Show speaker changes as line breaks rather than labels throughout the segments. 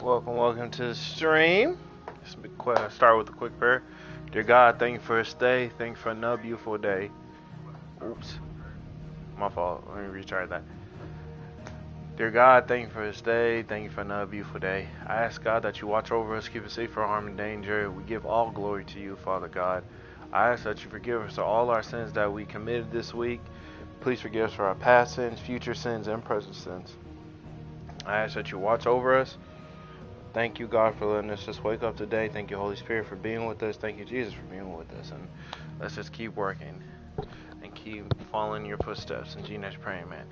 Welcome to the stream. Start with a quick prayer. Dear God, thank you for this day. Thank you for another beautiful day. Oops, my fault. Let me retry that. Dear God, thank you for this day. Thank you for another beautiful day. I ask God that you watch over us, keep us safe from harm and danger. We give all glory to you, Father God. I ask that you forgive us for all our sins that we committed this week. Please forgive us for our past sins, future sins, and present sins. I ask that you watch over us. Thank you, God, for letting us just wake up today. Thank you, Holy Spirit, for being with us. Thank you, Jesus, for being with us. And let's just keep working and keep following your footsteps. In Jesus' name, pray, man.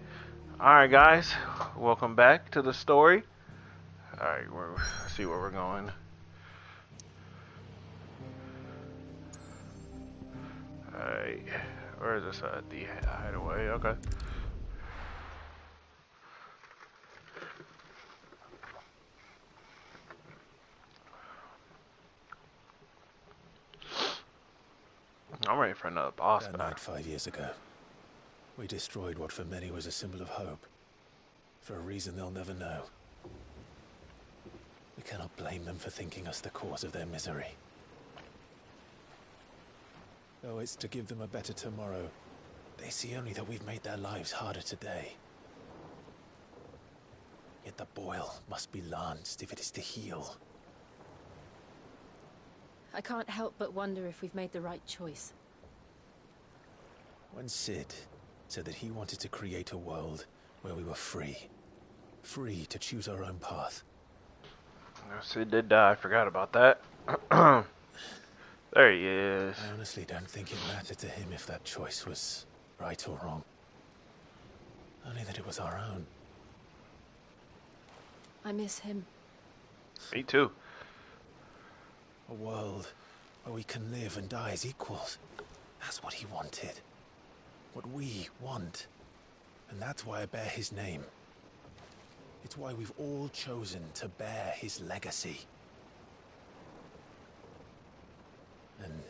Alright, guys. Welcome back to the story. Alright, let's see where we're going. Alright. Where is this at? The hideaway. Okay. I'm ready for another boss
That
battle.
night 5 years ago, we destroyed what for many was a symbol of hope. For a reason they'll never know. We cannot blame them for thinking us the cause of their misery. Though it's to give them a better tomorrow, they see only that we've made their lives harder today. Yet the boil must be lanced if it is to heal.
I can't help but wonder if we've made the right choice.
When Sid said that he wanted to create a world where we were free. Free to choose our own path.
Sid did die. I forgot about that. There he is.
I honestly don't think it mattered to him if that choice was right or wrong. Only that it was our own.
I miss him.
Me too.
A world where we can live and die as equals. That's what he wanted. What we want. And that's why I bear his name. It's why we've all chosen to bear his legacy. And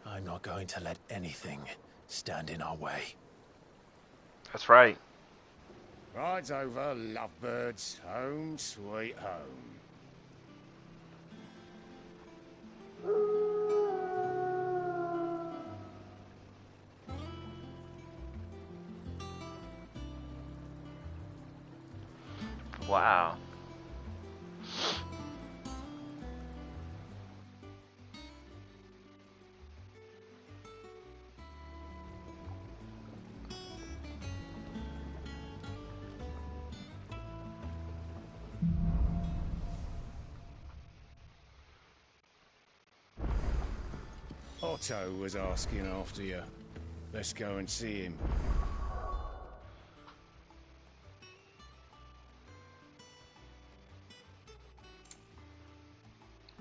I'm not going to let anything stand in our way.
That's right.
Rides over, lovebirds, home sweet home.
Wow.
Otto was asking after you. Let's go and see him.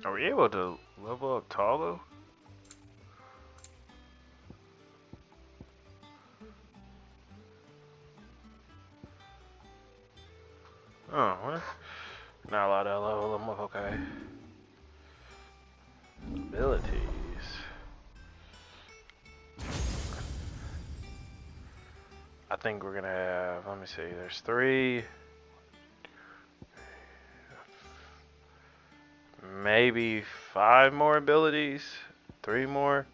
Are we able to level up Talo? Oh, what? Not allowed to level them up, okay. Abilities. I think we're gonna have, let me see, there's 3. Maybe 5 more abilities? 3 more?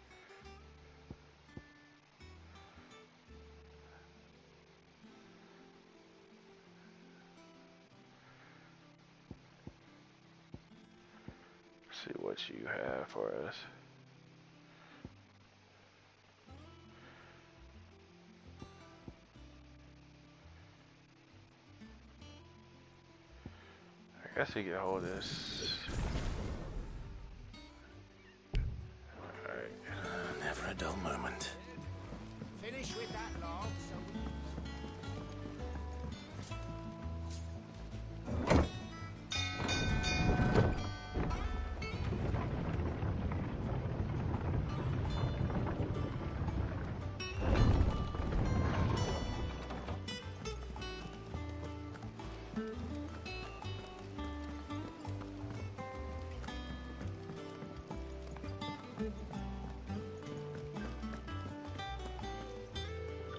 Let's see what you have for us. I guess you can hold this. Alright.
Never a dull moment.
Finish with that log, so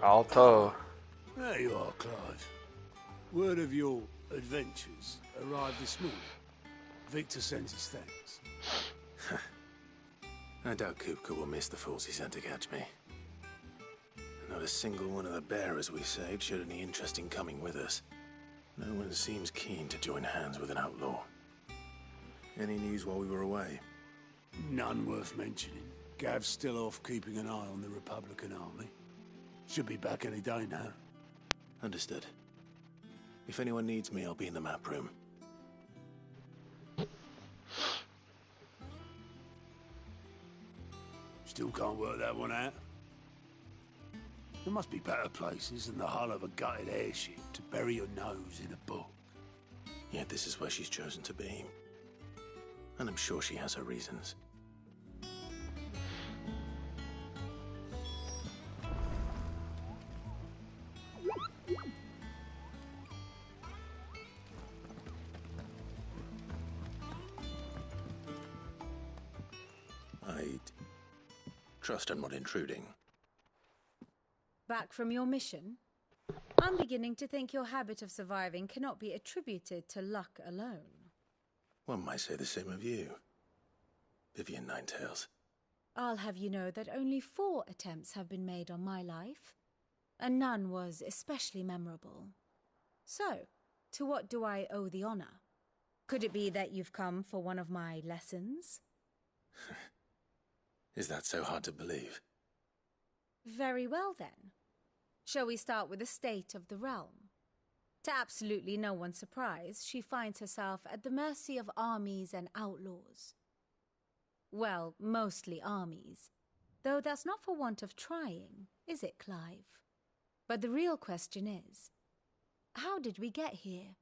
Alto.
There you are, Clive. Word of your adventures arrived this morning. Victor sends his thanks.
I doubt Kupka will miss the fools he sent to catch me. Not a single one of the bearers we saved showed any interest in coming with us. No one seems keen to join hands with an outlaw. Any news while we were away?
None worth mentioning. Gav's still off keeping an eye on the Republican army. Should be back any day now.
Understood. If anyone needs me, I'll be in the map room.
Still can't work that one out. There must be better places than the hull of a gutted airship to bury your nose in a book.
Yet this is where she's chosen to be. And I'm sure she has her reasons. I trust I'm not intruding.
Back from your mission? I'm beginning to think your habit of surviving cannot be attributed to luck alone.
One might say the same of you, Vivian Ninetails.
I'll have you know that only 4 attempts have been made on my life, and none was especially memorable. So, to what do I owe the honor? Could it be that you've come for one of my lessons?
Is that so hard to believe?
Very well then. Shall we start with the state of the realm? To absolutely no one's surprise, she finds herself at the mercy of armies and outlaws. Well, mostly armies. Though that's not for want of trying, is it, Clive? But the real question is, how did we get here?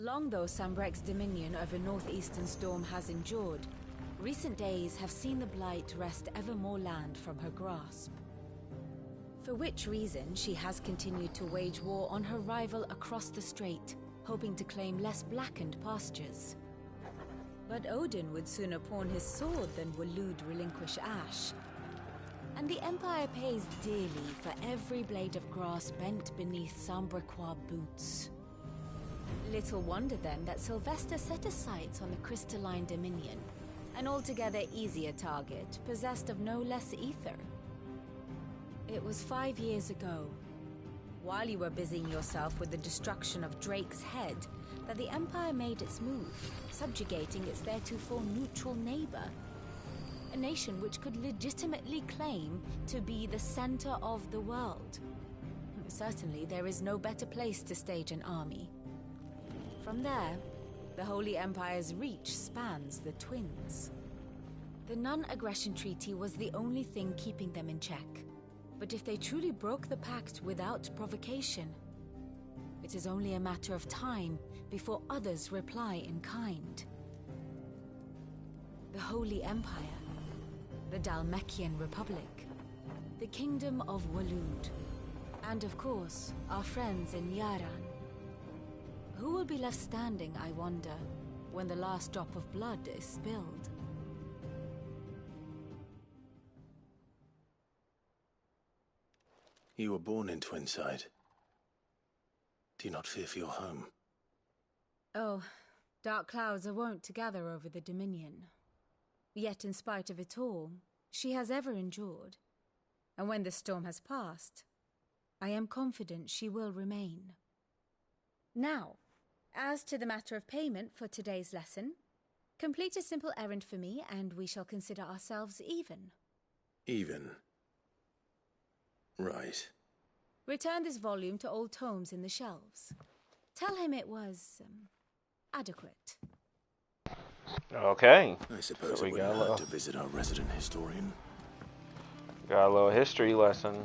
Long though Sambrek's dominion over northeastern Storm has endured, recent days have seen the Blight wrest ever more land from her grasp. For which reason she has continued to wage war on her rival across the strait, hoping to claim less blackened pastures. But Odin would sooner pawn his sword than Waloed relinquish Ash. And the Empire pays dearly for every blade of grass bent beneath Sambrequois boots. Little wonder then that Sylvester set his sights on the crystalline dominion, an altogether easier target, possessed of no less ether. It was 5 years ago, while you were busying yourself with the destruction of Drake's head, that the Empire made its move, subjugating its theretofore neutral neighbor. A nation which could legitimately claim to be the center of the world. Certainly there is no better place to stage an army. From there, the Holy Empire's reach spans the Twins. The non-aggression treaty was the only thing keeping them in check. But if they truly broke the pact without provocation, it is only a matter of time before others reply in kind. The Holy Empire, the Dhalmekian Republic, the Kingdom of Waloed, and of course, our friends in Yaran. Who will be left standing, I wonder, when the last drop of blood is spilled?
You were born in Twinside. Do you not fear for your home?
Oh, dark clouds are wont to gather over the Dominion. Yet in spite of it all, she has ever endured. And when the storm has passed, I am confident she will remain. Now, as to the matter of payment for today's lesson, complete a simple errand for me and we shall consider ourselves even.
Even? Right.
Return this volume to old tomes in the shelves. Tell him it was, adequate.
Okay.
I suppose
So
it wouldn't hurt to visit our resident historian.
Got a little history lesson.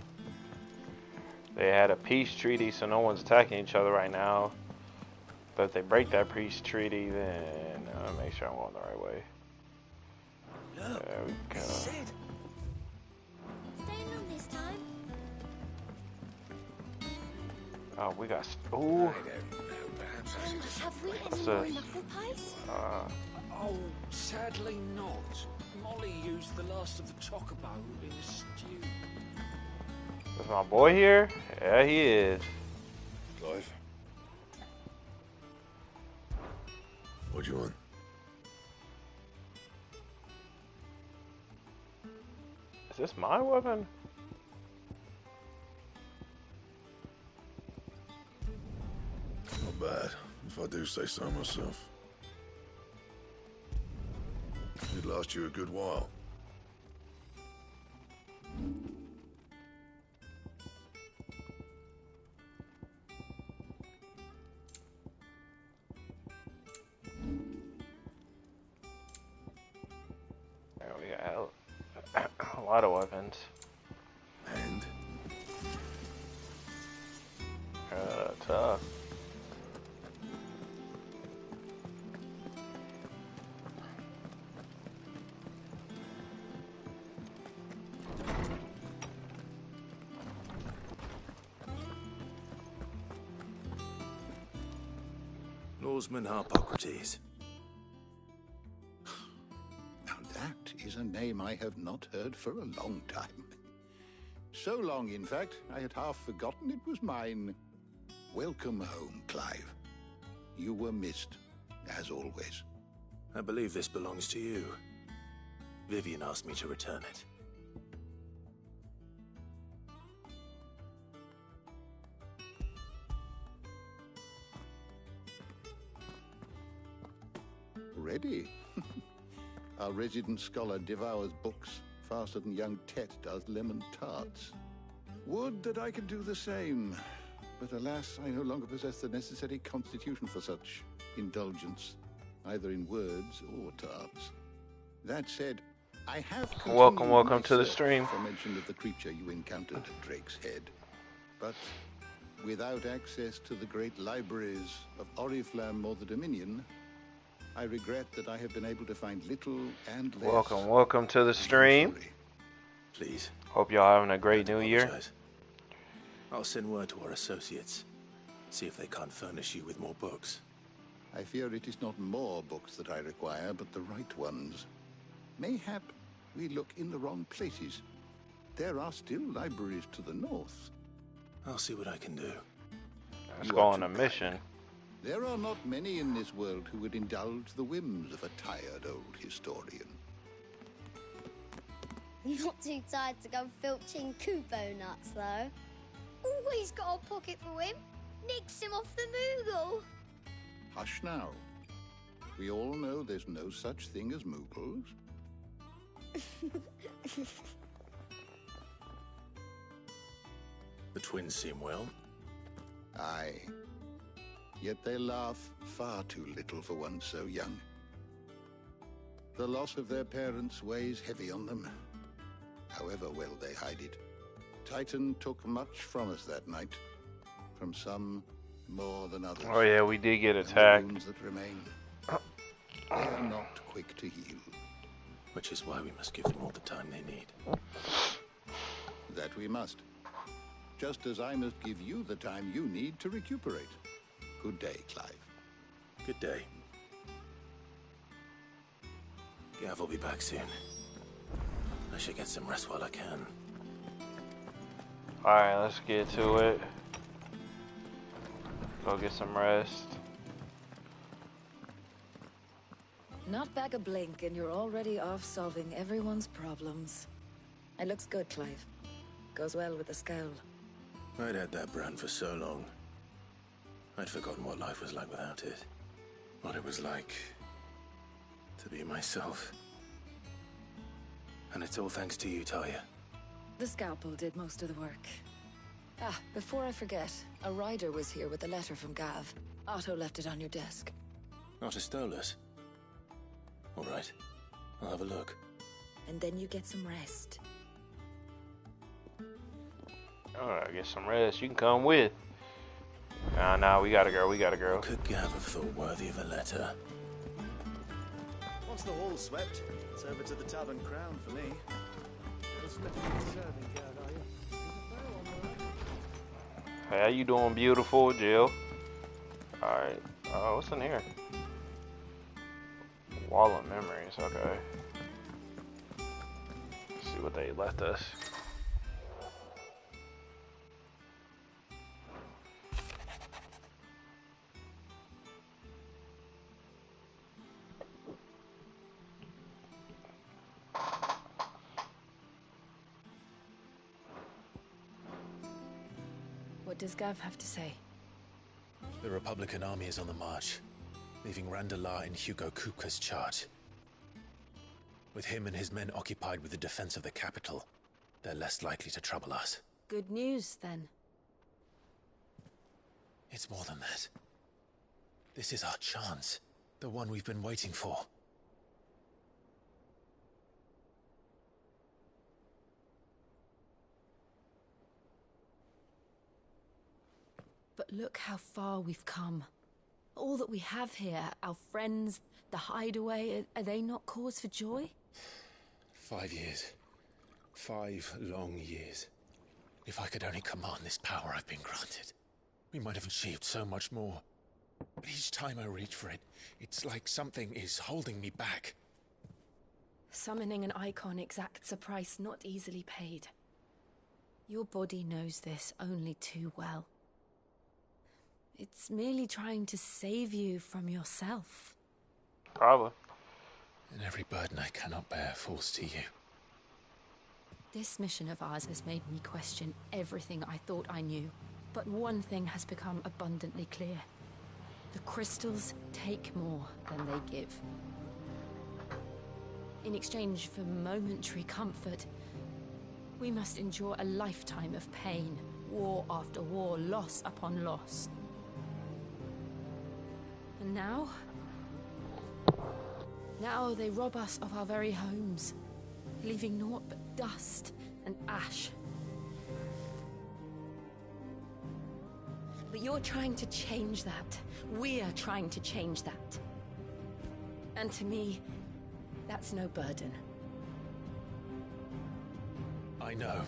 They had a peace treaty, so no one's attacking each other right now. But if they break that peace treaty, then I'll make sure I'm going the right way.
Look,
There we go.
Sid. Staying on this time?
Oh, we got. Ooh.
I don't know. Perhaps I should just
Have we
What's
any more
this?
knuckle pies?
Oh, sadly not. Molly used the last of the chocobo in a stew.
Is my boy here? Yeah, he is.
Clive? What do you want?
Is this my weapon?
Not bad, if I do say so myself. It'd last you a good while.
There we go. A lot of weapons.
And?
Tough.
Norseman Harpocrates.
Now that is a name I have not heard for a long time. So long, in fact, I had half forgotten it was mine. Welcome home, Clive. You were missed, as always.
I believe this belongs to you. Vivian asked me to return it.
Ready? Our resident scholar devours books faster than young Tet does lemon tarts. Would that I could do the same. But alas, I no longer possess the necessary constitution for such indulgence, either in words or tarts. That said, I have
Welcome to the
search
stream.
for mention of the creature you encountered at Drake's Head. But without access to the great libraries of Oriflamme or the Dominion, I regret that I have been able to find little and less.
Welcome to the stream.
Please.
Hope y'all having a great new year.
Apologize. I'll send word to our associates. See if they can't furnish you with more books.
I fear it is not more books that I require, but the right ones. Mayhap we look in the wrong places. There are still libraries to the north.
I'll see what I can do.
Let's go on a mission.
There are not many in this world who would indulge the whims of a tired old historian.
Not too tired to go filching Kupo nuts, though. Always got a pocket for him. Nicks him off the Moogle.
Hush now. We all know there's no such thing as Moogles.
The twins seem well.
Aye. Yet they laugh far too little for one so young. The loss of their parents weighs heavy on them, however well they hide it. Titan took much from us that night, from some more than others.
Oh yeah, we did get
And the
attacked.
wounds that remain, they are not quick to heal.
Which is why we must give them all the time they need.
That we must. Just as I must give you the time you need to recuperate. Good day, Clive.
Good day. Gav will be back soon. I should get some rest while I can.
Alright, let's get to it. Go get some rest.
Not back a blink and you're already off solving everyone's problems. It looks good, Clive. Goes well with the scowl.
I'd had that brand for so long. I'd forgotten what life was like without it. What it was like to be myself. And it's all thanks to you, Talia.
The scalpel did most of the work. Ah, before I forget, a rider was here with a letter from Gav. Otto left it on your desk.
Not a stolus. All right, I'll have a look.
And then you get some rest.
Alright, get some rest. You can come with. Nah, we gotta go,
Could Gav have thought worthy of a letter?
Once the hall's swept, it's over to the Tavern Crown for me.
Hey, how you doing, beautiful, Jill? Alright. What's in here? Wall of memories, okay. Let's see what they left us.
What does Gav have to say?
The Republican army is on the march, leaving Randalar in Hugo Kupka's charge. With him and his men occupied with the defense of the capital, they're less likely to trouble us.
Good news, then.
It's more than that. This is our chance, the one we've been waiting for.
But look how far we've come. All that we have here, our friends, the hideaway, are they not cause for joy?
5 years. 5 long years. If I could only command this power I've been granted, we might have achieved so much more. But each time I reach for it, it's like something is holding me back.
Summoning an icon exacts a price not easily paid. Your body knows this only too well. It's merely trying to save you from yourself.
Probably.
And every burden I cannot bear falls to you.
This mission of ours has made me question everything I thought I knew. But one thing has become abundantly clear. The crystals take more than they give. In exchange for momentary comfort, we must endure a lifetime of pain, war after war, loss upon loss. And now they rob us of our very homes, leaving naught but dust and ash. But you're trying to change that. We're trying to change that. And to me, that's no burden.
I know,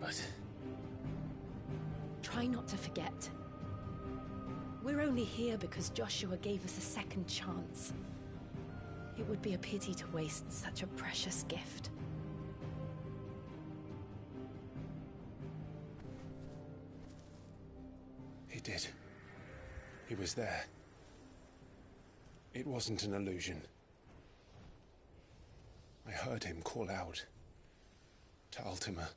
but...
Try not to forget. We're only here because Joshua gave us a second chance. It would be a pity to waste such a precious gift.
He did. He was there. It wasn't an illusion. I heard him call out to Ultima.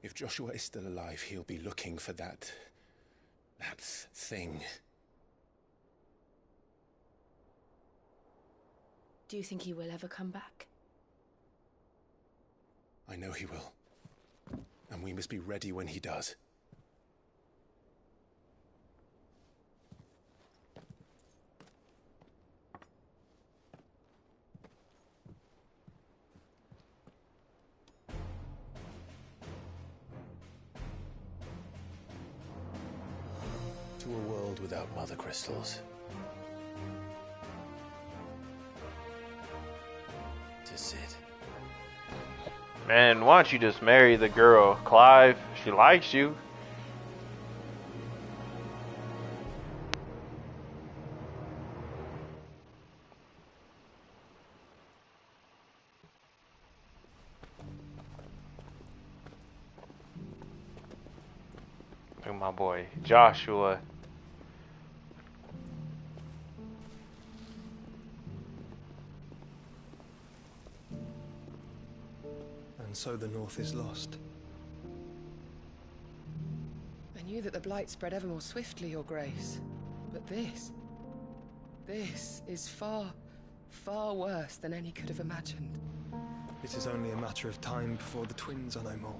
If Joshua is still alive, he'll be looking for that thing.
Do you think he will ever come back?
I know he will. And we must be ready when he does. To a world without mother crystals. To Sid.
Man, why don't you just marry the girl, Clive? She likes you. Look at my boy, Joshua.
And so the North is lost.
I knew that the Blight spread ever more swiftly, Your Grace. But this is far, far worse than any could have imagined.
It is only a matter of time before the twins are no more.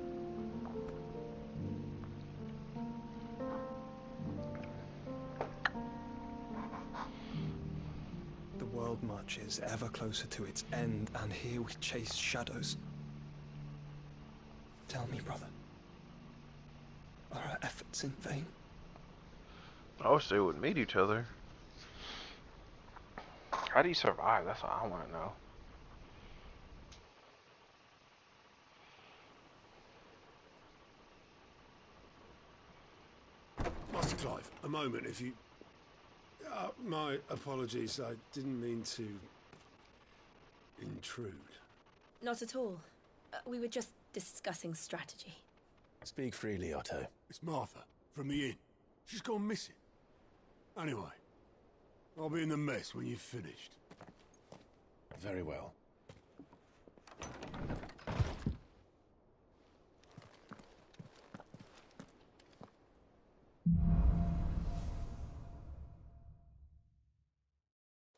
The world marches ever closer to its end, and here we chase shadows. Tell me, brother, are our efforts in vain?
I wish they would meet each other. How do you survive? That's what I want to know.
Clive, a moment, if you... my apologies, I didn't mean to... intrude.
Not at all. We were just discussing strategy.
Speak freely, Otto.
It's Martha, from the inn. She's gone missing. Anyway, I'll be in the mess when you've finished.
Very well.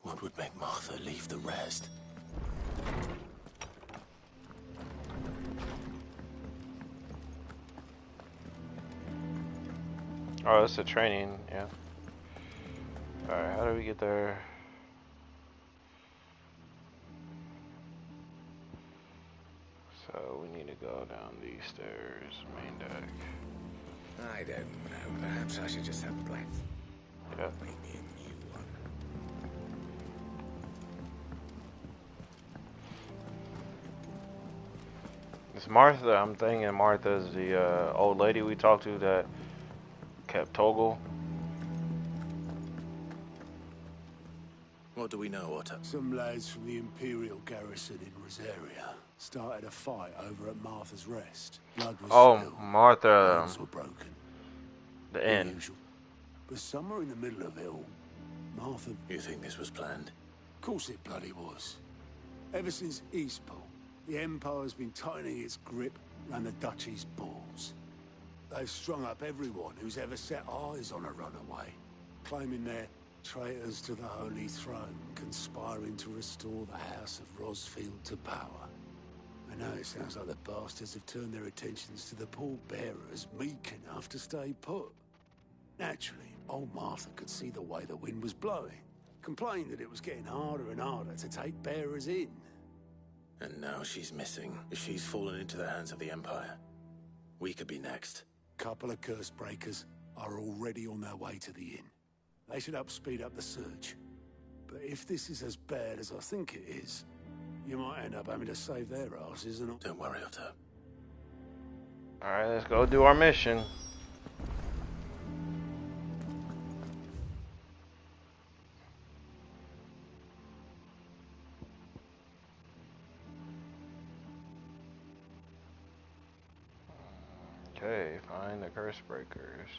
What would make Martha leave the rest?
Oh, that's a training, yeah. Alright, how do we get there? So we need to go down these stairs, main deck.
I don't know. Perhaps I should just have Black.
Yeah.
Maybe a new one.
It's Martha. I'm thinking Martha's the old lady we talked to that kept Toggle.
What do we know, Otto?
Some lads from the Imperial garrison in Rosaria started a fight over at Martha's Rest. Blood was spilled.
Martha.
Bones were broken.
The inn.
Usual. But somewhere in the middle of it all, Martha...
You think this was planned?
Of course it bloody was. Ever since Eastport, the Empire's been tightening its grip around the Duchy's balls. They've strung up everyone who's ever set eyes on a runaway, claiming they're traitors to the Holy Throne, conspiring to restore the House of Rosfield to power. I know it sounds like the bastards have turned their attentions to the pallbearers meek enough to stay put. Naturally, old Martha could see the way the wind was blowing, complained that it was getting harder and harder to take bearers in.
And now she's missing. She's fallen into the hands of the Empire. We could be next.
Couple of curse breakers are already on their way to the inn. They should speed up the search. But if this is as bad as I think it is, you might end up having to save their asses and...
Don't worry, Otto.
Alright, let's go do our mission. Okay, find the curse breakers.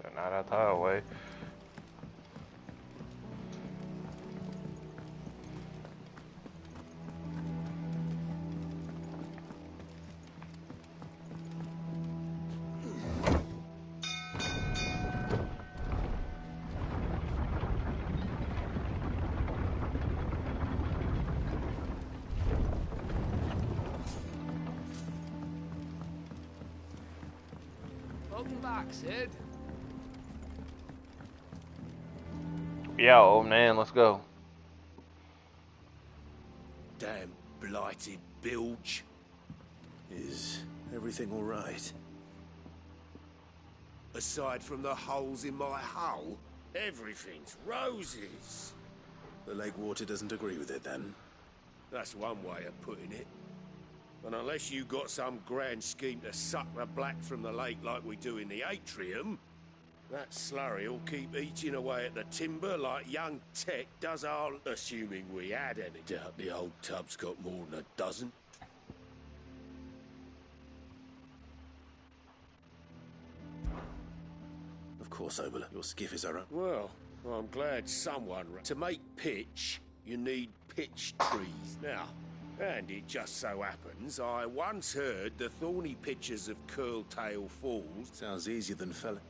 They're not out the highway.
Welcome back, Sid.
Yeah, old man, let's go.
Damn blighted bilge.
Is everything all right?
Aside from the holes in my hull, everything's roses.
The lake water doesn't agree with it, then?
That's one way of putting it. And unless you got some grand scheme to suck the black from the lake like we do in the atrium, that slurry will keep eating away at the timber like young Tech does our... Assuming we had any. Doubt the old tub's got more than a dozen.
Of course, Oboler. Your skiff is our own.
Well, I'm glad someone... To make pitch, you need pitch trees. Now, and it just so happens, I once heard the thorny pitches of Curltail Falls...
Sounds easier than felling.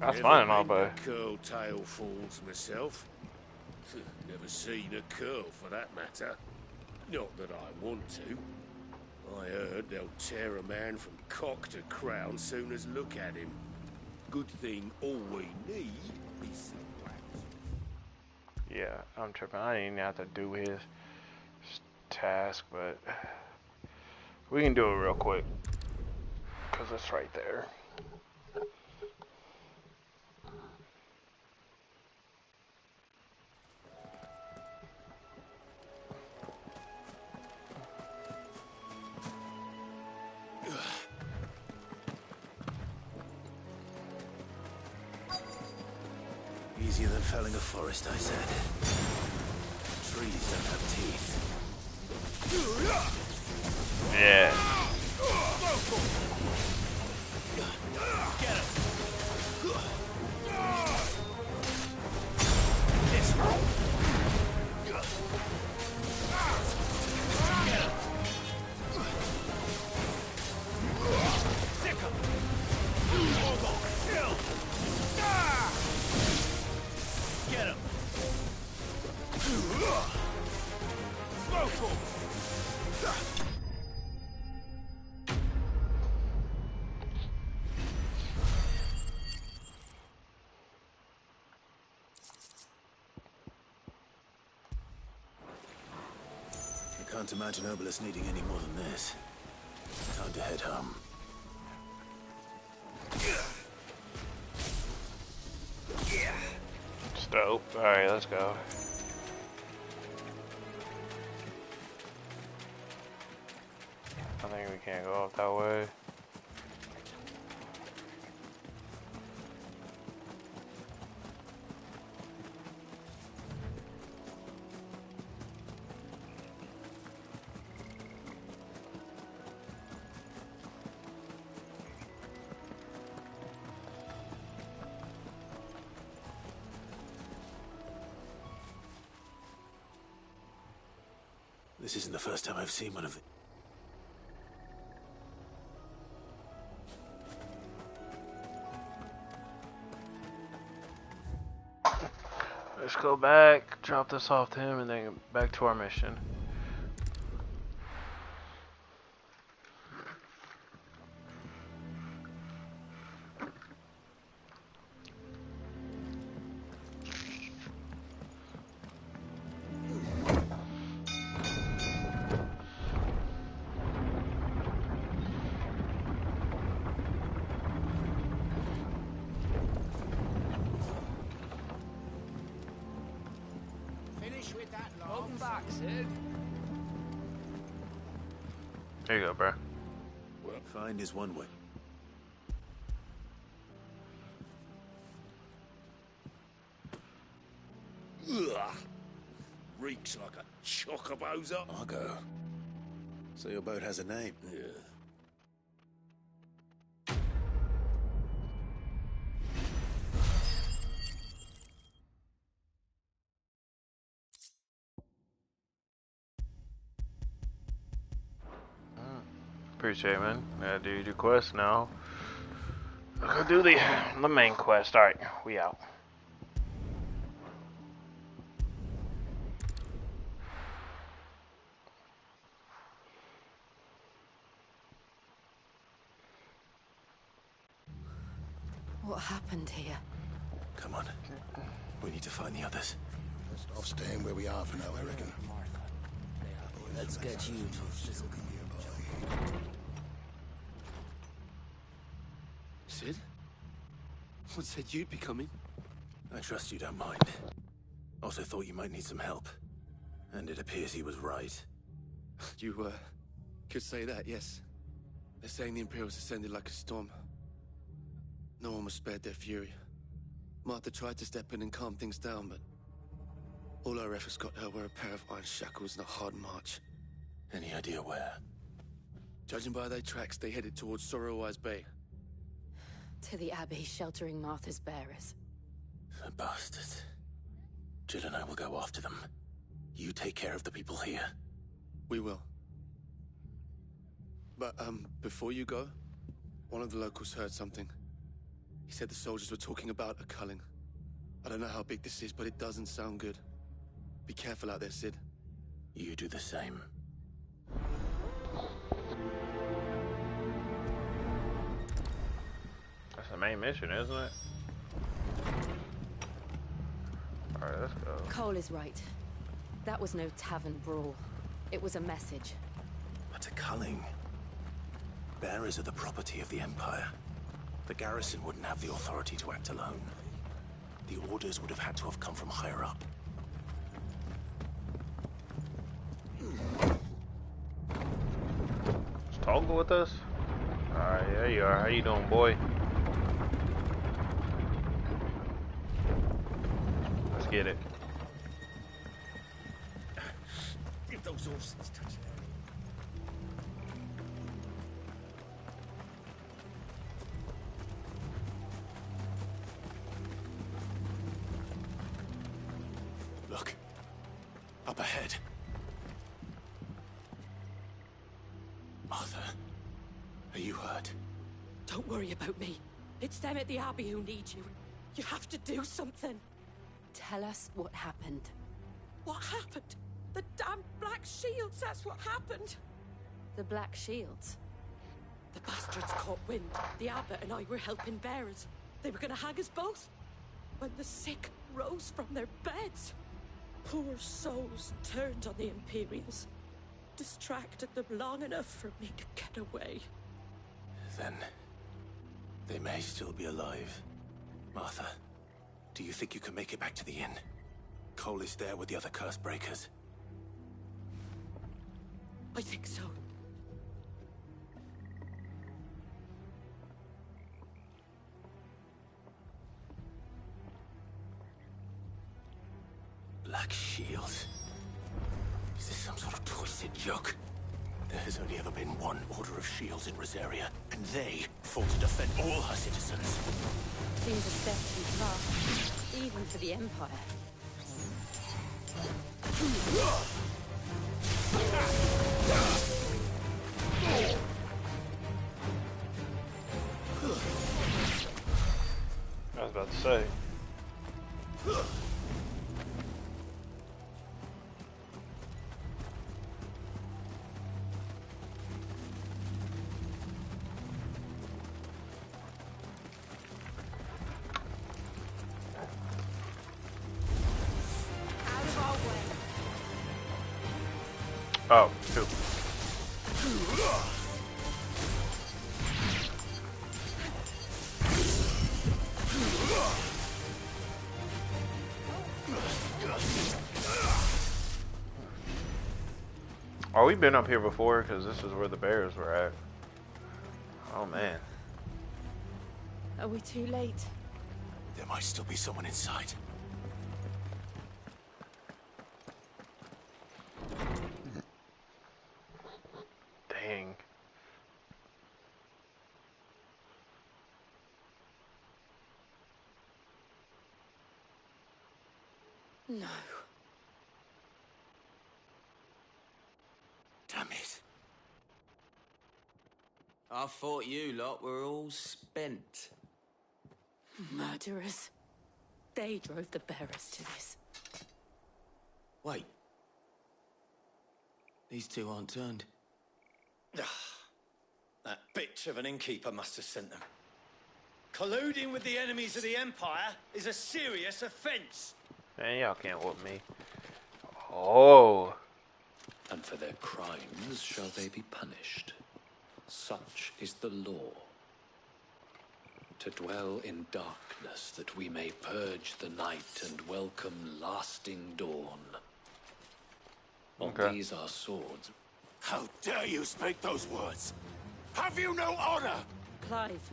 That's fine, I'll buy.
Curltail Falls myself. Never seen a curl for that matter. Not that I want to. I heard they'll tear a man from cock to crown soon as look at him. Good thing all we need is some wax.
Yeah, I'm tripping. I didn't even have to do his task, but we can do it real quick because it's right there.
Easier than felling a forest, I said. Trees don't have teeth.
Yeah.
Get him! Can't imagine Obelisk needing any more than this. Time to head home.
It's dope. Alright, let's go. I think we can't go up that way.
This isn't the first time I've seen one of it.
Let's go back, drop this off to him, and then back to our mission.
Welcome back, Sid.
There you go, bro.
Well, find is one way.
Ugh. Reeks like a chocobozo.
Margot. So your boat has a name?
Yeah.
Appreciate it, man. Gotta do your quest now. Go do the main quest. Alright, we out.
What happened here?
Come on. We need to find the others.
Best off staying where we are for now, I reckon.
Let's get you to...
Sid? What said you'd be coming?
I trust you don't mind. Also thought you might need some help. And it appears he was right.
You, could say that, yes. They're saying the Imperials ascended like a storm. No one was spared their fury. Martha tried to step in and calm things down, but all our efforts got her were a pair of iron shackles and a hard march.
Any idea where?
Judging by their tracks, they headed towards Sorrowwise Bay.
To the Abbey sheltering Martha's bearers.
The bastards. Jill and I will go after them. You take care of the people here.
We will. But, before you go, one of the locals heard something. He said the soldiers were talking about a culling. I don't know how big this is, but it doesn't sound good. Be careful out there, Sid.
You do the same.
That's the main mission, isn't it? Alright, let's go.
Cole is right. That was no tavern brawl.
It was a message.
But a culling. Bearers are the property of the Empire. The garrison wouldn't have the authority to act alone. The orders would have had to have come from higher up.
Is Toggle with us? Alright, there you are. How you doing, boy? Let's get it.
If those horses touch it.
Look. Up ahead. Martha, are you hurt?
Don't worry about me. It's them at the Abbey who need you. You have to do something.
Tell us what happened.
What happened? The damn Black Shields, that's what happened.
The Black Shields?
The bastards caught wind. The Abbot and I were helping bearers. They were gonna hang us both. When the sick rose from their beds. Poor souls turned on the Imperials. Distracted them long enough for me to get away.
Then they may still be alive. Martha, do you think you can make it back to the inn? Cole is there with the other curse breakers.
I think so.
Black Shields? Is this some sort of twisted joke? There has only ever been one Order of Shields in Rosaria, and they fought to defend all her citizens.
Seems a step too far, even for the Empire.
I was about to say. Oh, shoot. Oh, we've been up here before because this is where the bears were at. Oh, man.
Are we too late?
There might still be someone inside.
Dang.
No.
Damn it.
I thought you lot were all spent.
Murderers. They drove the bearers to this.
Wait. These two aren't turned.
That bitch of an innkeeper must have sent them. Colluding with the enemies of the Empire is a serious offense.
Man, y'all can't whoop me. Oh.
And for their crimes shall they be punished. Such is the law. To dwell in darkness that we may purge the night and welcome lasting dawn. On these our swords.
How dare you speak those words? Have you no honor?
Clive.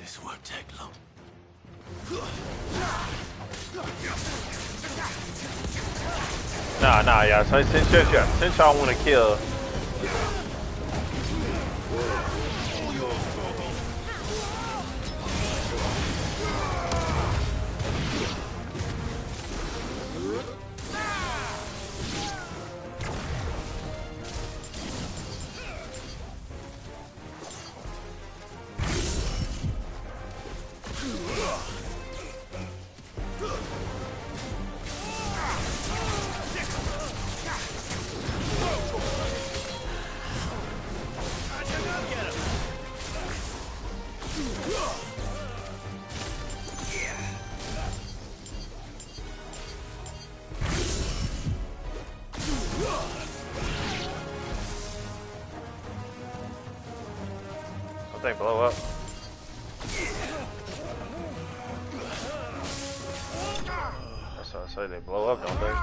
This won't take long.
Nah, y'all. So since y'all want to kill. thing blow up? That's what I say, they blow up, don't they?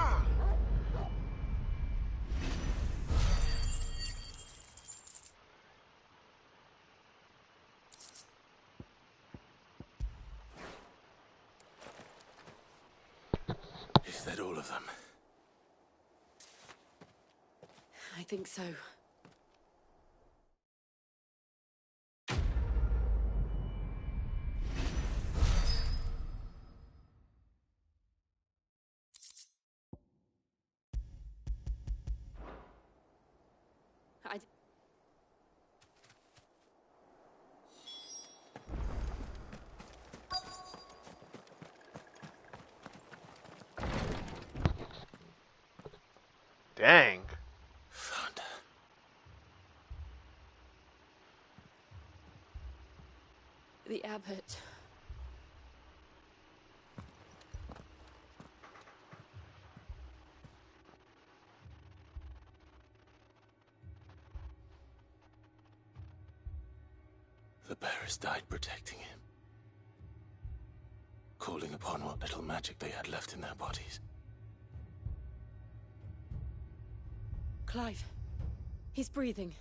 Is that all of them?
I think so.
Dang.
Fun.
The abbot.
The bearers died protecting him. Calling upon what little magic they had left in their bodies.
Clive. He's breathing.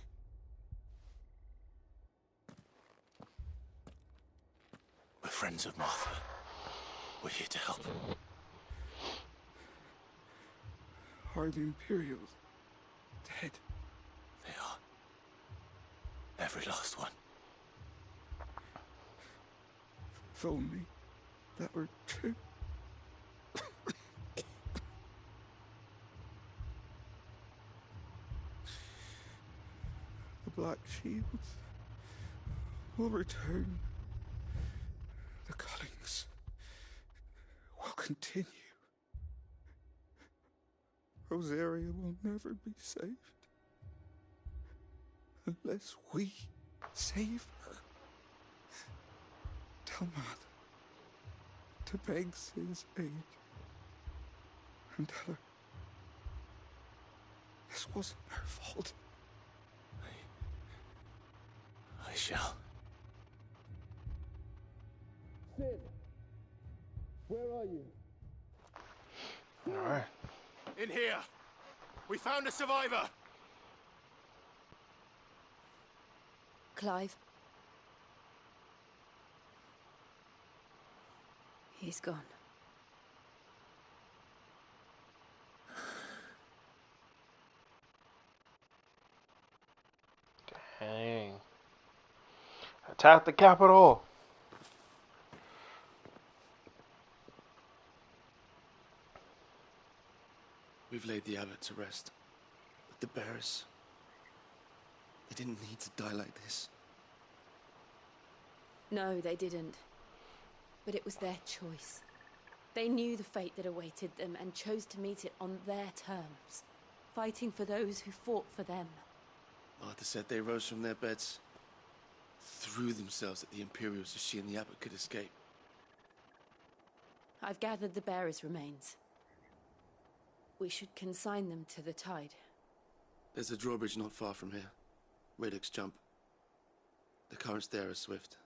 We're friends of Martha. We're here to help.
Are the Imperials dead?
They are. Every last one.
If only that were true. The Black Shields will return. The cullings will continue. Rosaria will never be saved unless we save her. Tell Mother to beg Sid's aid and tell her this wasn't her fault.
I shall.
Sid, where are you?
Alright.
In here! We found a survivor!
Clive. He's gone.
Dang. Attack the capital!
We've laid the abbot to rest. But the bearers... they didn't need to die like this.
No, they didn't. But it was their choice. They knew the fate that awaited them and chose to meet it on their terms, fighting for those who fought for them.
Martha said they rose from their beds, threw themselves at the Imperials so she and the abbot could escape.
I've gathered the bearers' remains. We should consign them to the tide.
There's a drawbridge not far from here. Radix Jump. The currents there are swift.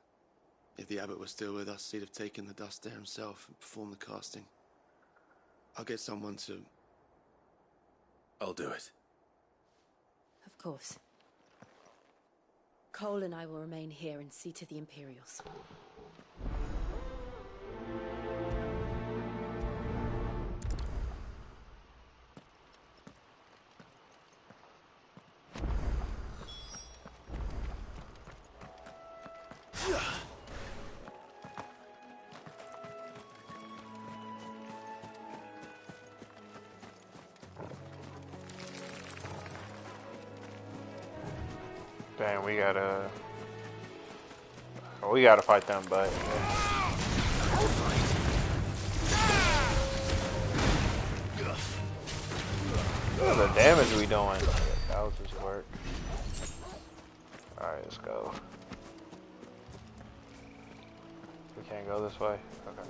If the abbot was still with us, he'd have taken the dust there himself and performed the casting. I'll get someone to...
I'll do it.
Of course. Cole and I will remain here and see to the Imperials.
Dang, we gotta fight them, but look at the damage we doing. That'll just work. Alright, let's go. We can't go this way? Okay.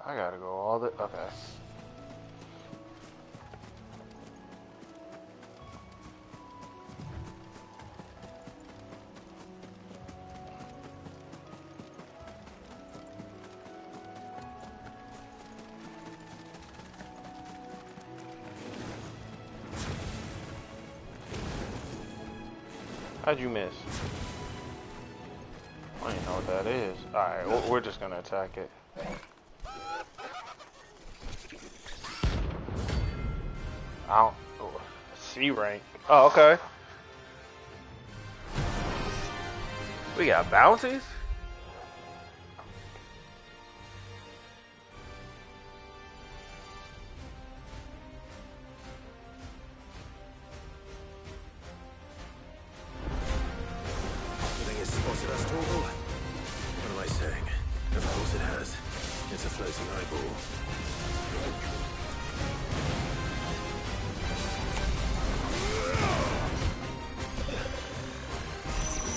I gotta go all the... Okay. How'd you miss? I don't even know what that is. Alright, we're just gonna attack it. I don't... C rank. Oh, okay. We got bounties?
You think it's spotted us, Torgal? What am I saying? Of course it has. It's a floating eyeball.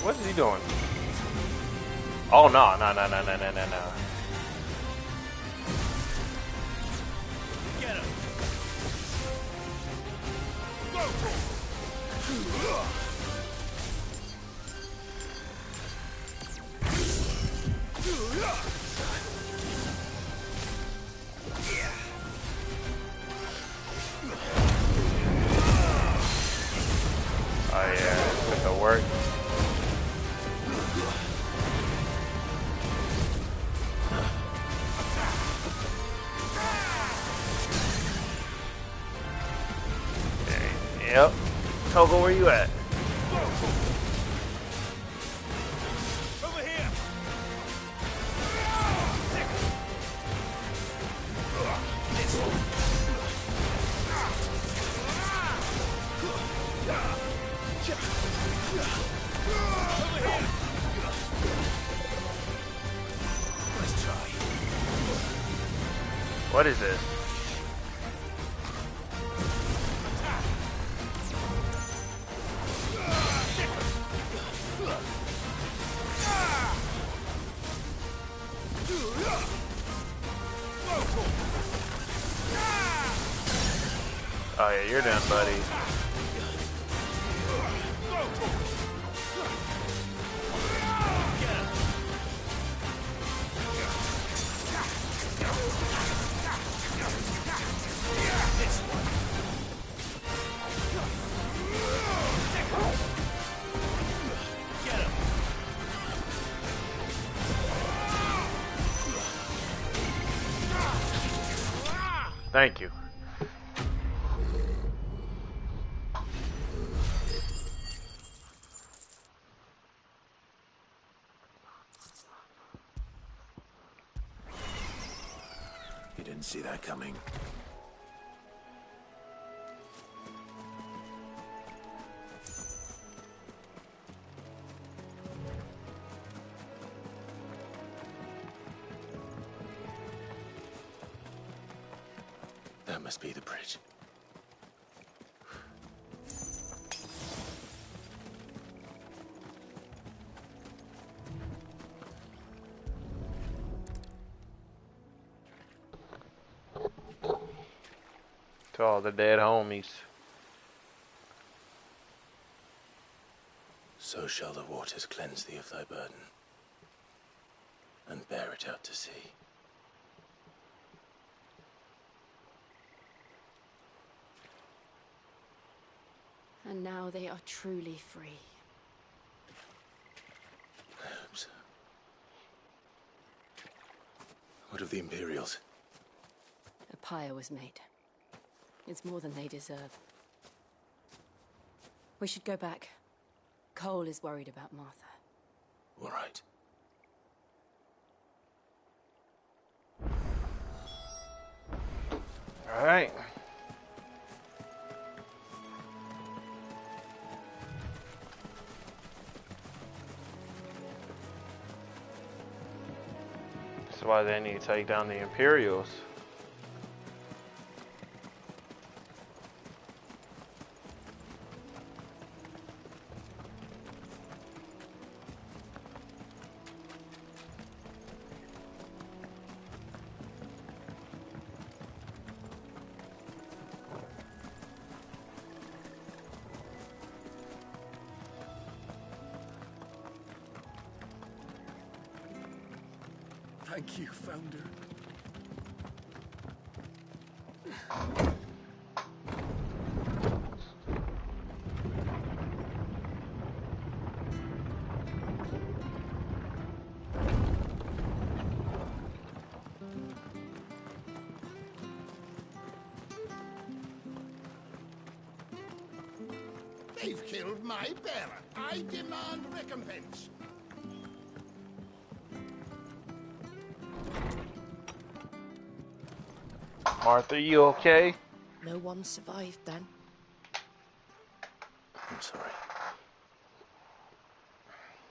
What is he doing? Oh, no.
Get him!
Oh, yeah. With the work. Yep. Togo, where you at?
Over here!
Nice try.
What is this? Oh yeah, you're done, buddy. Thank you.
You didn't see that coming. That must be the bridge.
To all the dead homies.
So shall the waters cleanse thee of thy burden, and bear it out to sea.
And now they are truly free.
I hope so. What of the Imperials?
A pyre was made. It's more than they deserve. We should go back. Cole is worried about Martha.
All right.
All right. That's why they need to take down the Imperials.
Thank you, Founder.
They've killed my bearer. I demand recompense.
Martha, you okay?
No one survived then.
I'm sorry.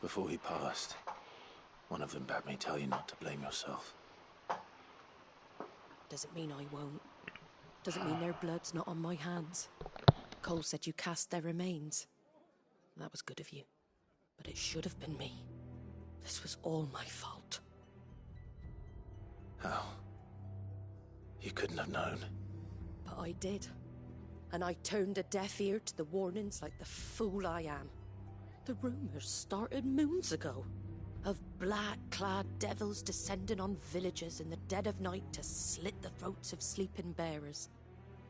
Before he passed, one of them bade me tell you not to blame yourself.
Doesn't mean I won't. Doesn't mean their blood's not on my hands. Cole said you cast their remains. That was good of you. But it should have been me. This was all my fault.
How? You couldn't have known.
But I did. And I turned a deaf ear to the warnings like the fool I am. The rumors started moons ago. Of black-clad devils descending on villages in the dead of night to slit the throats of sleeping bearers.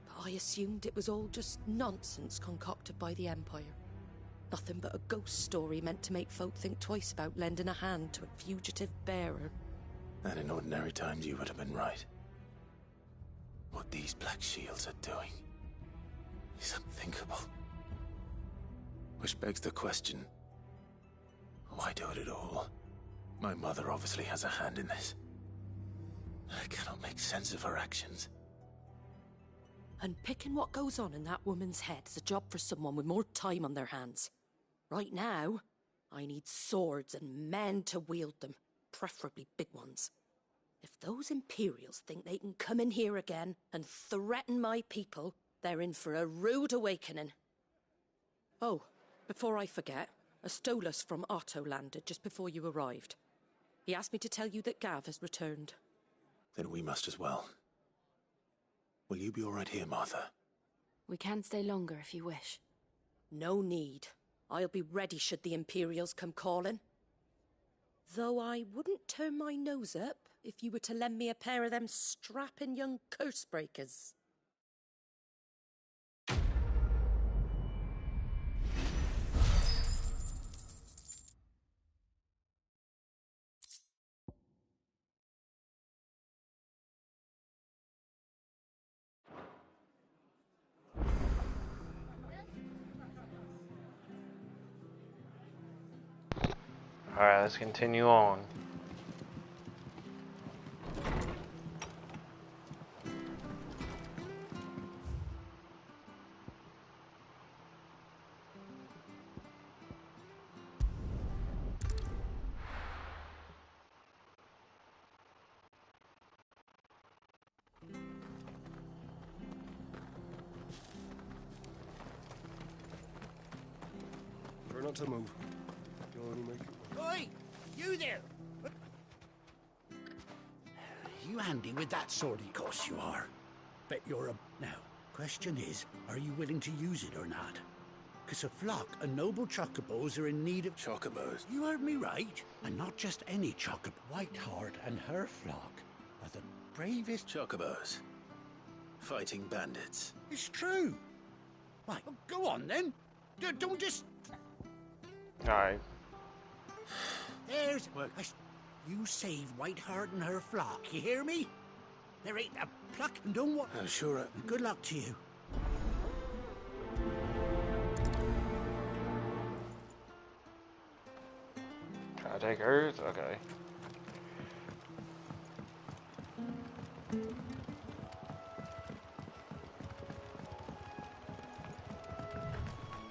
But I assumed it was all just nonsense concocted by the Empire. Nothing but a ghost story meant to make folk think twice about lending a hand to a fugitive bearer.
And in ordinary times you would have been right. What these Black Shields are doing is unthinkable. Which begs the question, why do it at all? My mother obviously has a hand in this. I cannot make sense of her actions.
And picking what goes on in that woman's head is a job for someone with more time on their hands. Right now, I need swords and men to wield them, preferably big ones. If those Imperials think they can come in here again and threaten my people, they're in for a rude awakening. Oh, before I forget, a Stolas from Otto landed just before you arrived. He asked me to tell you that Gav has returned.
Then we must as well. Will you be all right here, Martha?
We can stay longer if you wish.
No need. I'll be ready should the Imperials come calling. Though I wouldn't turn my nose up if you were to lend me a pair of them strapping young curse-breakers.
Alright, let's continue on.
Try not to move. You'll only make it.
Oi! You there! You handy with that sword, of course you are. Bet you're a... Now, question is, are you willing to use it or not? Because a flock of noble chocobos are in need of...
Chocobos?
You heard me right. And not just any chocobo. Whiteheart and her flock are the bravest...
Chocobos. Fighting bandits.
It's true. Right, well, go on then. Don't just...
Alright.
There's... You save Whiteheart and her flock, you hear me? There ain't a pluck and don't want...
I'm sure
Good luck to you.
Can I take hers? Okay.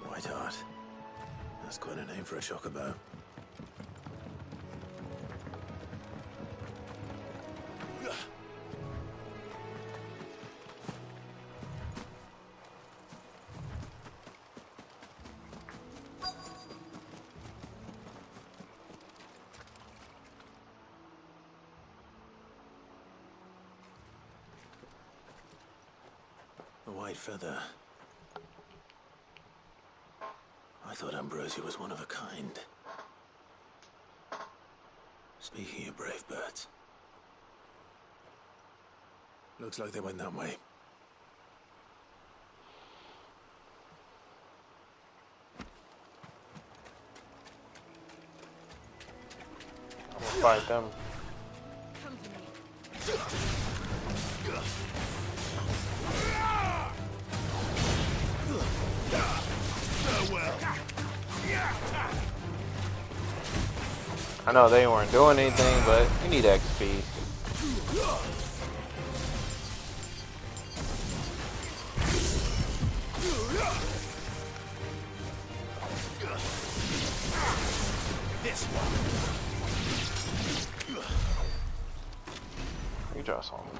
Whiteheart. That's quite a name for a chocobo. A white feather. I thought Ambrosia was one of a kind. Speaking of brave birds, looks like they went that way.
I'm gonna fight them.
Come to me.
well.
I know they weren't doing anything, but you need XP.
This one.
You draw something.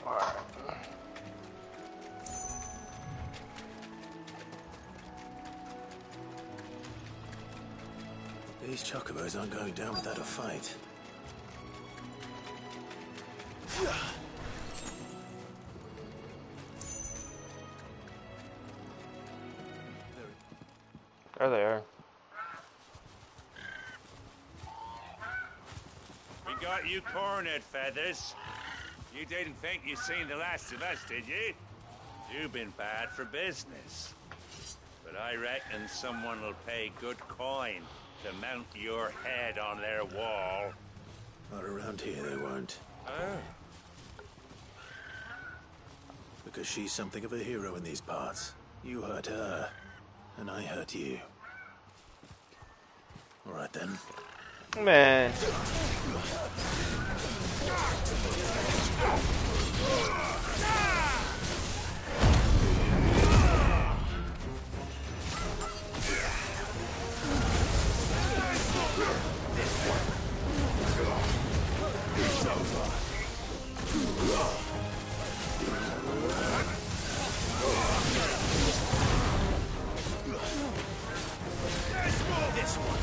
Alright.
These chocobos aren't going down without a fight.
There they are.
We got you cornered, Feathers. You didn't think you'd seen the last of us, did you? You've been bad for business. But I reckon someone will pay good coin to mount your head on their wall.
Not around here, they won't.
Oh.
Because she's something of a hero in these parts. You hurt her, and I hurt you. All right then.
Man.
This one.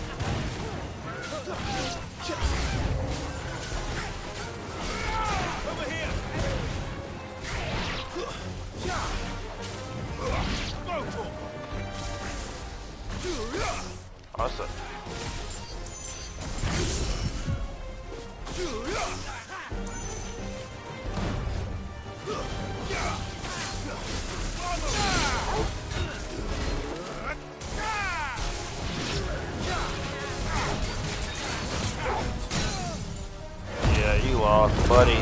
Over here.
Awesome. Yeah, you lost, buddy.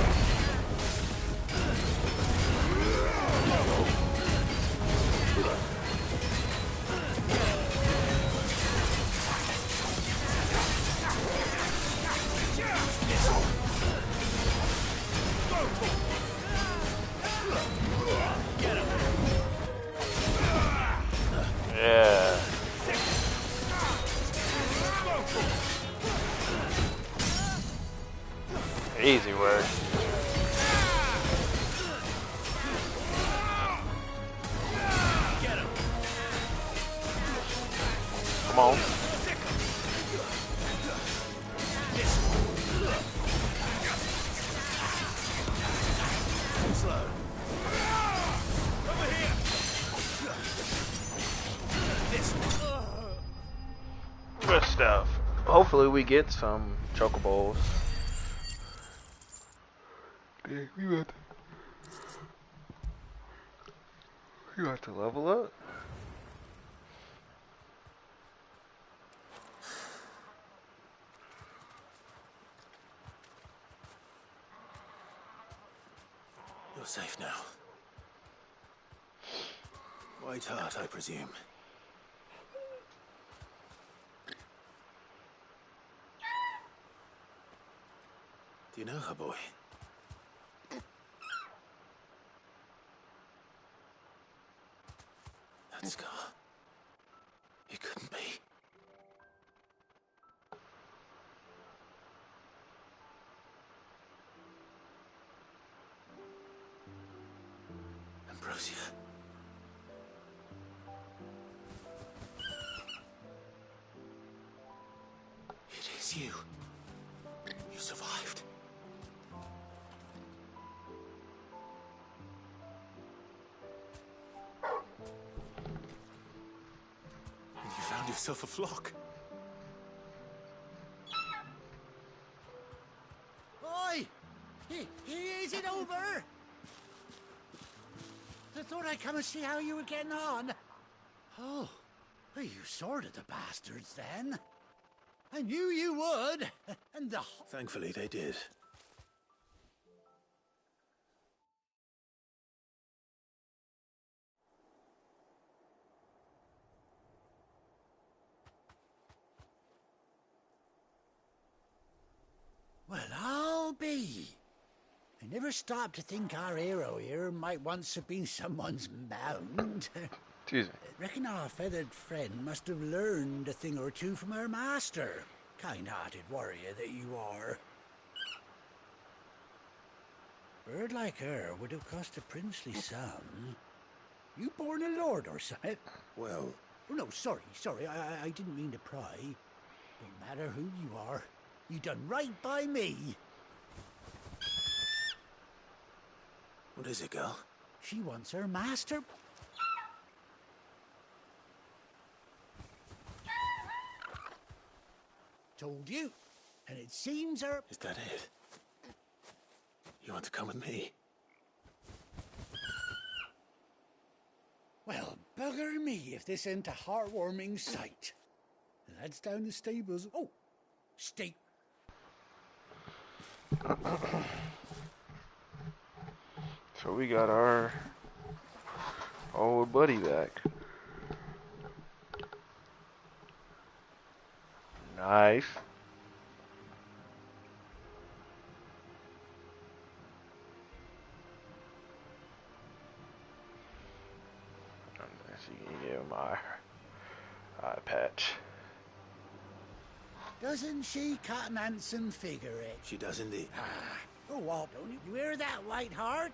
Yeah. Easy work. Come on.
Slow. Over here. This one.
Good stuff. Hopefully we get some chocobos. You got to level up.
You're safe now. White Heart, I presume. Do you know her, boy? That scar. It couldn't be. Ambrosia. It is you. You survived. And you found yourself a flock.
Oi! Is it over? I thought I'd come and see how you were getting on. Oh, well, you sorted the bastards then. I knew you would. And the...
Thankfully, they did.
never stop to think our hero here might once have been someone's mound.
Excuse me.
Reckon our feathered friend must have learned a thing or two from her master. Kind-hearted warrior that you are. Bird like her would have cost a princely sum. You born a lord or something?
Well...
Oh, no, sorry. I didn't mean to pry. Don't matter who you are. You done right by me.
What is it, girl?
She wants her master. Told you. And it seems her...
Is that it? You want to come with me?
Well, bugger me if this ain't a heartwarming sight. The lads down the stables... Oh, stay...
So we got our old buddy back. Nice. So you can give my eye patch.
Doesn't she cut an handsome figure, eh?
She does indeed.
Oh, well, don't you hear that, Whiteheart?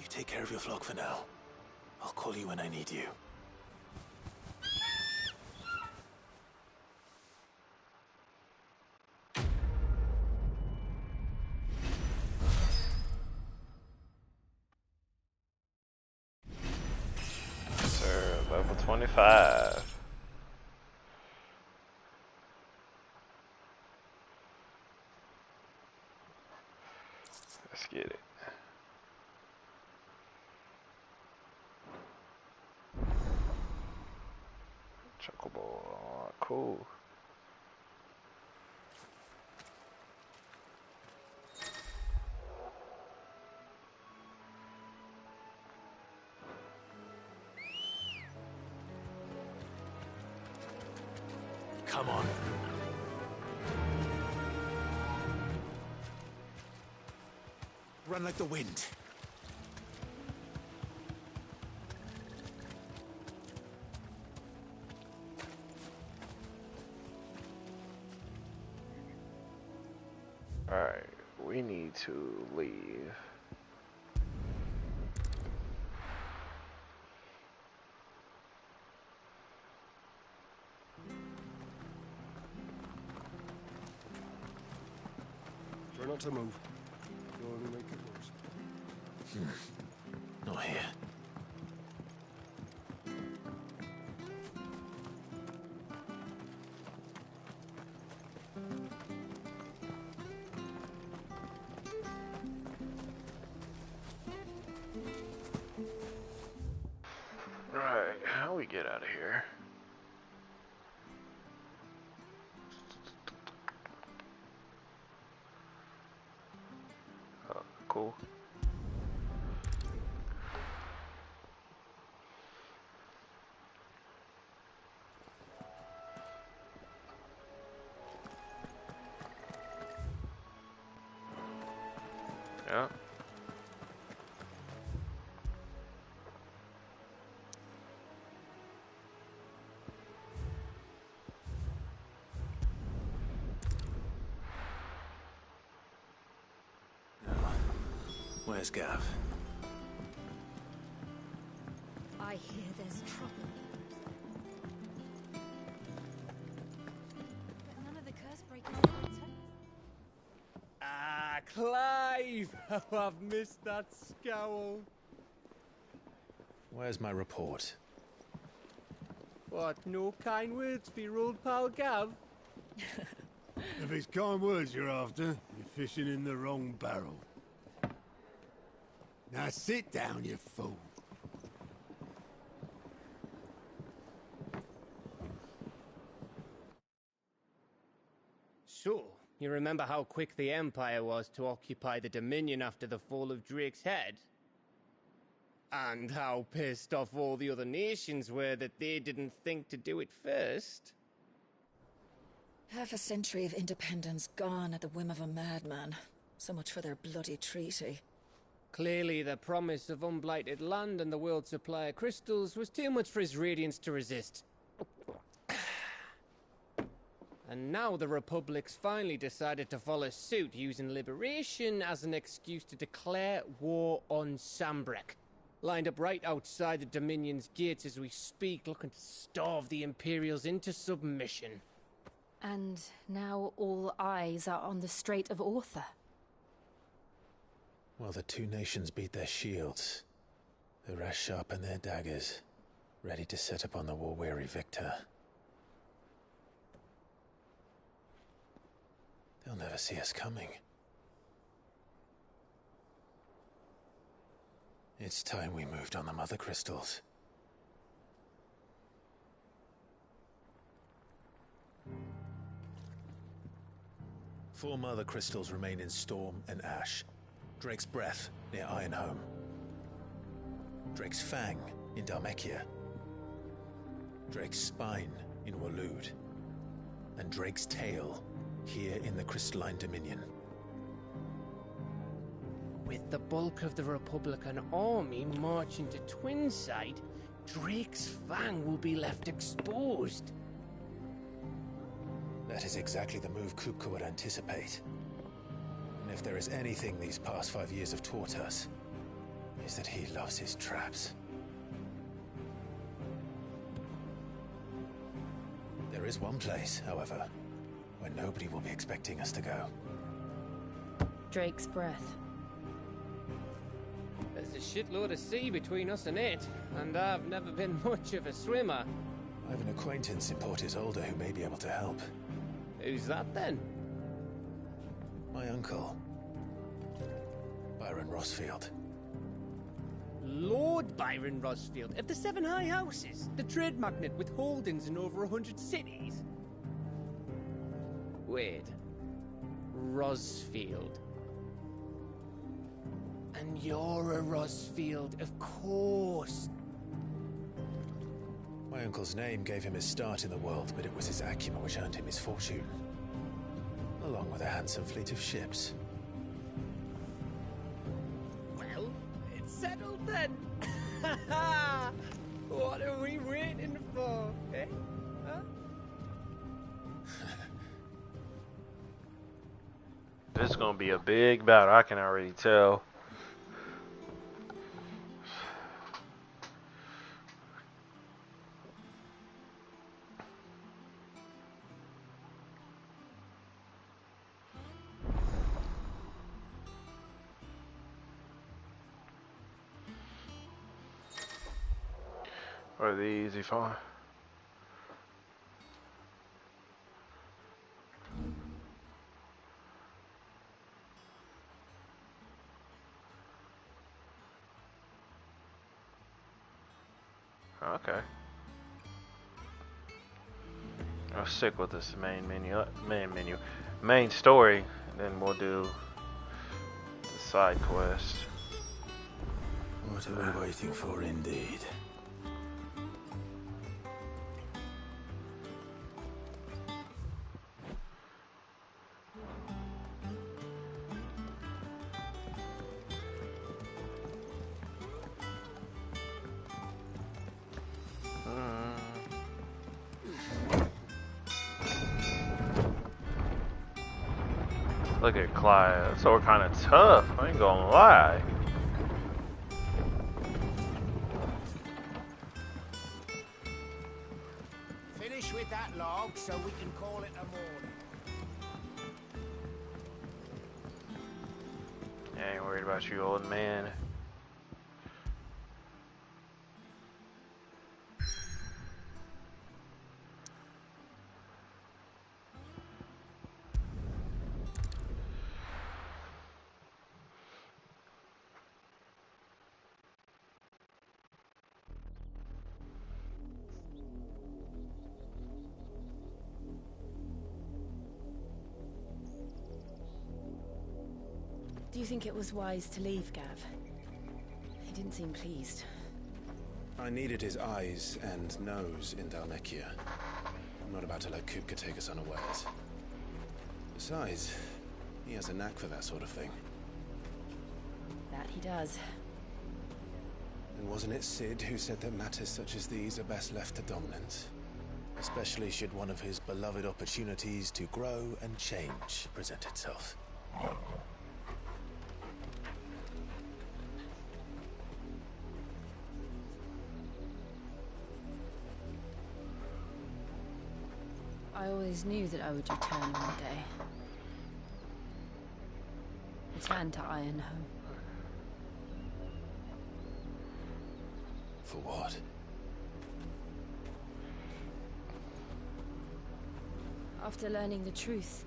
You take care of your flock for now. I'll call you when I need you.
Sir, level 25. Let's get it. Chocobo, cool.
Come on. Run like the wind.
Alright, we need to leave.
Try not to move. You'll only make it worse.
Not here.
Right, how we get out of here? Cool. Yeah.
Where's Gav?
I hear there's trouble. But none of the curse breakers have returned.
Ah, Clive! Oh, I've missed that scowl.
Where's my report?
What, no kind words for your old pal Gav?
If it's kind words you're after, you're fishing in the wrong barrel. Now sit down, you fool.
So, you remember how quick the Empire was to occupy the Dominion after the fall of Drake's Head? And how pissed off all the other nations were that they didn't think to do it first.
Half a century of independence gone at the whim of a madman. So much for their bloody treaty.
Clearly, the promise of unblighted land and the world's supply of crystals was too much for his radiance to resist. And now the Republic's finally decided to follow suit, using liberation as an excuse to declare war on Sambrek. Lined up right outside the Dominion's gates as we speak, looking to starve the Imperials into submission.
And now all eyes are on the Strait of Author.
While the two nations beat their shields, the rest sharpen their daggers, ready to set upon the war-weary victor. They'll never see us coming. It's time we moved on the Mother Crystals. Four Mother Crystals remain in Storm and Ash. Drake's Breath near Ironhome. Drake's Fang in Dhalmekia. Drake's Spine in Waloed. And Drake's Tail here in the Crystalline Dominion.
With the bulk of the Republican army marching to Twinside, Drake's Fang will be left exposed.
That is exactly the move Kupka would anticipate. And if there is anything these past 5 years have taught us, is that he loves his traps. There is one place, however, where nobody will be expecting us to go.
Drake's Breath.
There's a shitload of sea between us and it, and I've never been much of a swimmer.
I have an acquaintance in Port Isolde who may be able to help.
Who's that then?
My uncle, Byron Rosfield.
Lord Byron Rosfield of the Seven High Houses, the trade magnate with holdings in over 100 cities. Wait, Rosfield. And you're a Rosfield, of course.
My uncle's name gave him his start in the world, but it was his acumen which earned him his fortune. Along with a handsome fleet of ships.
Well, it's settled then. What are we waiting for, eh? Huh?
This is gonna be a big battle, I can already tell. Or the easy fun. Okay. I'll stick with this main story, and then we'll do the side quest.
What are we waiting for, indeed?
Look at Clyde. So we're kind of tough. I ain't gonna lie.
Finish with that log so we can call it a morning.
I ain't worried about you, old man.
Do you think it was wise to leave, Gav?
He didn't seem pleased.
I needed his eyes and nose in Dalmekia. I'm not about to let Kupka take us unawares. Besides, he has a knack for that sort of thing.
That he does.
And wasn't it Sid who said that matters such as these are best left to dominance? Especially should one of his beloved opportunities to grow and change present itself.
I always knew that I would return one day. Return to Ironhome.
For what?
After learning the truth,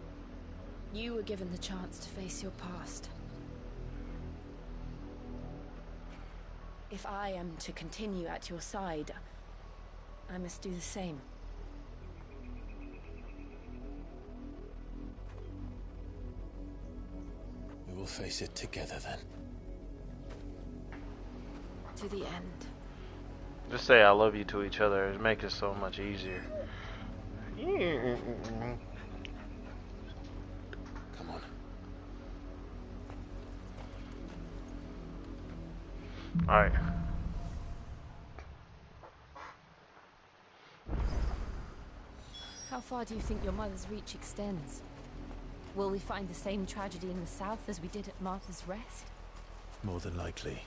you were given the chance to face your past. If I am to continue at your side, I must do the same.
We will face it together then.
To the end.
Just say I love you to each other. It makes it so much easier.
Come on.
Alright.
How far do you think your mother's reach extends? Will we find the same tragedy in the south as we did at Martha's Rest?
More than likely.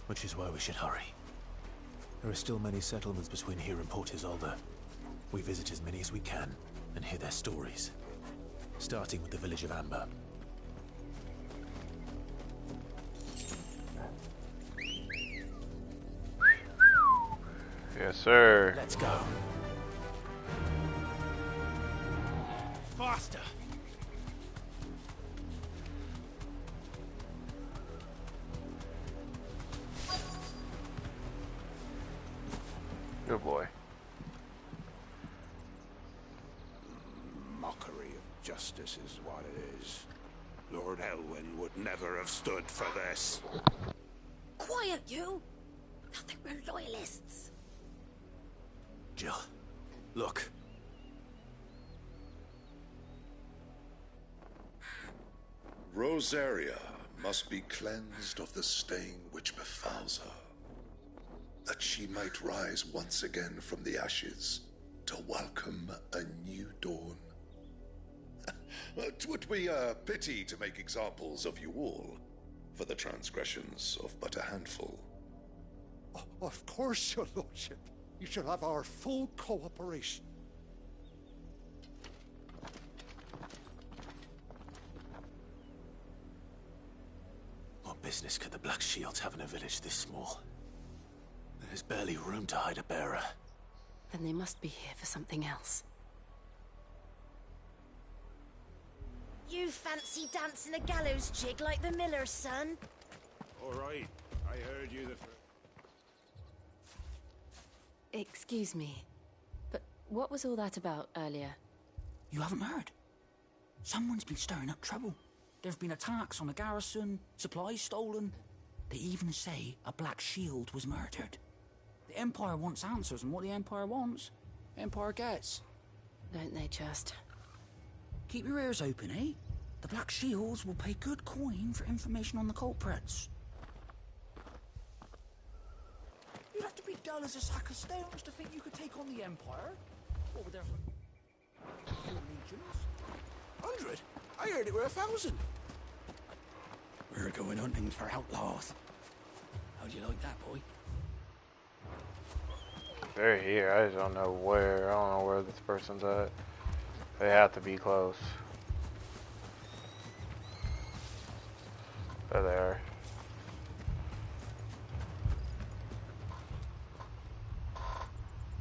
Which is why we should hurry. There are still many settlements between here and Port Isolde. We visit as many as we can and hear their stories. Starting with the village of Amber.
Yes, sir.
Let's go.
Faster!
Good boy.
Mockery of justice is what it is. Lord Elwyn would never have stood for this.
Quiet, you! Nothing, we're loyalists.
Jill, look.
Rosaria must be cleansed of the stain which befouls her, that she might rise once again from the ashes to welcome a new dawn. 'Twould be a pity to make examples of you all for the transgressions of but a handful.
Of course, your lordship. You shall have our full cooperation.
What business could the Black Shields have in a village this small? There's barely room to hide a bearer.
Then they must be here for something else.
You fancy dancing a gallows jig like the miller's son?
All right, I heard you the first.
Excuse me, but what was all that about earlier?
You haven't heard? Someone's been stirring up trouble. There've been attacks on the garrison, supplies stolen. They even say a Black Shield was murdered. The Empire wants answers, and what the Empire wants, Empire gets.
Don't they just?
Keep your ears open, eh? The Black Shields will pay good coin for information on the culprits. You'd have to be dull as a sack of stones to think you could take on the Empire. What were there for 4 legions?
100? I heard it were 1,000.
We're going hunting for outlaws. How'd you like that, boy?
They're here. I just don't know where. I don't know where this person's at. They have to be close. There they are.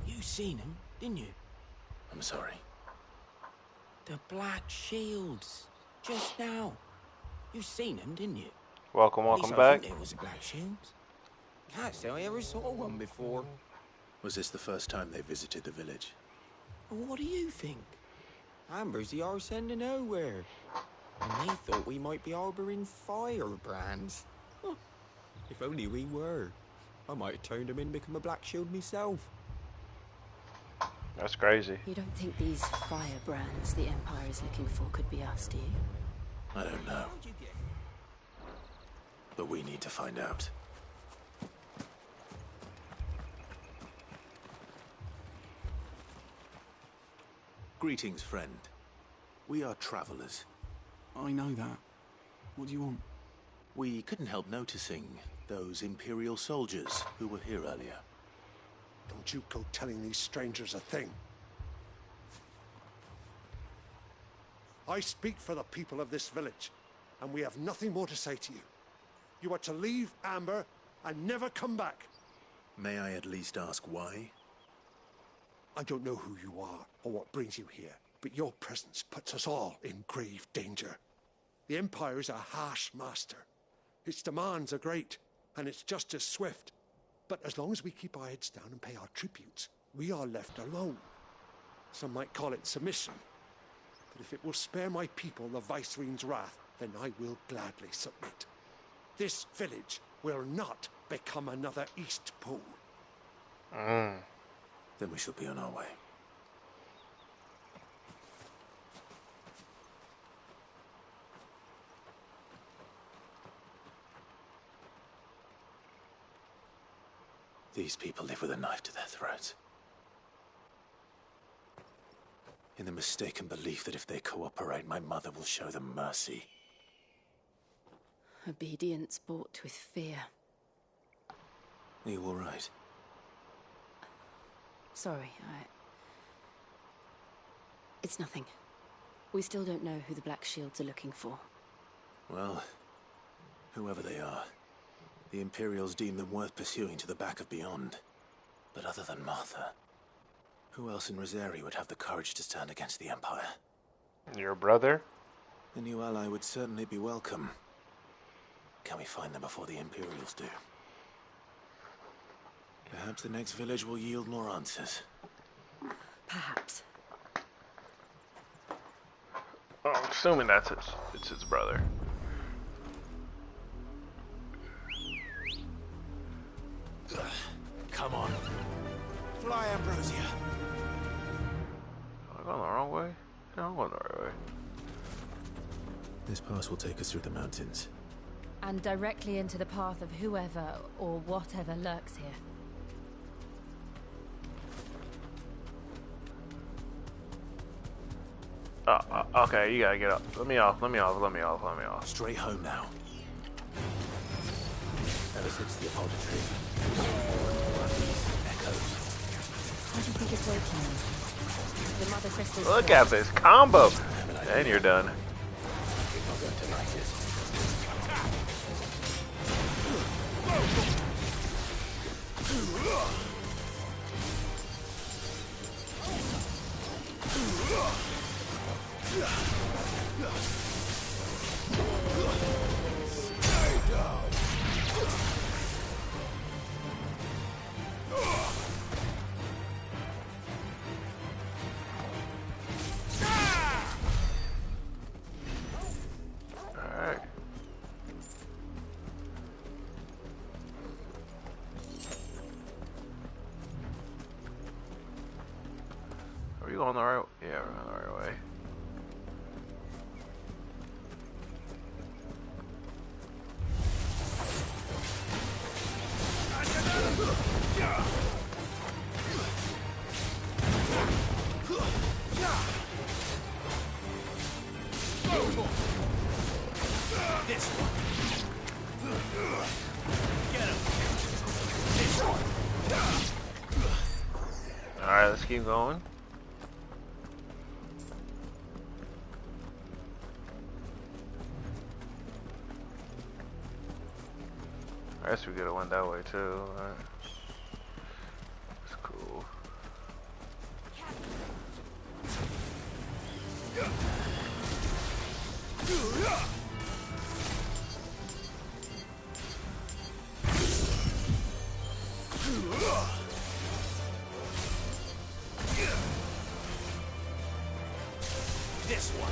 You seen him, didn't you?
I'm sorry.
The Black Shields. Just now. You seen him, didn't you?
Welcome,
At least
welcome
I
back.
think there was a Black Shield. Can't say I ever saw one before.
Was this the first time they visited the village?
What do you think? Amber's the arse end of nowhere. And they thought we might be harboring firebrands. Huh.
If only we were. I might have turned him in and become a Black Shield myself.
That's crazy.
You don't think these firebrands the Empire is looking for could be us, do you?
I don't know. But we need to find out. Greetings, friend. We are travelers.
I know that. What do you want?
We couldn't help noticing those Imperial soldiers who were here earlier.
Don't you go telling these strangers a thing. I speak for the people of this village, and we have nothing more to say to you. You are to leave Amber and never come back.
May I at least ask why?
I don't know who you are or what brings you here, but your presence puts us all in grave danger. The Empire is a harsh master. Its demands are great, and its justice swift. But as long as we keep our heads down and pay our tributes, we are left alone. Some might call it submission. But if it will spare my people the Viceroy's wrath, then I will gladly submit. This village will not become another East Pool.
Then we shall be on our way. These people live with a knife to their throats. In the mistaken belief that if they cooperate, my mother will show them mercy.
Obedience bought with fear.
Are you all right?
Sorry, It's nothing. We still don't know who the Black Shields are looking for.
Well, whoever they are, the Imperials deem them worth pursuing to the back of beyond. But other than Martha, who else in Rosari would have the courage to stand against the Empire?
Your brother?
A new ally would certainly be welcome. Can we find them before the Imperials do? Perhaps the next village will yield more answers.
Perhaps.
Oh, I'm assuming it's his brother.
Come on. Fly, Ambrosia.
Am I going the wrong way? No, I'm going the right way.
This pass will take us through the mountains.
And directly into the path of whoever or whatever lurks here.
Okay, you gotta get up. Let me off.
Straight home now. Ever since the apology, echoes.
How do you think it's working? The Mother Crystal's
Look at this combo! And you're done. Are we going the right way? Yeah, we're going the right way.
This one. Get him. This one.
Alright, let's keep going. I guess we could have went that way too. Right. That's cool.
This one.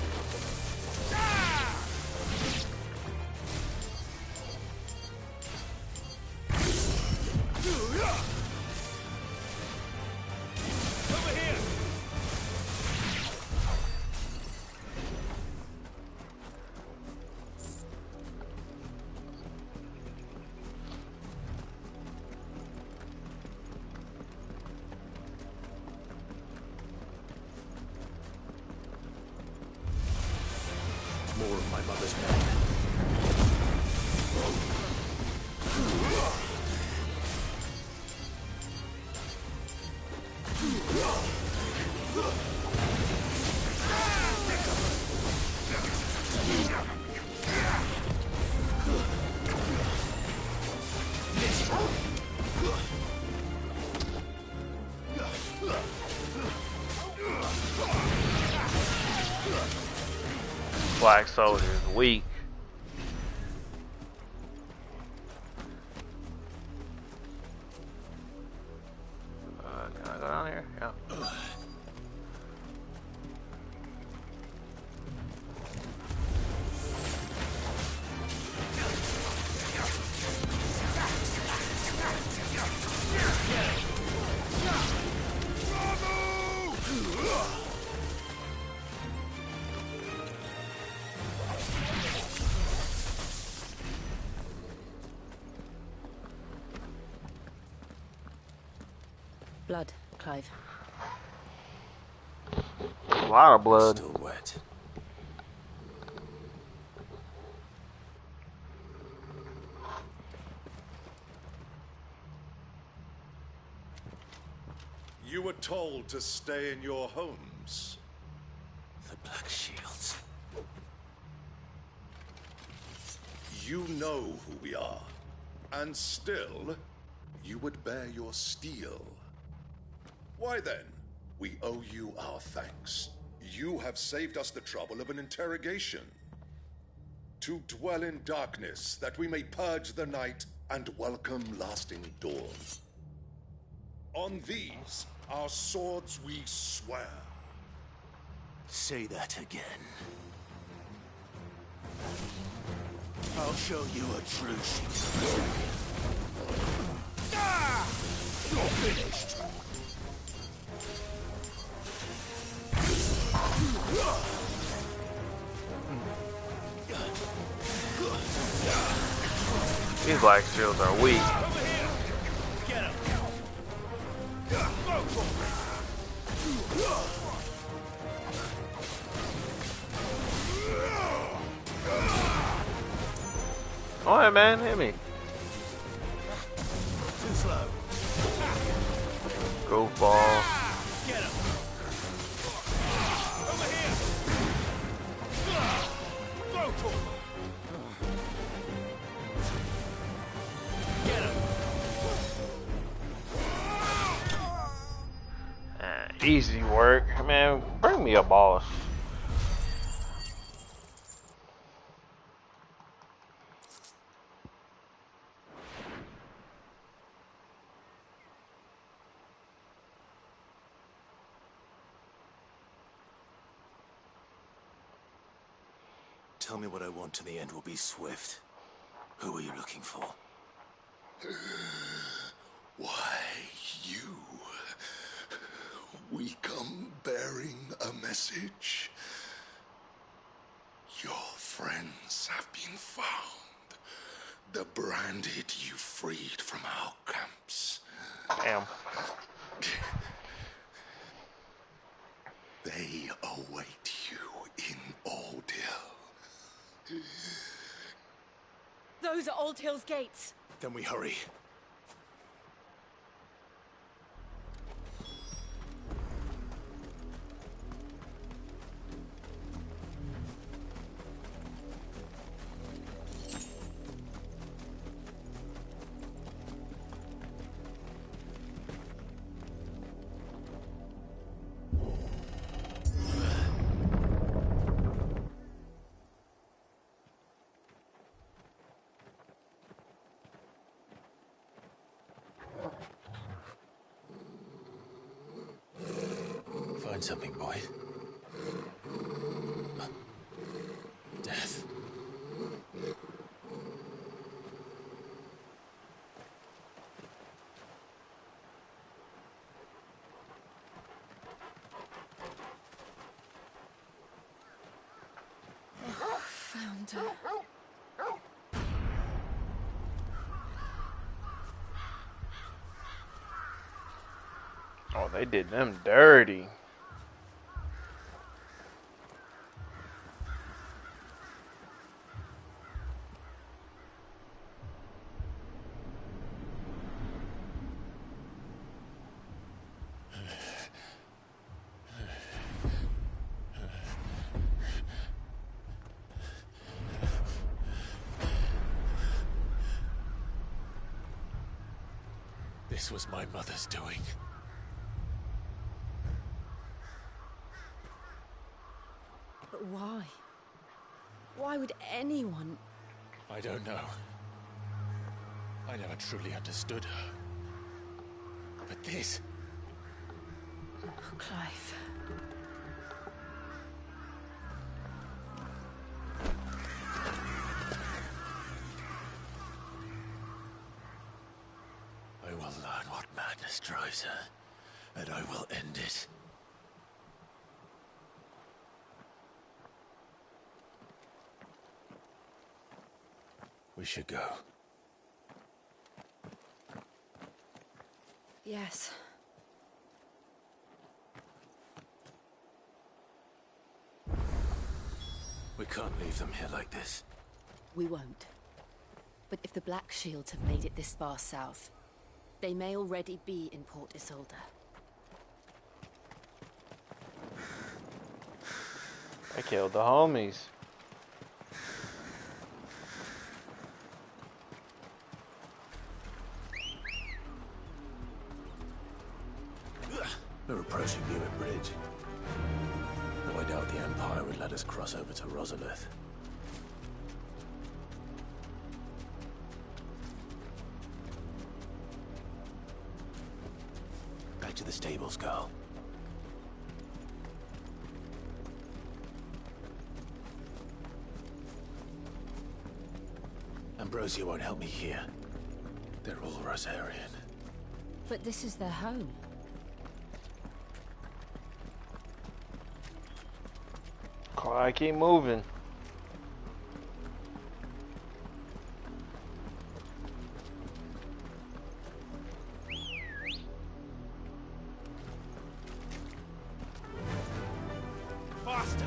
my mother's name.
Black soldier is weak. Can I go down here? Yeah.
Blood, Clive.
A lot of blood.
Still wet.
You were told to stay in your homes.
The Black Shields.
You know who we are. And still, you would bear your steel. Why then, we owe you our thanks. You have saved us the trouble of an interrogation. To dwell in darkness, that we may purge the night and welcome lasting dawn. On these, our swords we swear.
Say that again. I'll show you a truce. You're finished.
These black shields are weak.
Get him.
Oh, hey, man, hit me.
Too slow.
Goofball.
Get him. Over here. Go for him. Get him.
Easy work. Man, bring me a boss.
Tell me what I want and the end will be swift. Who are you looking for?
Why, you. We come bearing a message. Your friends have been found. The branded you freed from our camps.
Damn.
They await you in Oldhill.
Those are Old Hill's gates.
Then we hurry. Find something, boy. Death.
Found her.
Oh, they did them dirty.
This was my mother's doing.
But why? Why would anyone...
I don't know. I never truly understood her. But this...
Oh, Clive.
I will learn what madness drives her, and I will end it. We should go.
Yes.
We can't leave them here like this.
We won't. But if the Black Shields have made it this far south, they may already be in Port Isolde.
I killed the homies.
We're approaching Newark Bridge. Though I doubt the Empire would let us cross over to Rosalith. Back to the stables, Carl. Ambrosia won't help me here. They're all Rosarian.
But this is their home.
I keep moving.
Faster!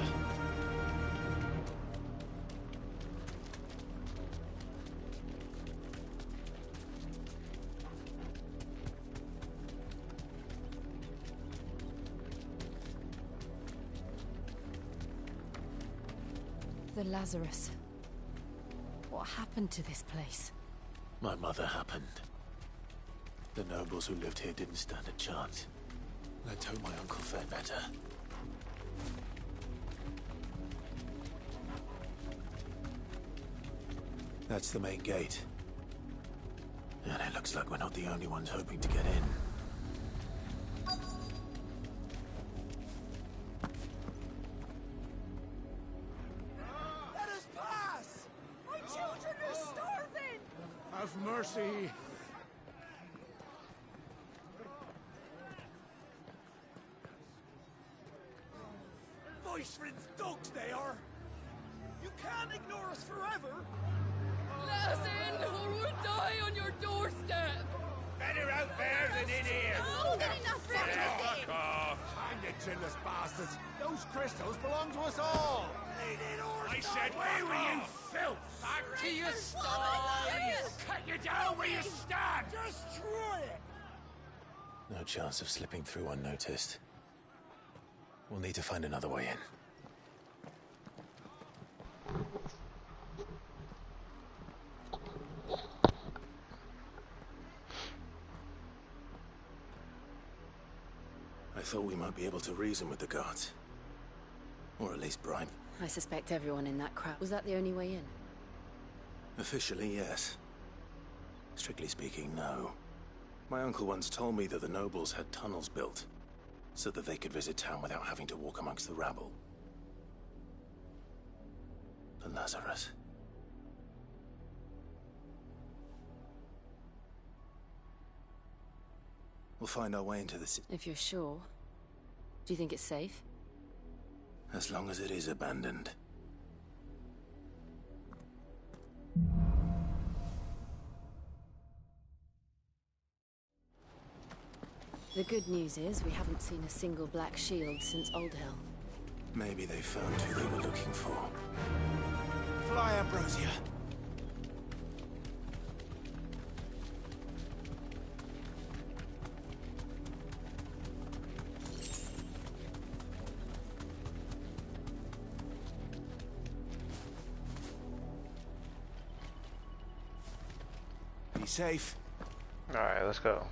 The Lazarus. What happened to this place?
My mother happened. The nobles who lived here didn't stand a chance. Let's hope my uncle fared better. That's the main gate. And it looks like we're not the only ones hoping to get in.
Let us pass! My children are starving! Have mercy! Voice-ridden dogs they are! You can't ignore us forever!
Let us in, or we'll die on your doorstep!
Better out there than in here!
Oh, they're enough for
Fuck off!
Hang it, chinless bastards! Those crystals belong to us all!
I said, where were you, filth?
Back to your sties!
Cut you down where you stand!
Destroy it!
No chance of slipping through unnoticed. We'll need to find another way in. I thought we might be able to reason with the guards. Or at least bribe.
I suspect everyone in that crowd. Was that the only way in?
Officially, yes. Strictly speaking, no. My uncle once told me that the nobles had tunnels built, so that they could visit town without having to walk amongst the rabble. The Lazarus. We'll find our way into the city.
If you're sure. Do you think it's safe?
As long as it is abandoned.
The good news is we haven't seen a single Black Shield since Old Hill.
Maybe they found who they were looking for.
Fly, Ambrosia! Be safe.
Alright, let's go.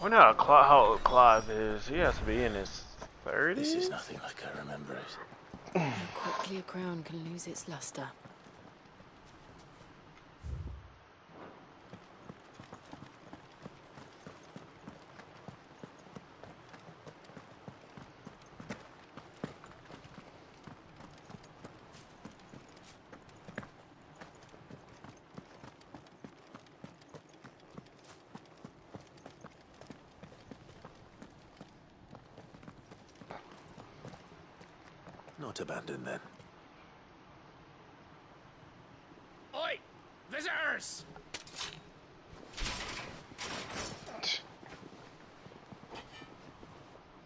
I wonder how old Clive is. He has to be in his 30s?
This is nothing like I remember it.
How quickly a crown can lose its luster.
Not abandoned then.
Oi! Visitors!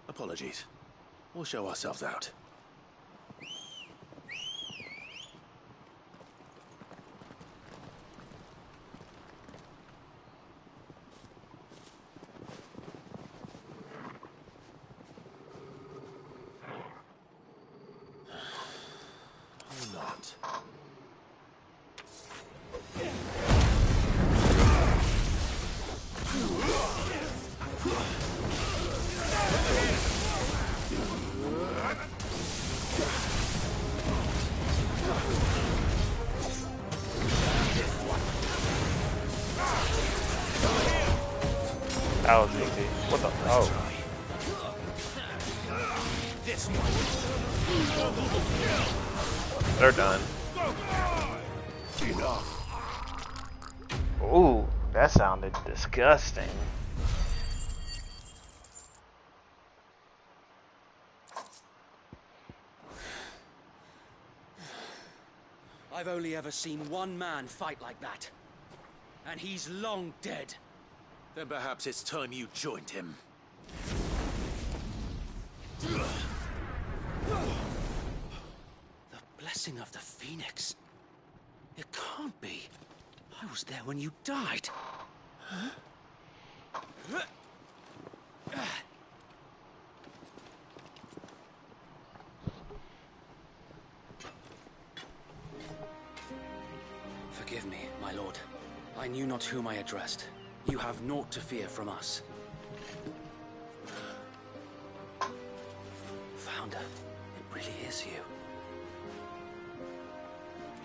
Apologies. We'll show ourselves out. Or not.
That was easy. What the? Oh.
This
They're done. Ooh, that sounded disgusting.
I've only ever seen one man fight like that. And he's long dead.
Then perhaps it's time you joined him.
The blessing of the Phoenix. It can't be. I was there when you died. Huh? Forgive me, my lord. I knew not whom I addressed. You have naught to fear from us. Founder, it really is you.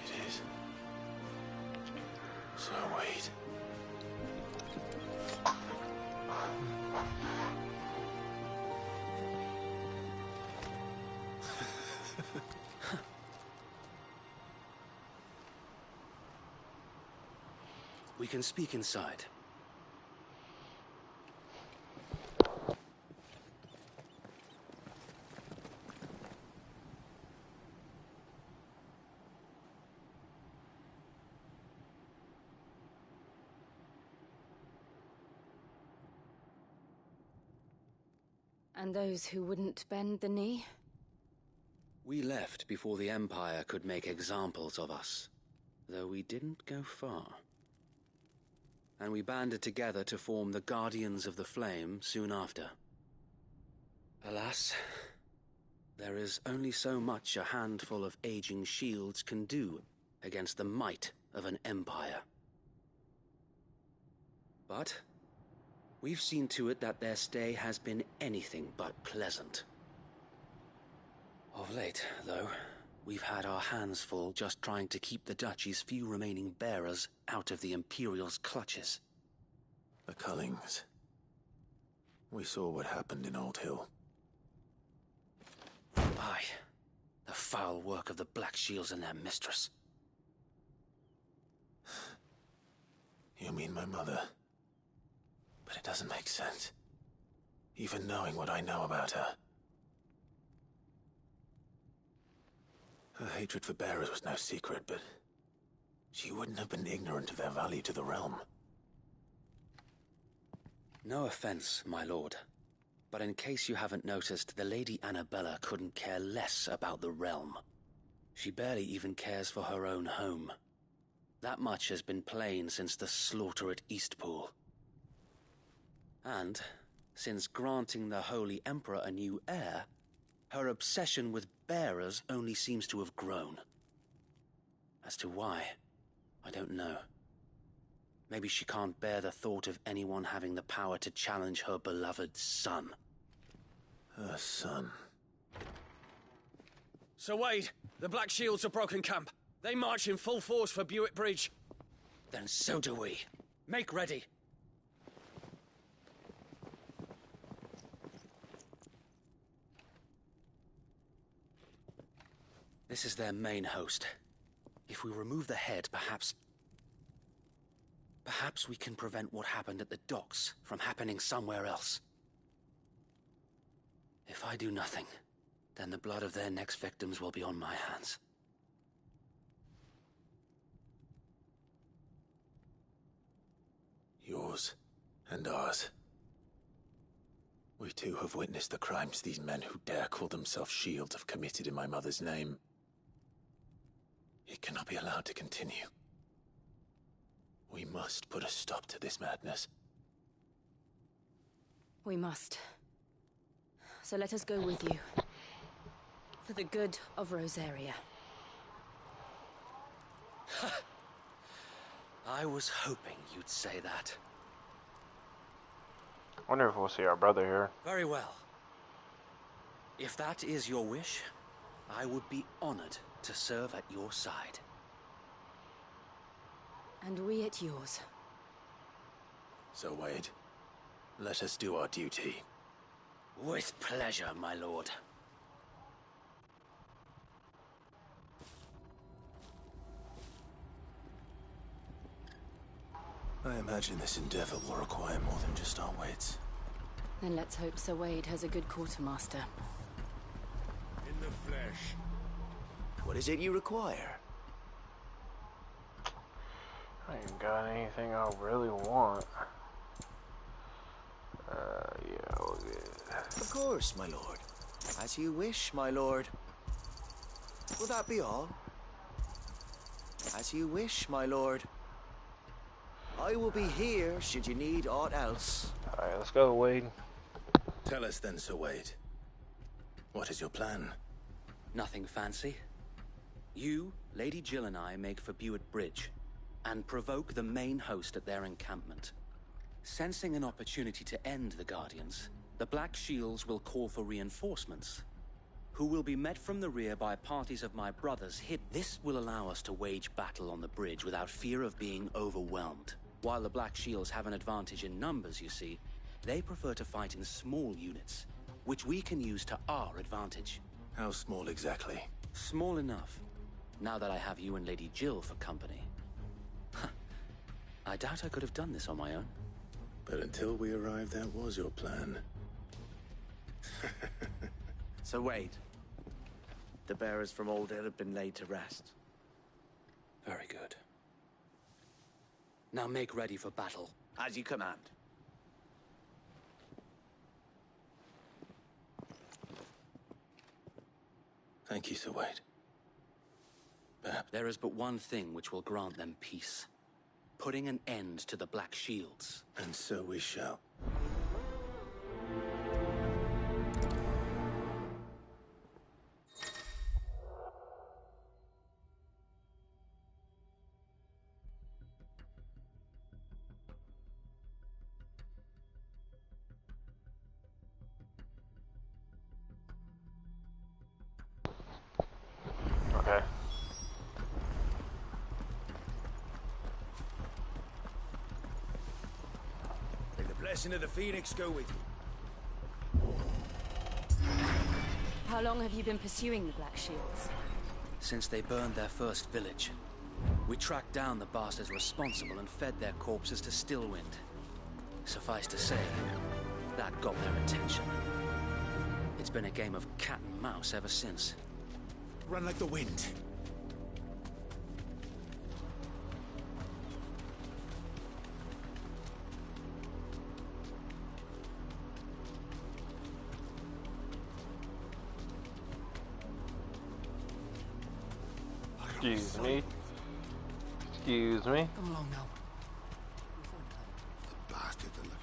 It is. So wait.
We can speak inside.
And those who wouldn't bend the knee?
We left before the Empire could make examples of us, though we didn't go far. And we banded together to form the Guardians of the Flame soon after. Alas, there is only so much a handful of aging shields can do against the might of an empire. But we've seen to it that their stay has been anything but pleasant. Of late, though, we've had our hands full just trying to keep the Duchy's few remaining bearers out of the Imperial's clutches.
The Cullings. We saw what happened in Old Hill.
Aye. The foul work of the Black Shields and their mistress.
You mean my mother? But it doesn't make sense. Even knowing what I know about her. Her hatred for bearers was no secret, but she wouldn't have been ignorant of their value to the realm.
No offense, my lord, but in case you haven't noticed, the Lady Annabella couldn't care less about the realm. She barely even cares for her own home. That much has been plain since the slaughter at Eastpool. And, since granting the Holy Emperor a new heir, her obsession with bearers only seems to have grown. As to why, I don't know.
Maybe she can't bear the thought of anyone having the power to challenge her beloved son.
Her son.
Sir Wade, the Black Shields have broken camp. They march in full force for Buick Bridge.
Then so do we.
Make ready.
This is their main host. If we remove the head, perhaps we can prevent what happened at the docks from happening somewhere else. If I do nothing, then the blood of their next victims will be on my hands.
Yours and ours. We too have witnessed the crimes these men who dare call themselves Shields have committed in my mother's name. It cannot be allowed to continue. We must put a stop to this madness.
We must. So let us go with you. For the good of Rosaria.
I was hoping you'd say that.
I wonder if we'll see our brother here.
Very well. If that is your wish, I would be honored to serve at your side.
And we at yours.
So, Wade, let us do our duty.
With pleasure, my lord.
I imagine this endeavor will require more than just our wits.
Then let's hope Sir Wade has a good quartermaster.
In the flesh.
What is it you require?
I ain't got anything I really want. Yeah, we'll get...
Of course, my lord. As you wish, my lord. Will that be all? As you wish, my lord. I will be here should you need aught else.
Alright, let's go, Wade.
Tell us then, Sir Wade. What is your plan?
Nothing fancy. You, Lady Jill and I make for Buick Bridge and provoke the main host at their encampment. Sensing an opportunity to end the Guardians, the Black Shields will call for reinforcements, who will be met from the rear by parties of my brothers hid. This will allow us to wage battle on the bridge without fear of being overwhelmed. While the Black Shields have an advantage in numbers, you see, they prefer to fight in small units, which we can use to our advantage.
How small exactly?
Small enough, now that I have you and Lady Jill for company. I doubt I could have done this on my own.
But until we arrived, that was your plan.
So Wade, the bearers from Old Hill have been laid to rest.
Very good. Now make ready for battle.
As you command.
Thank you, Sir Wade. Perhaps
there is but one thing which will grant them peace. Putting an end to the Black Shields.
And so we shall.
Okay.
May the blessing of the Phoenix go with you.
How long have you been pursuing the Black Shields?
Since they burned their first village. We tracked down the bastards responsible and fed their corpses to Stillwind. Suffice to say, that got their attention. It's been a game of cat and mouse ever since.
Run like the wind.
Excuse me. Excuse me.
Come along now.
The bastards are looking.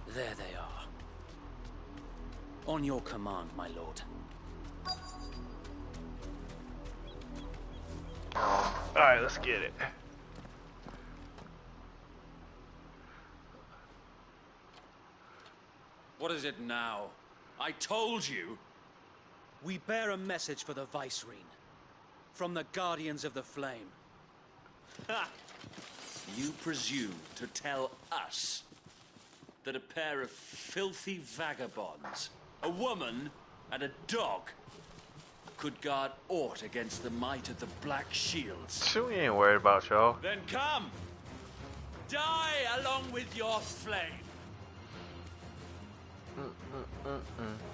There they are. On your command, my lord.
Alright, let's get it.
is it now? I told you.
We bear a message for the Vicereine. From the Guardians of the Flame.
Ha! You presume to tell us that a pair of filthy vagabonds, a woman and a dog, could guard aught against the might of the Black Shields?
So we ain't worried about y'all.
Then come! Die along with your flame!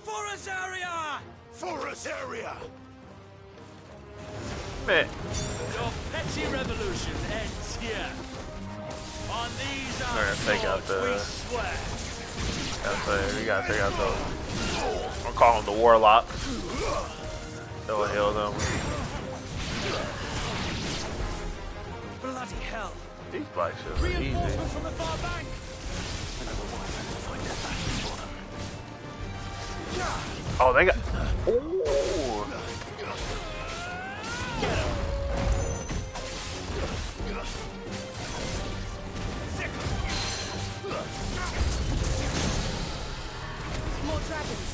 For Azaria!
For Azaria!
Man.
Your petty revolution ends here. On these
We're gonna take out
we swear.
we gotta take out the. I'll call them the Warlock. That will heal them.
Bloody hell!
These black shields are easy.
Reinforcements from the far bank!
Oh, they got. Ooh.
More dragons!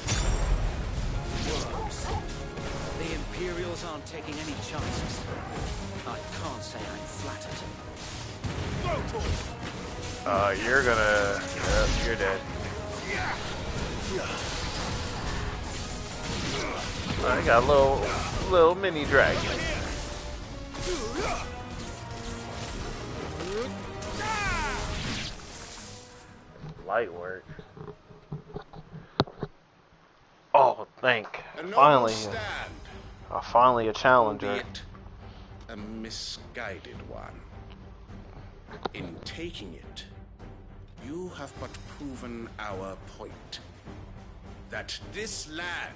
The Imperials aren't taking any chances. I can't say I'm flattered.
You're gonna. Yep, you're dead. I got a little mini dragon. Light work. Oh, finally a challenger.
Albeit a misguided one. In taking it, you have but proven our point. That this land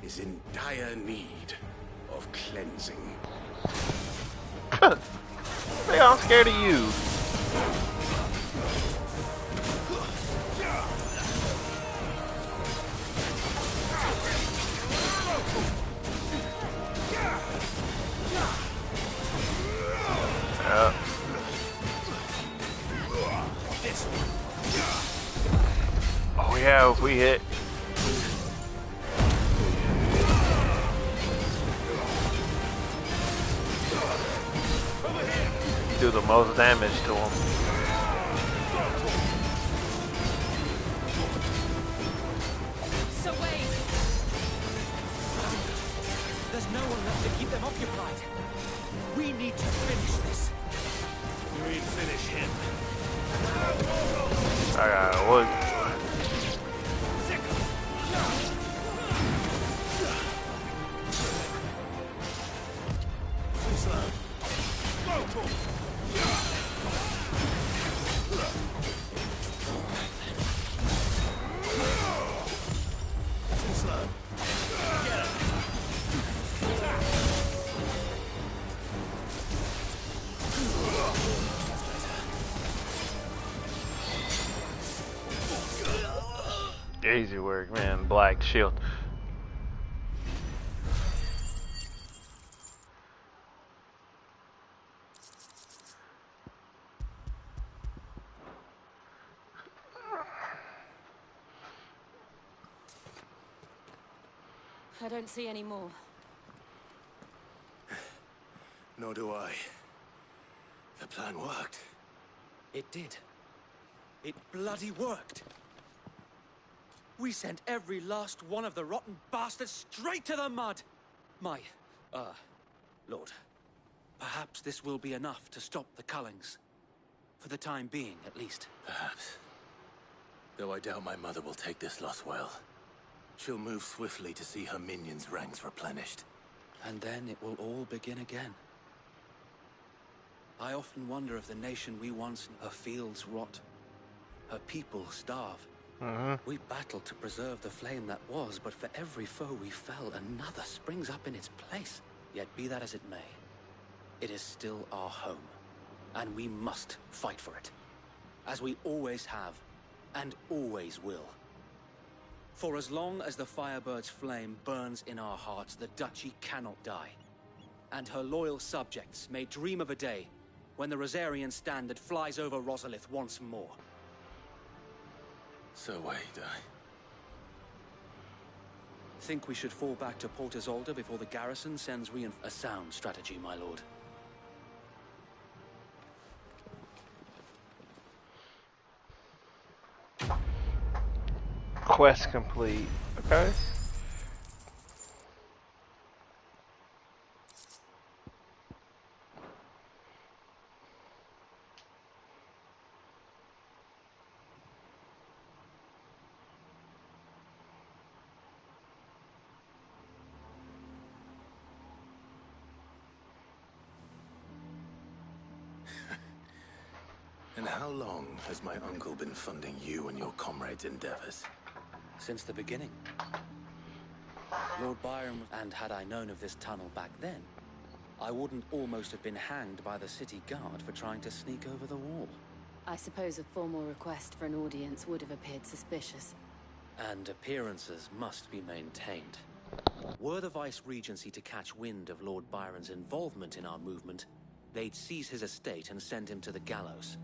is in dire need of cleansing.
Hey, I'm scared of you. Oh yeah, if we hit. Do the most damage to him.
So wait! There's no one left to keep them occupied. We need to finish this.
You mean finish him?
I got wood. Easy work, man. Black shield.
I don't see any more.
Nor do I. The plan worked.
It did. It bloody worked. We sent every last one of the rotten bastards straight to the mud! My, Lord, perhaps this will be enough to stop the Cullings. For the time being, at least.
Perhaps. Though I doubt my mother will take this loss well. She'll move swiftly to see her minions' ranks replenished.
And then it will all begin again. I often wonder if the nation we once knew, her fields rot, her people starve. We battled to preserve the flame that was, but for every foe we fell, another springs up in its place. Yet be that as it may, it is still our home, and we must fight for it, as we always have, and always will. For as long as the Firebird's flame burns in our hearts, the Duchy cannot die, and her loyal subjects may dream of a day when the Rosarian standard flies over Rosalith once more.
So wait,
Think we should fall back to Port Isolde before the garrison sends a sound strategy, my lord.
Quest complete. Okay.
And how long has my uncle been funding you and your comrades' endeavors?
Since the beginning. Lord Byron, and had I known of this tunnel back then, I wouldn't almost have been hanged by the city guard for trying to sneak over the wall.
I suppose a formal request for an audience would have appeared suspicious.
And appearances must be maintained. Were the Vice-Regency to catch wind of Lord Byron's involvement in our movement, they'd seize his estate and send him to the gallows,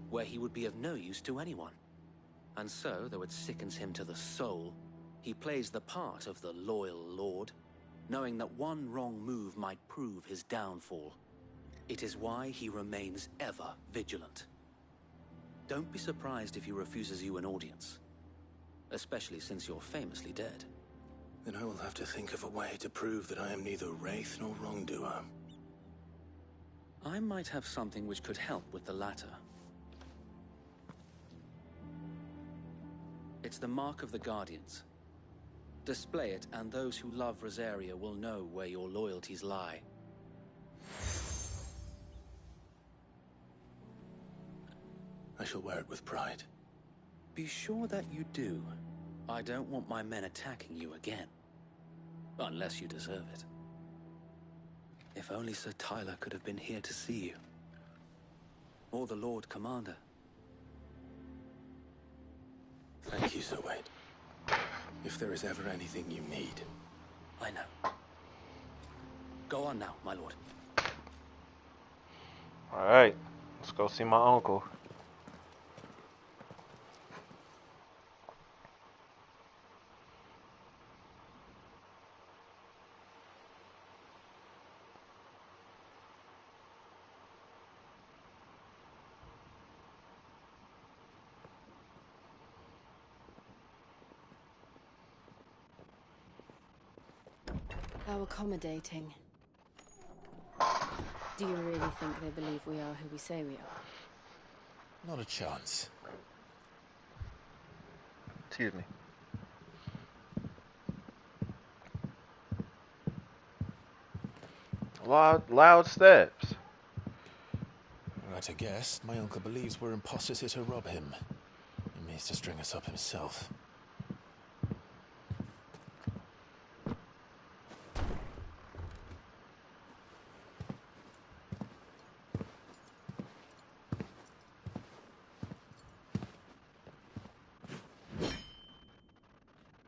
where he would be of no use to anyone. And so, though it sickens him to the soul, he plays the part of the loyal lord, knowing that one wrong move might prove his downfall. It is why he remains ever vigilant. Don't be surprised if he refuses you an audience, especially since you're famously dead.
Then I will have to think of a way to prove that I am neither wraith nor wrongdoer.
I might have something which could help with the latter. It's the mark of the Guardians. Display it, and those who love Rosaria will know where your loyalties lie.
I shall wear it with pride.
Be sure that you do. I don't want my men attacking you again. Unless you deserve it. If only Sir Tyler could have been here to see you. Or the Lord Commander.
Thank you, Sir Wade. If there is ever anything you need.
I know. Go on now, my lord.
Alright, let's go see my uncle.
How accommodating. Do you really think they believe we are who we say we are?
Not a chance.
Excuse me. Loud steps.
Right to guess, my uncle believes we're imposters here to rob him. He means to string us up himself.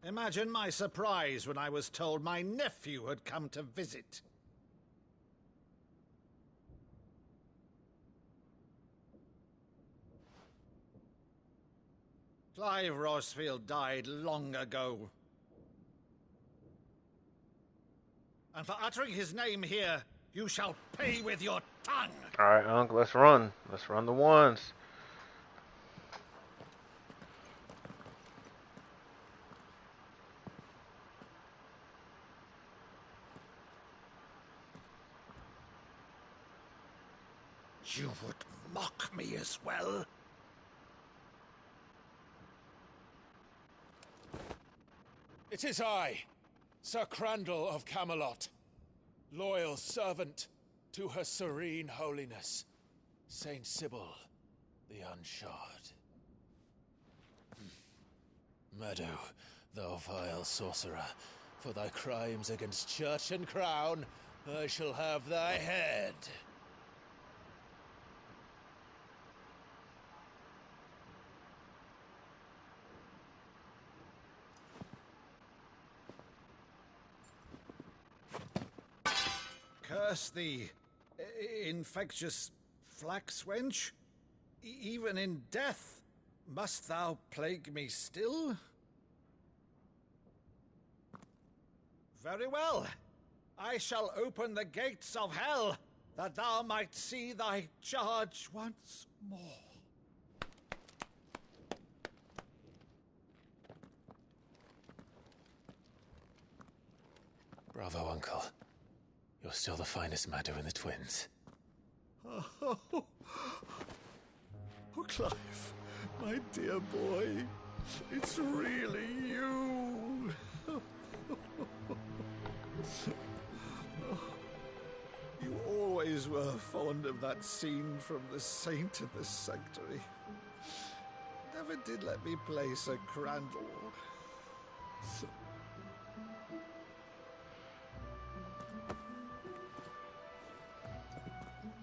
Imagine my surprise when I was told my nephew had come to visit. Clive Rosfield died long ago. And for uttering his name here, you shall pay with your tongue.
Alright, Uncle, let's run. Let's run the ones.
You would mock me as well?
It is I, Sir Crandall of Camelot, loyal servant to Her Serene Holiness, Saint Sybil the Unshod. Meadow, thou vile sorcerer, for thy crimes against church and crown, I shall have thy head.
Curse thee, infectious flax wench. Even in death, must thou plague me still? Very well. I shall open the gates of hell, that thou might see thy charge once more.
Bravo, Uncle. You're still the finest Maddo in the twins.
Oh, Clive, my dear boy, it's really you. You always were fond of that scene from The Saint of the Sanctuary. Never did let me play Sir Crandall.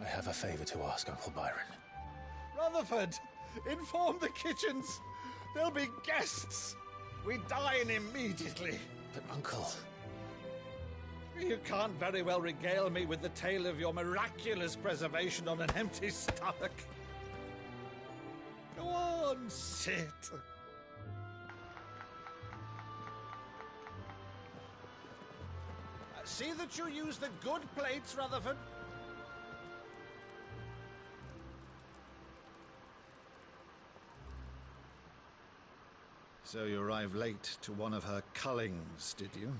I have a favor to ask, Uncle Byron.
Rutherford, inform the kitchens. There'll be guests. We dine immediately.
But, Uncle...
You can't very well regale me with the tale of your miraculous preservation on an empty stomach. Go on, sit. See that you use the good plates, Rutherford. So you arrived late to one of her cullings, did you?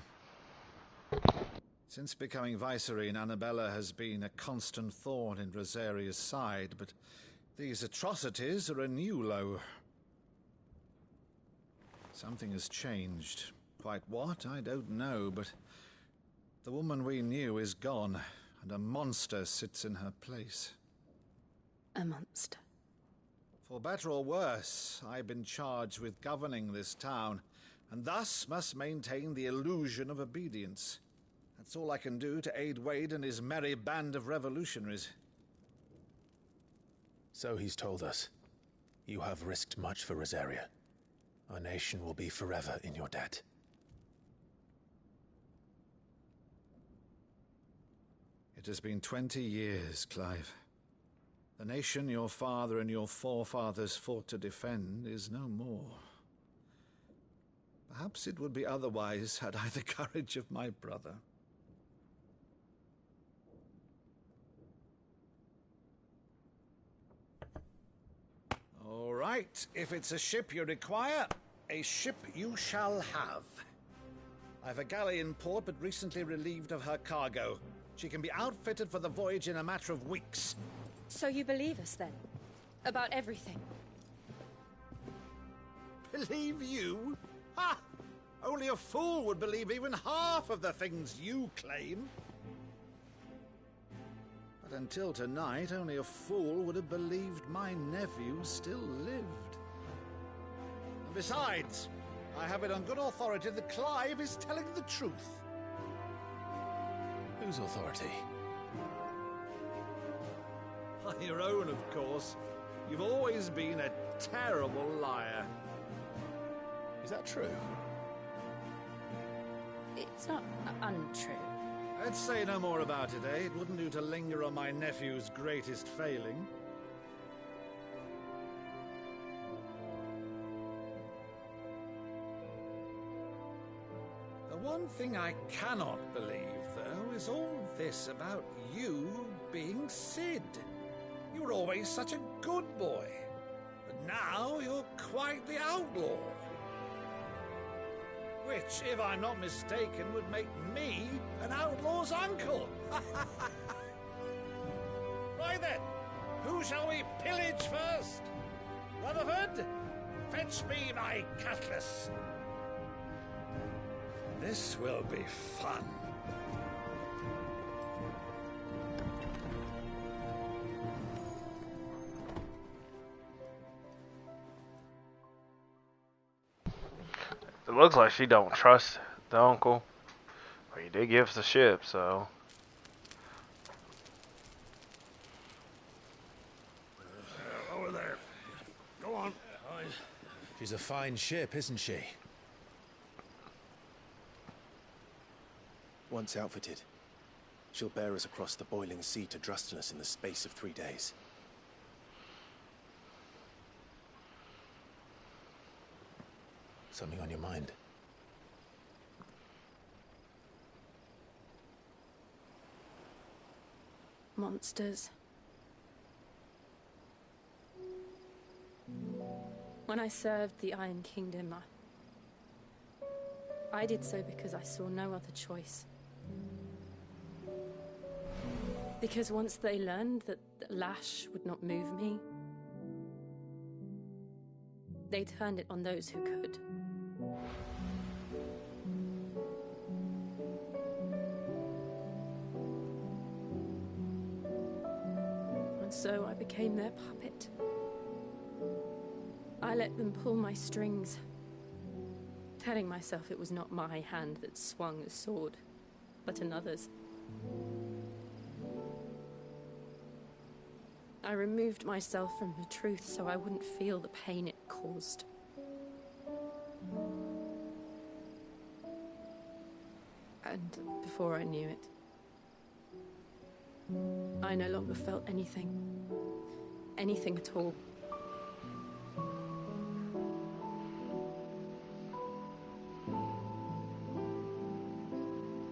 Since becoming Vicereine, Annabella has been a constant thorn in Rosaria's side, but these atrocities are a new low. Something has changed. Quite what, I don't know, but the woman we knew is gone, and a monster sits in her place.
A monster?
For better or worse, I've been charged with governing this town, and thus must maintain the illusion of obedience. That's all I can do to aid Wade and his merry band of revolutionaries.
So he's told us. You have risked much for Rosaria. Our nation will be forever in your debt.
It has been 20 years, Clive. The nation your father and your forefathers fought to defend is no more. Perhaps it would be otherwise had I the courage of my brother. All right, if it's a ship you require, a ship you shall have. I've a galley in port, but recently relieved of her cargo. She can be outfitted for the voyage in a matter of weeks.
So you believe us, then? About everything?
Believe you? Ha! Only a fool would believe even half of the things you claim. But until tonight, only a fool would have believed my nephew still lived. And besides, I have it on good authority that Clive is telling the truth.
Whose authority?
Your own, of course. You've always been a terrible liar.
Is that true?
It's not untrue.
Let's say no more about it, eh? It wouldn't do to linger on my nephew's greatest failing. The one thing I cannot believe, though, is all this about you being Sid. You were always such a good boy, but now you're quite the outlaw. Which, if I'm not mistaken, would make me an outlaw's uncle. Right then, who shall we pillage first? Rutherford, fetch me my cutlass. This will be fun.
It looks like she don't trust the uncle. But he did give us the ship, so.
Over there. Go on.
She's a fine ship, isn't she?
Once outfitted, she'll bear us across the boiling sea to Drustinus in the space of 3 days.
Something on your mind?
monsters. When I served the Iron Kingdom, I did so because I saw no other choice. Because once they learned that the lash would not move me, they turned it on those who could. And so I became their puppet. I let them pull my strings, telling myself it was not my hand that swung the sword, but another's. I removed myself from the truth so I wouldn't feel the pain it caused. And before I knew it, I no longer felt anything. Anything at all.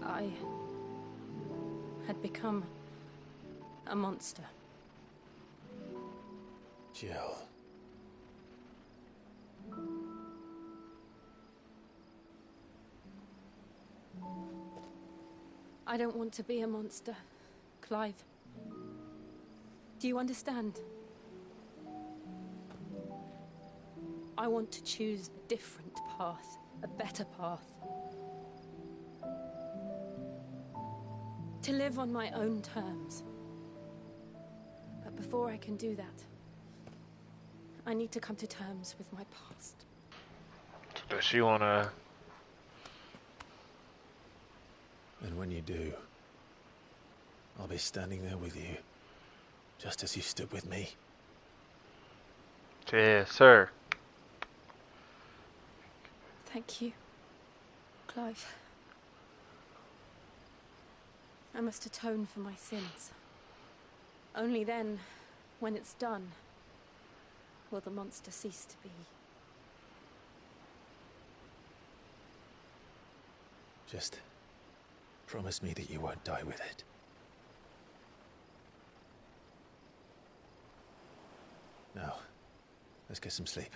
I had become a monster.
Jill.
I don't want to be a monster, Clive. Do you understand? I want to choose a different path, a better path. To live on my own terms. But before I can do that, I need to come to terms with my past.
Does she wanna...
And when you do, I'll be standing there with you, just as you stood with me.
Yes, sir.
Thank you, Clive. I must atone for my sins. Only then, when it's done, will the monster cease to be.
Just promise me that you won't die with it. Now, let's get some sleep.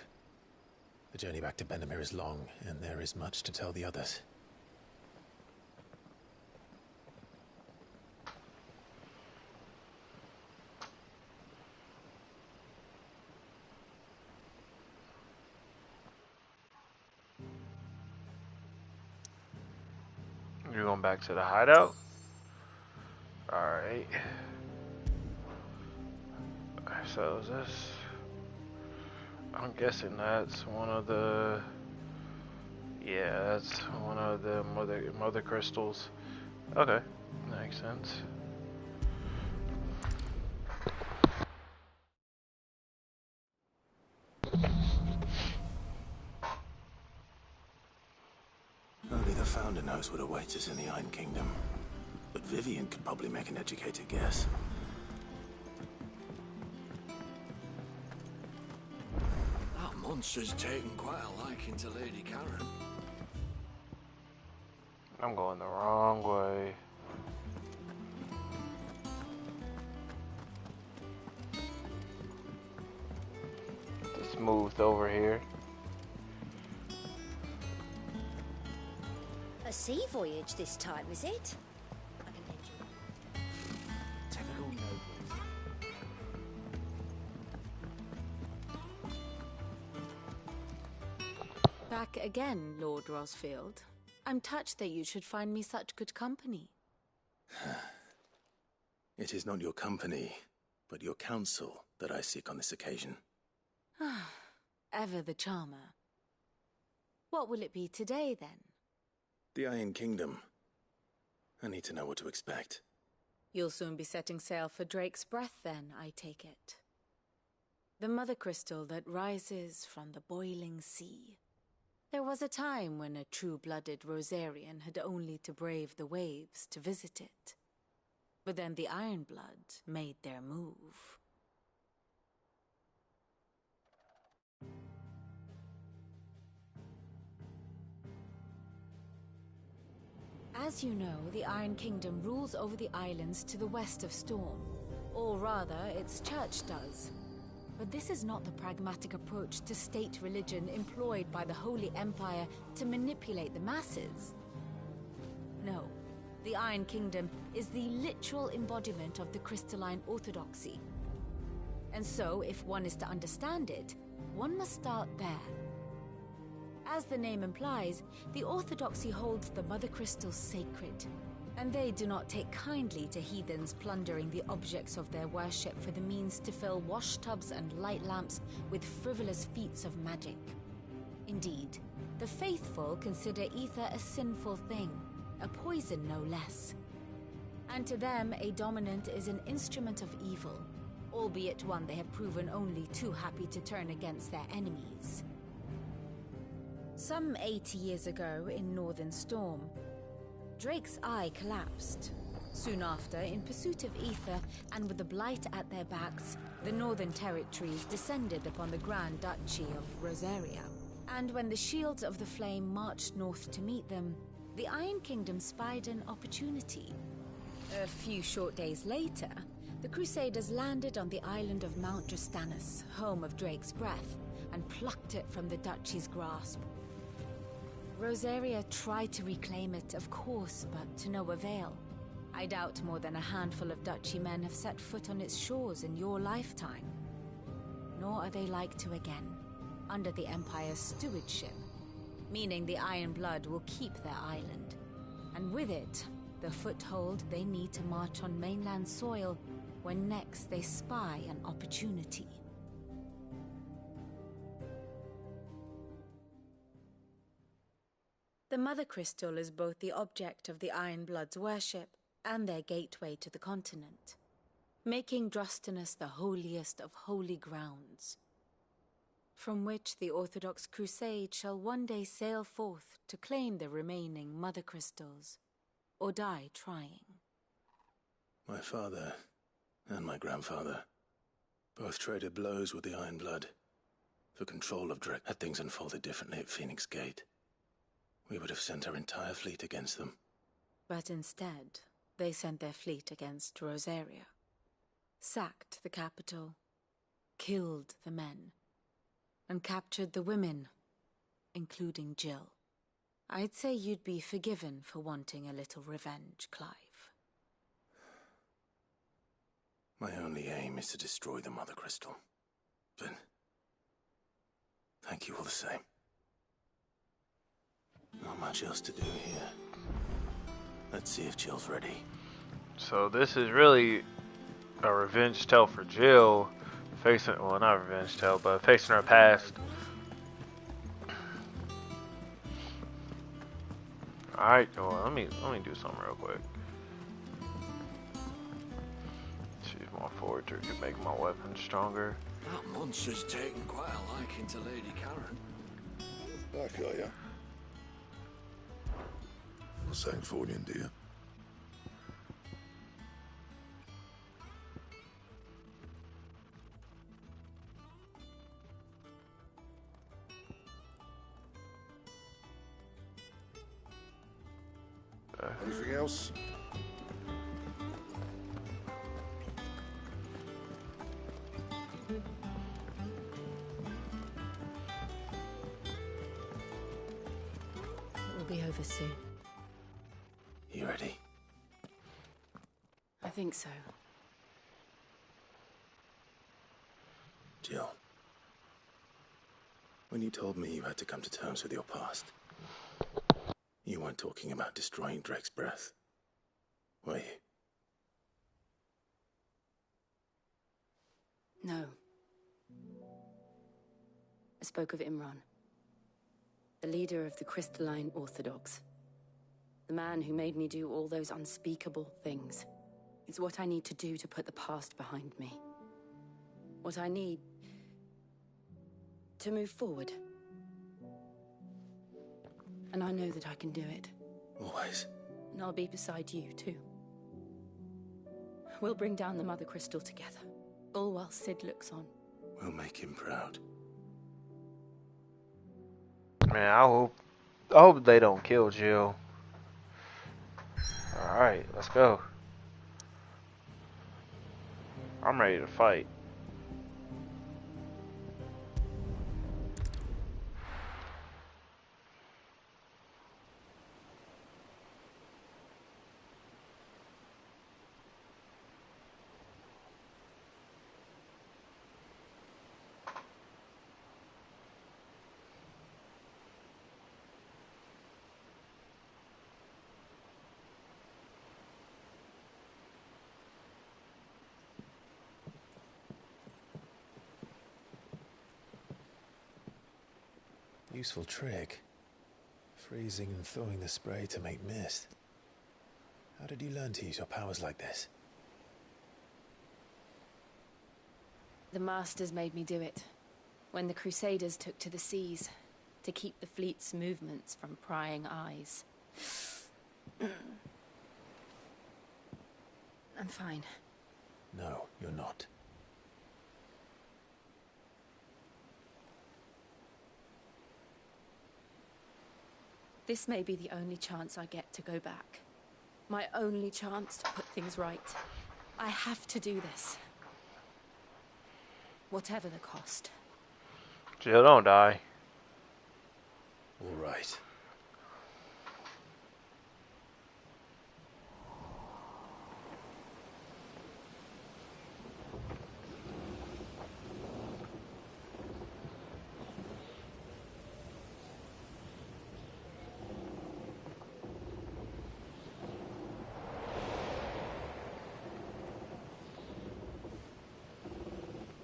The journey back to Benamir is long, and there is much to tell the others.
You're going back to the hideout? Alright. So is this... I'm guessing that's one of the... Yeah, that's one of the mother crystals. Okay, makes sense.
Only the Founder knows what awaits us in the Iron Kingdom. But Vivian could probably make an educated guess.
That monster's taken quite a liking to Lady Karen.
I'm going the wrong way. Just moved over here.
A sea voyage this time, is it? I can lend you.
Typical nobles.
Back again, Lord Rosfield. I'm touched that you should find me such good company.
It is not your company, but your counsel that I seek on this occasion.
Ever the charmer. What will it be today, then?
The Iron Kingdom. I need to know what to expect.
You'll soon be setting sail for Drake's Breath, then, I take it. The mother crystal that rises from the boiling sea. There was a time when a true-blooded Rosarian had only to brave the waves to visit it. But then the Ironblood made their move. As you know, the Iron Kingdom rules over the islands to the west of Storm. Or rather, its church does. But this is not the pragmatic approach to state religion employed by the Holy Empire to manipulate the masses. No, the Iron Kingdom is the literal embodiment of the crystalline orthodoxy. And so, if one is to understand it, one must start there. As the name implies, the orthodoxy holds the Mother Crystals sacred, and they do not take kindly to heathens plundering the objects of their worship for the means to fill washtubs and light lamps with frivolous feats of magic. Indeed, the faithful consider ether a sinful thing, a poison no less. And to them, a dominant is an instrument of evil, albeit one they have proven only too happy to turn against their enemies. Some 80 years ago in Northern Storm, Drake's eye collapsed. Soon after, in pursuit of ether and with the blight at their backs, the Northern Territories descended upon the Grand Duchy of Rosaria. And when the Shields of the Flame marched north to meet them, the Iron Kingdom spied an opportunity. A few short days later, the Crusaders landed on the island of Mount Justanus, home of Drake's breath, and plucked it from the Duchy's grasp. Rosaria tried to reclaim it, of course, but to no avail. I doubt more than a handful of Duchy men have set foot on its shores in your lifetime. Nor are they like to again, under the Empire's stewardship, meaning the Iron Blood will keep their island, and with it, the foothold they need to march on mainland soil when next they spy an opportunity. The Mother Crystal is both the object of the Iron Blood's worship and their gateway to the continent, making Drustinus the holiest of holy grounds, from which the Orthodox Crusade shall one day sail forth to claim the remaining Mother Crystals, or die trying.
My father and my grandfather both traded blows with the Iron Blood for control of Drake. Had things unfolded differently at Phoenix Gate, we would have sent our entire fleet against them.
But instead, they sent their fleet against Rosaria, sacked the capital, killed the men, and captured the women, including Jill. I'd say you'd be forgiven for wanting a little revenge, Clive.
My only aim is to destroy the Mother Crystal. But thank you all the same. Not much else to do here. Let's see if Jill's ready.
So this is really a revenge tale for Jill, facing, well, not revenge tale, but facing her past. Alright, well, let me do something real quick. Choose my forger to make my weapon stronger.
That monster's taken quite a liking to Lady Karen.
Back, are you? For St. Fornian, do you? Anything else?
It will be over soon.
You ready?
I think so.
Jill, when you told me you had to come to terms with your past, you weren't talking about destroying Drake's breath, were you?
No. I spoke of Imran, the leader of the Crystalline Orthodox. The man who made me do all those unspeakable things. It's what I need to do to put the past behind me. What I need to move forward. And I know that I can do it.
Always.
And I'll be beside you, too. We'll bring down the Mother Crystal together, all while Sid looks on.
We'll make him proud.
Man, I hope they don't kill Jill. Alright, let's go. I'm ready to fight.
Useful trick. Freezing and thawing the spray to make mist. How did you learn to use your powers like this?
The Masters made me do it. When the Crusaders took to the seas, to keep the fleet's movements from prying eyes. I'm fine.
No, you're not.
This may be the only chance I get to go back. My only chance to put things right. I have to do this. Whatever the cost.
Jill, don't die.
All right.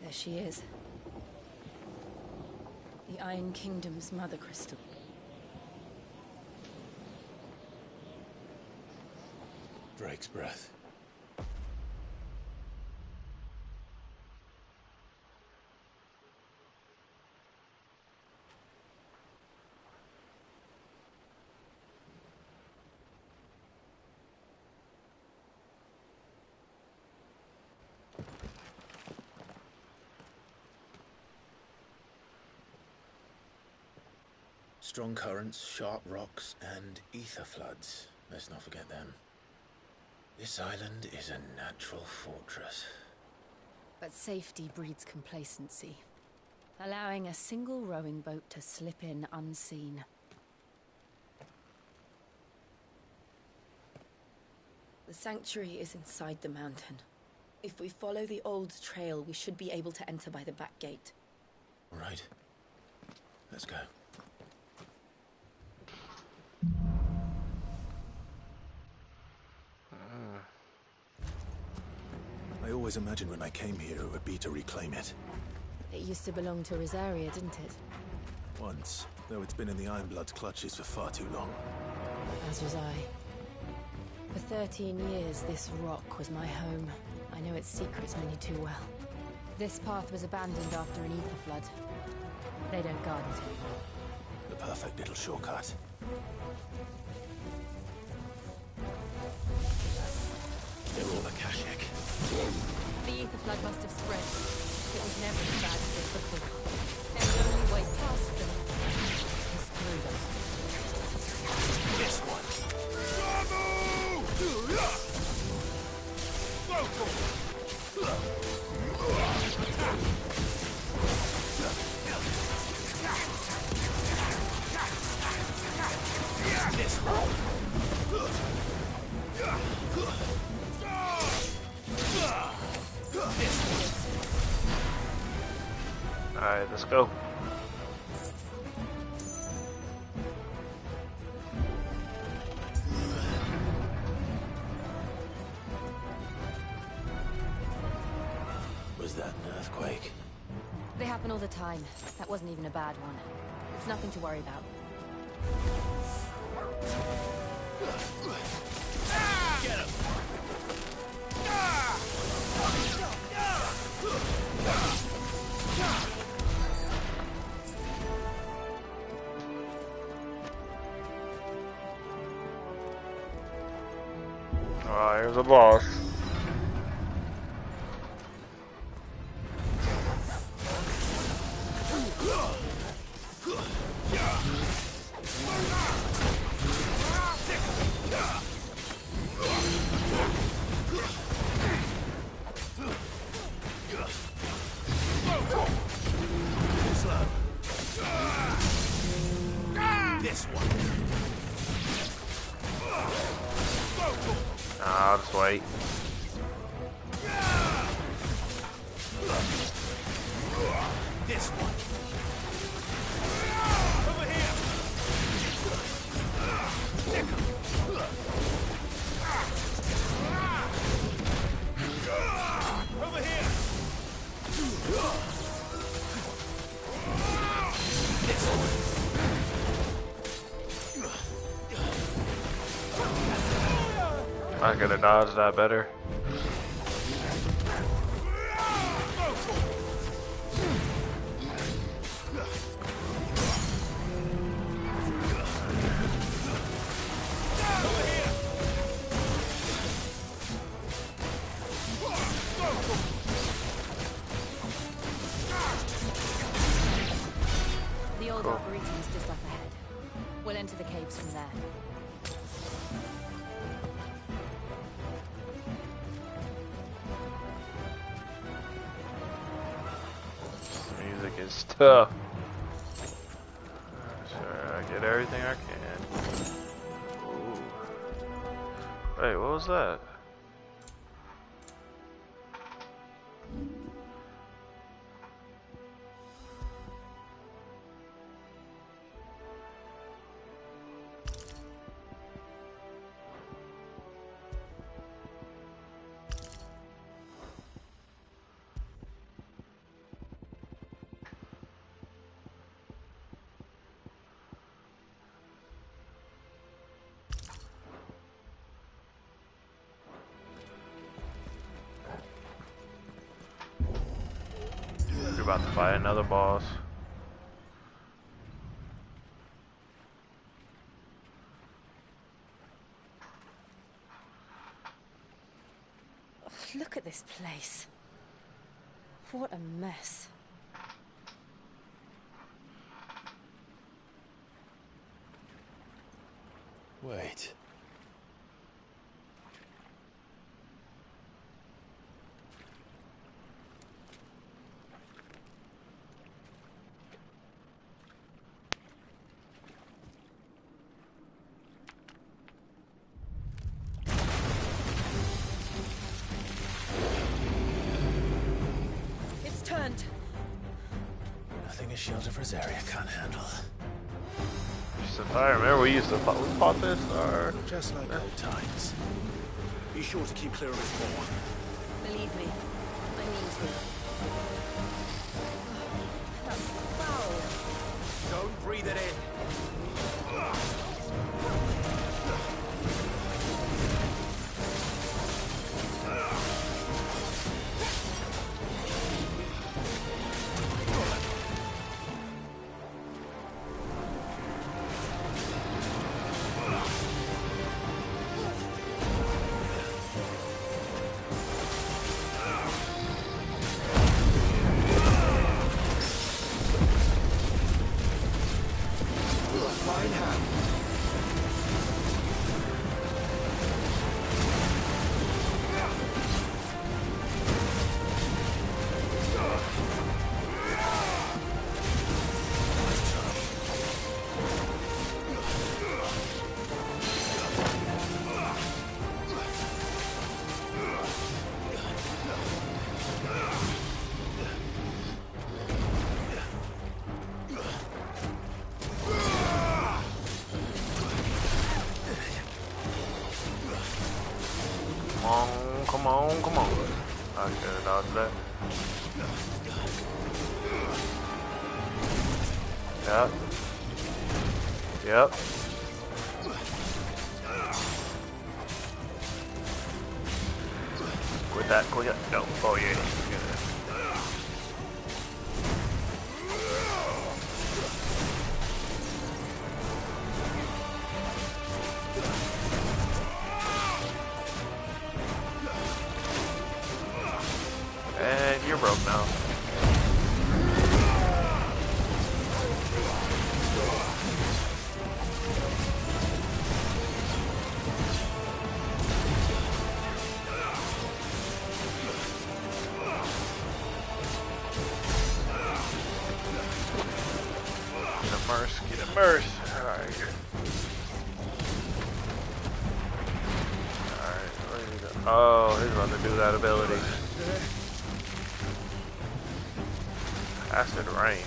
There she is. The Iron Kingdom's mother crystal.
Drake's breath. Strong currents, sharp rocks, and ether floods. Let's not forget them. This island is a natural fortress.
But safety breeds complacency. Allowing a single rowing boat to slip in unseen. The sanctuary is inside the mountain. If we follow the old trail, we should be able to enter by the back gate.
All right. Let's go. I always imagined when I came here it would be to reclaim it.
It used to belong to Rosaria, didn't it?
Once, though it's been in the Ironblood's clutches for far too long.
As was I. For 13 years, this rock was my home. I know its secrets only too well. This path was abandoned after an ether flood. They don't guard it.
The perfect little shortcut. They're all Akashic.
The ether flood must have spread. It was never as bad as this before. And the only way past them is through them.
This one. This one.
Alright, let's go.
Was that an earthquake?
They happen all the time. That wasn't even a bad one. It's nothing to worry about.
Get him!
Alright, here's a boss. I'll just wait.
This one. Over here. Over here. This one.
I could have dodged that better.
The old arboretum is just up ahead. We'll enter the caves from there.
Music is tough. Sure, I get everything I can. Ooh. Wait, what was that? You're about to fight another boss.
Oh, look at this place. What a mess.
Wait.
It's turned.
Nothing a shield of Rosaria can't handle.
If I remember, we used to fought this, or
just like old times.
Be sure to keep clear of his more.
Believe me, I mean to. That's foul.
Don't breathe it in.
Come on, come on. I should have dodged that. Yep. Yep. Quit that, quit that. No. Oh, yeah. And you're broke now. Get immersed. Alright. Alright, Oh, he's about to do that ability. Acid rain.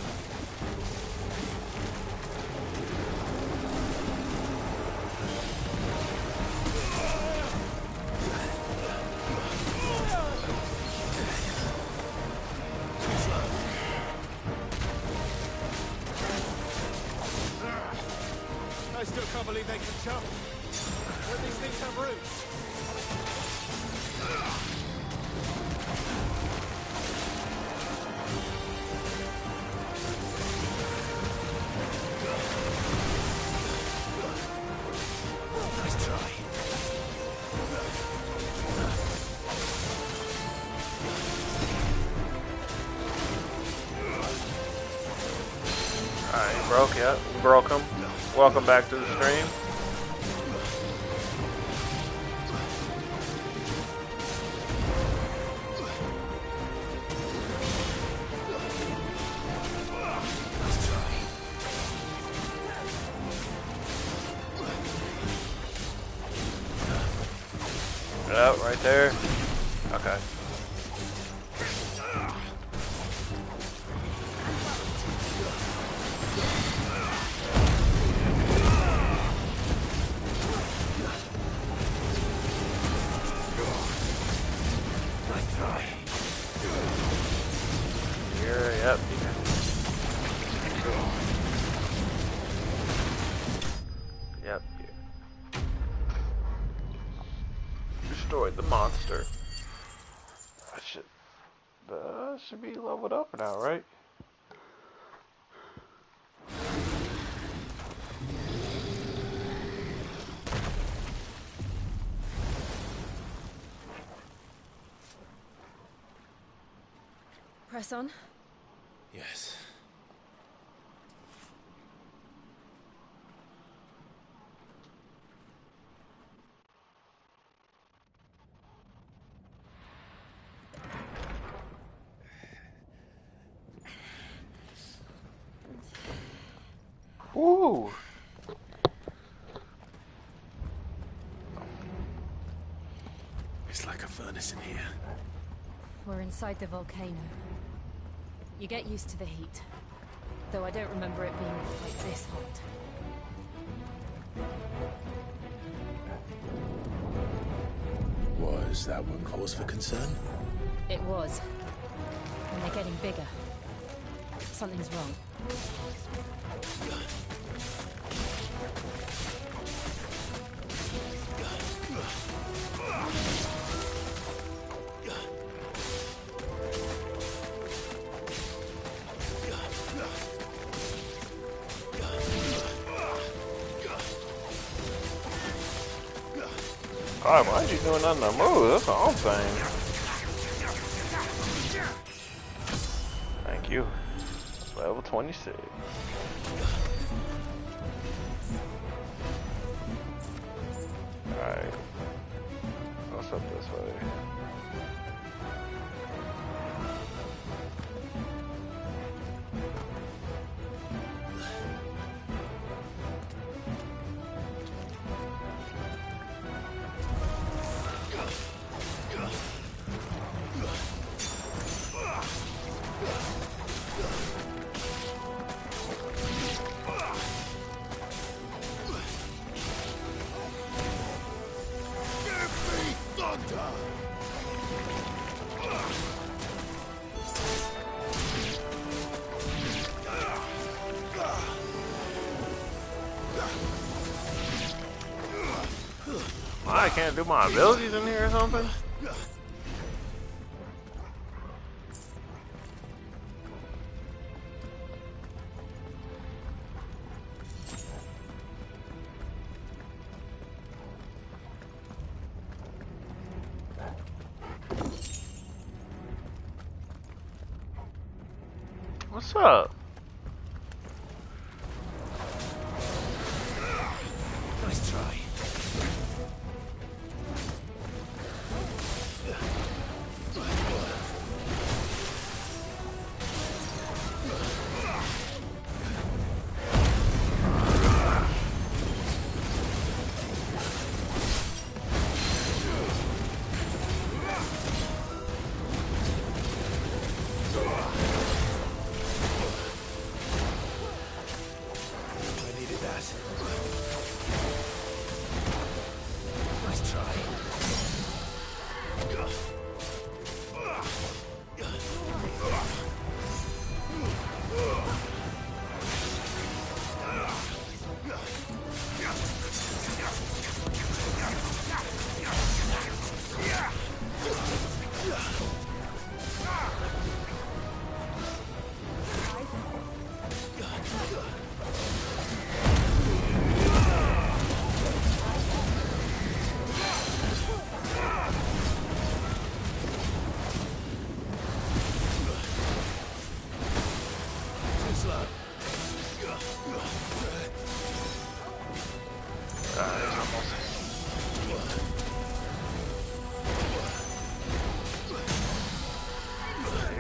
I still can't believe they can jump. When these things have roots.
Nice try.
Alright, broke, yep. Broke him. Welcome back to the stream. Yep, right there. Okay. Here, yep. Yep. Destroyed the monster. That should be leveled up now, right?
Press on.
Yes.
Woo!
It's like a furnace in here.
We're inside the volcano. You get used to the heat. Though I don't remember it being like this hot.
Was that one cause for concern?
It was. And they're getting bigger. Something's wrong.
God, why are you doing nothing to move? That's all I'm saying. Thank you. Level 26. Alright. What's up this way? I can't do my abilities in here or something? What's up?
Nice try.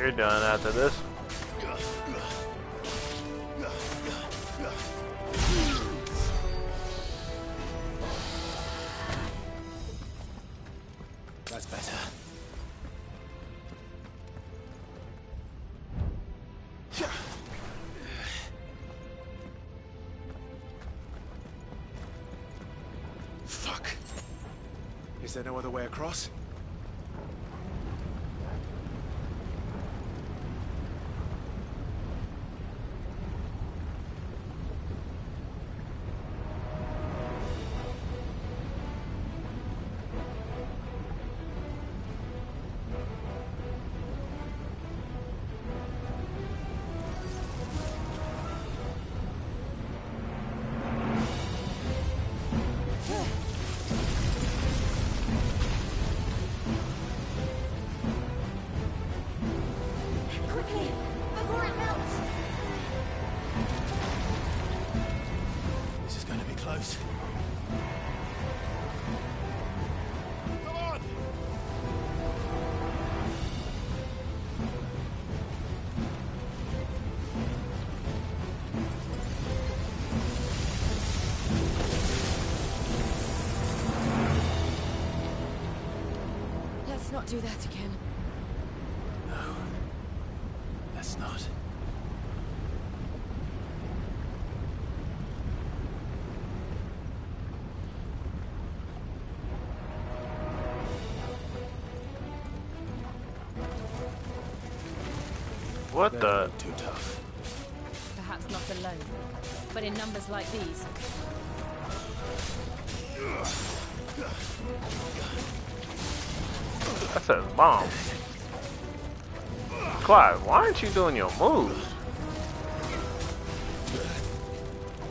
You're done after this.
That's better. Fuck. Is there no other way across?
Quickly, before it melts!
This is going to be close. Come on!
Let's not do that again.
No. Let's not.
What the?
Too tough.
Perhaps not alone, but in numbers like these.
That says bomb. Clive, why aren't you doing your moves?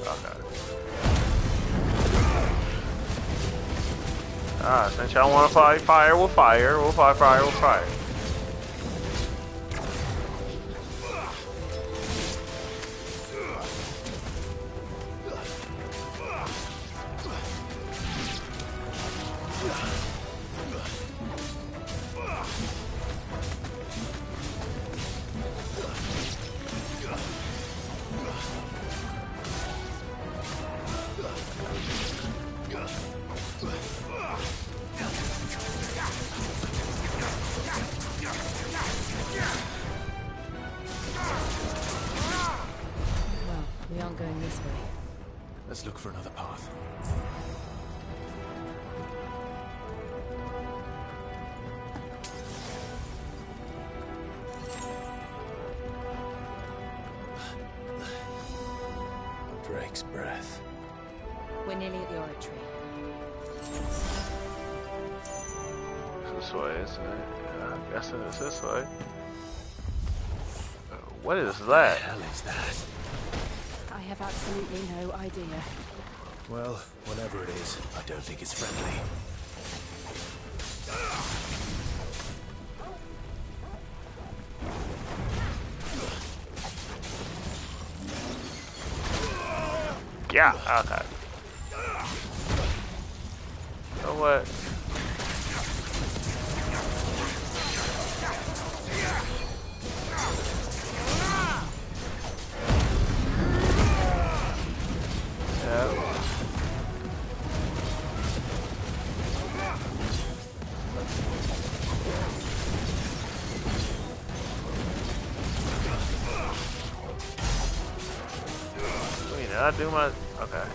Okay. Ah, since y'all want to fight fire with fire, we'll fight fire with fire.
Well, we aren't going this way.
Let's look for another path. Drake's breath.
We're nearly at the oratory.
It's this way, isn't it? Yeah, I guess it's this way. What is that?
What the hell is that?
I have absolutely no idea.
Well, whatever it is, I don't think it's friendly.
Yeah, okay. You know what? Yeah. Wait, did I do my... Okay.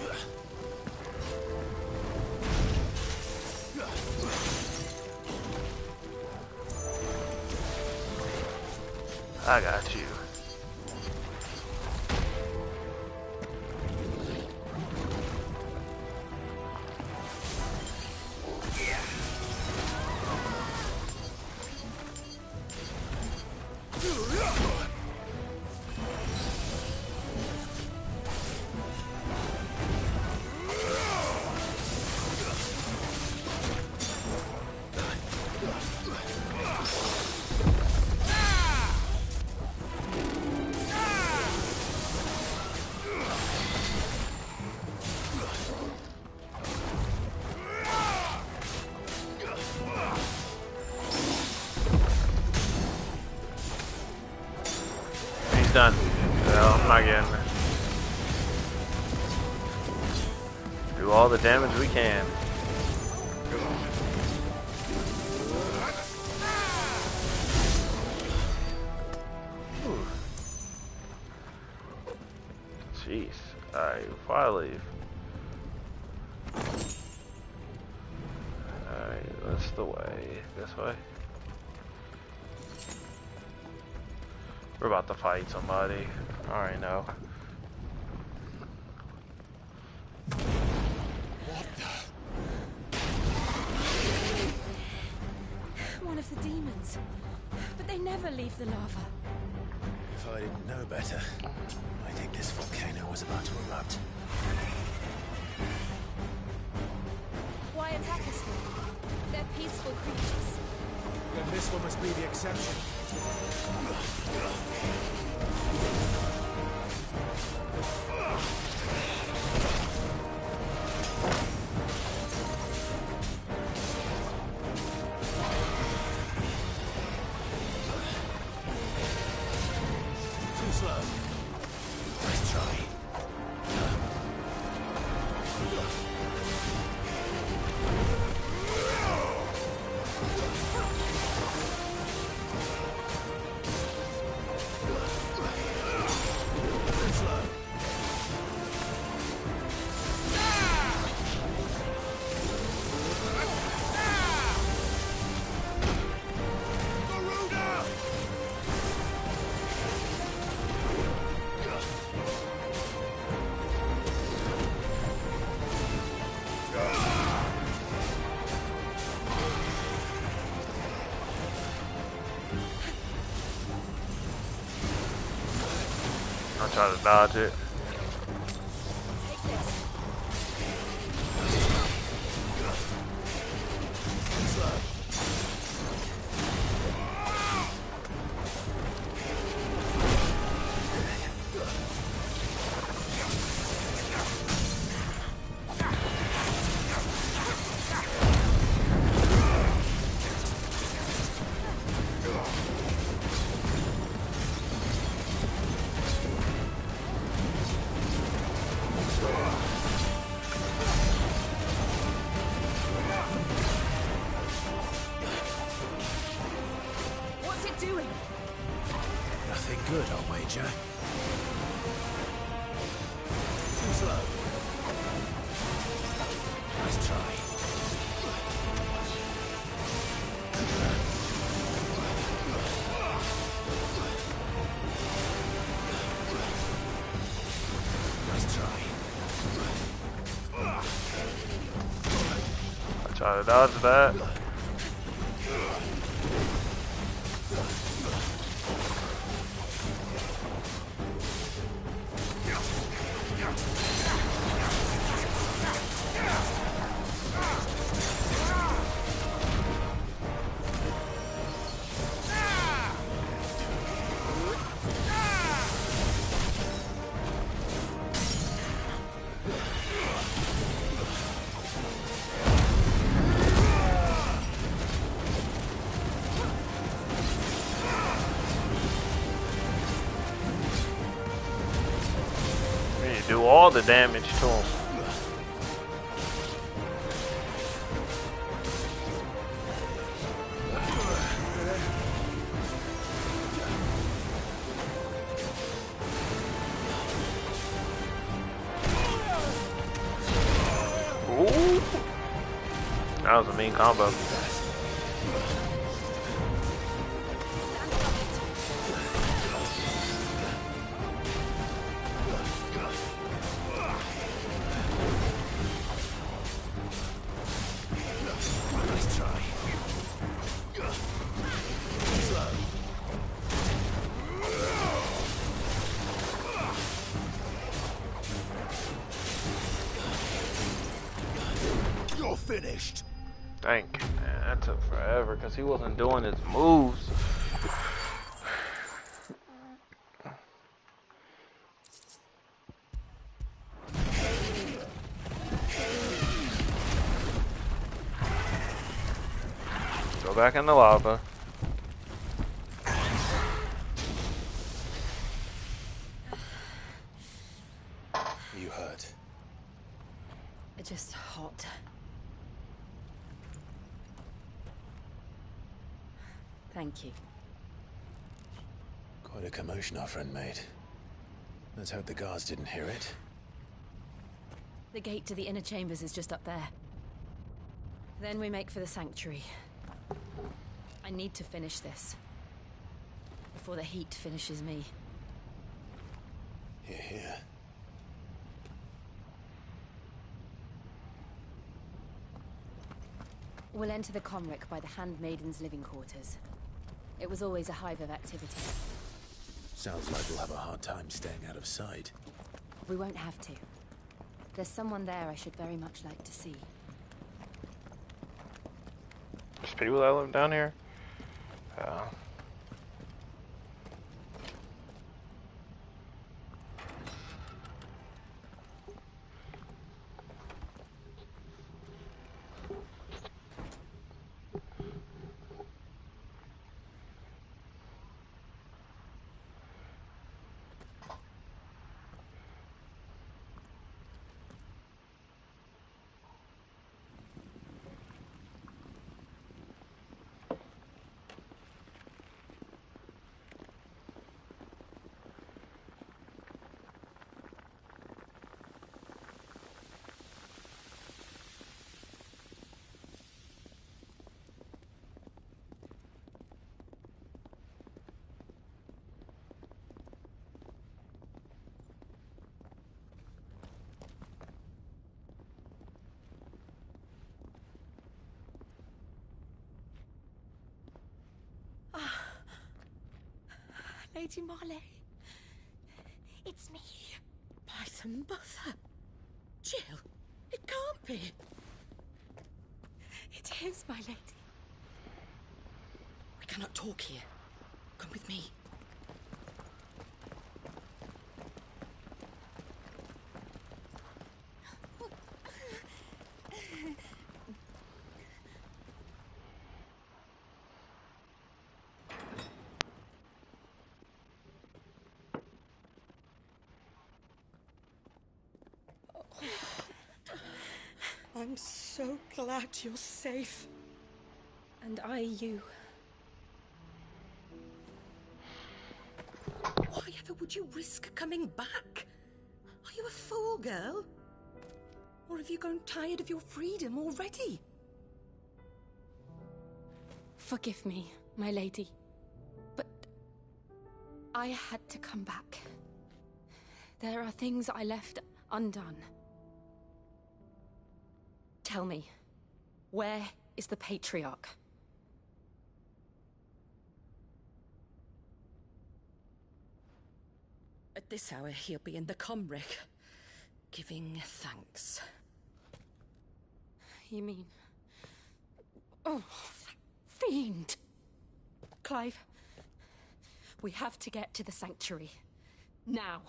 I got you. done. No, I'm not getting it. Do all the damage we can. Jeez. Alright, before I leave. Alright, that's the way. This way. We're about to fight somebody. I already know.
One of the demons. But they never leave the lava.
If I didn't know better, I think this volcano was about to erupt.
Why attack us then? They're peaceful creatures.
Then this one must be the exception.
Too slow. Nice try.
I'll try to dodge it.
What's it doing?
Nothing good, I'll wager.
Too slow. Nice try. Nice try.
I'll try to dodge that. Do all the damage to him. Ooh. That was a mean combo.
Finished.
Dang, man, that took forever because he wasn't doing his moves. Go back in the lava.
just hot. Thank you.
Quite a commotion our friend made. Let's hope the guards didn't hear it.
The gate to the inner chambers is just up there. Then we make for the sanctuary. I need to finish this. Before the heat finishes me.
Here, here.
We'll enter the Comric by the Handmaiden's living quarters. It was always a hive of activity.
Sounds like we'll have a hard time staying out of sight.
We won't have to. There's someone there I should very much like to see.
There's people that live down here?
Lady Marley. It's me. Python Mother. Jill, it can't be. It is, my lady. We cannot talk here. Come with me. I'm so glad you're safe.
And I you.
Why ever would you risk coming back? Are you a fool, girl? Or have you grown tired of your freedom already?
Forgive me, my lady. But I had to come back. There are things I left undone. Tell me, where is the Patriarch?
At this hour, he'll be in the Comric, giving thanks.
You mean... Oh, that fiend! Clive, we have to get to the sanctuary. Now.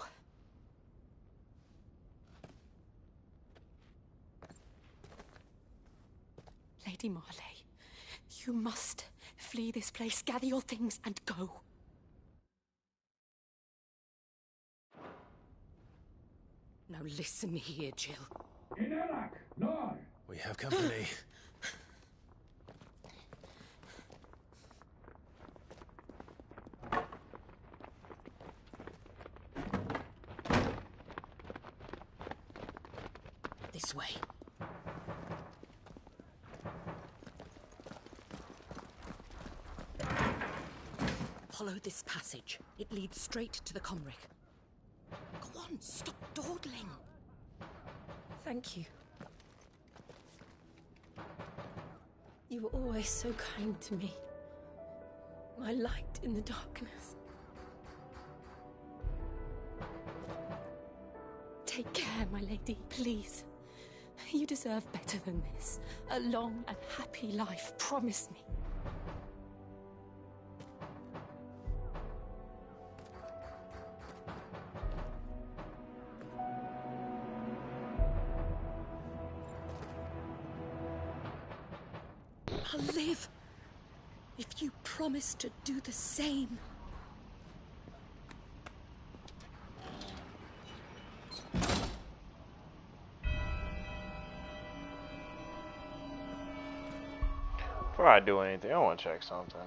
Lady Marley, you must flee this place, gather your things, and go.
Now listen here, Jill.
We have company.
This way. Follow this passage. It leads straight to the Comric. Go on, stop dawdling.
Thank you. You were always so kind to me. My light in the darkness. Take care, my lady, please. You deserve better than this. A long and happy life, promise me.
I'll live if you promise to do the same.
Before I do anything, I want to check something.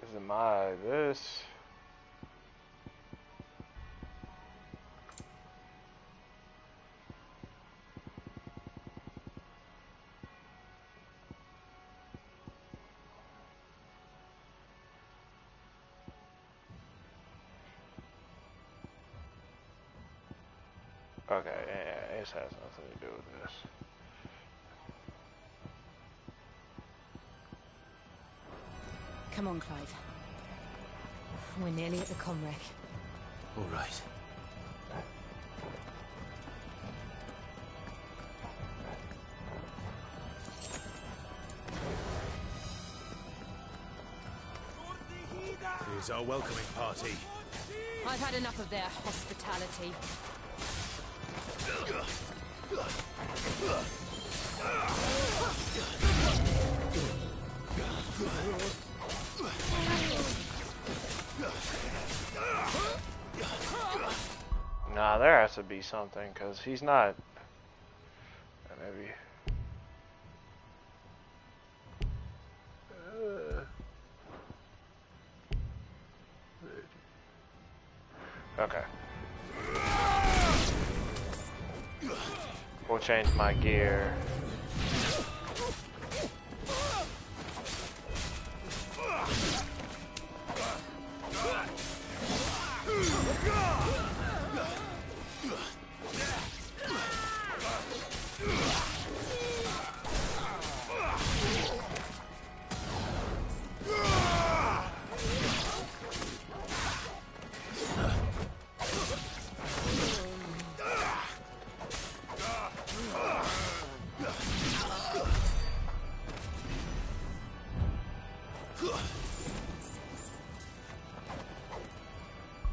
Is it my this? Okay, yeah, this has nothing to do with this.
Come on, Clive. We're nearly at the comwreck.
All right. Here's our welcoming party.
I've had enough of their hospitality.
Nah, there has to be something, because he's not... Maybe... Okay. We'll change my gear.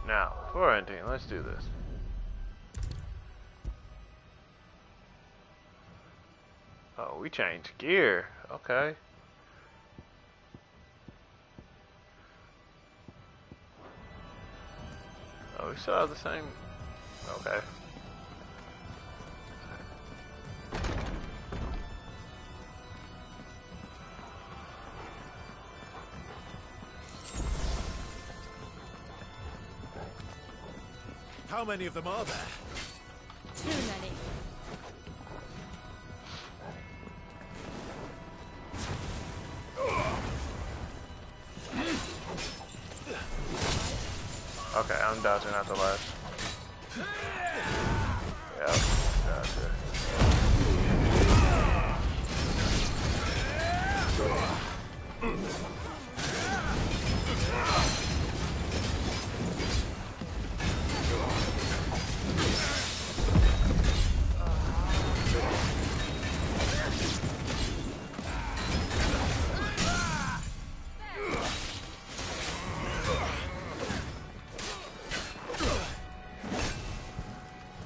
Now, before anything, let's do this. Oh, we changed gear. Okay. Oh, we still have the same. Okay.
How many of them are there?
Too many.
Okay, I'm dodging at the left. Yep, gotcha.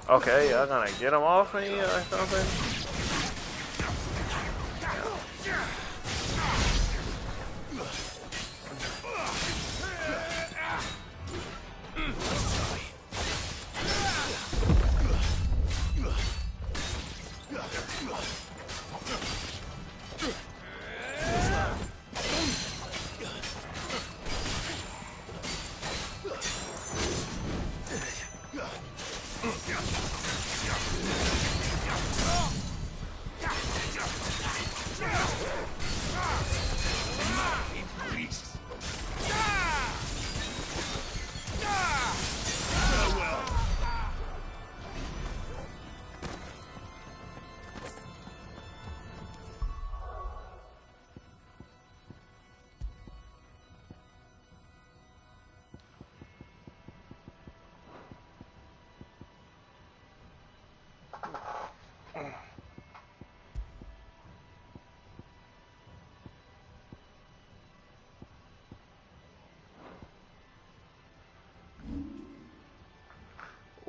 Okay, y'all gonna get him off me or something?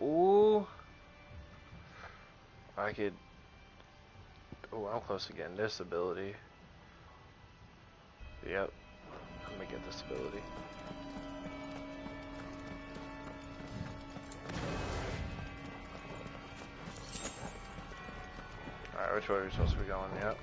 Ooh. I could... Oh, I'm close to getting this ability. Yep. I'm gonna get this ability. Alright, which way are we supposed to be going? Yep.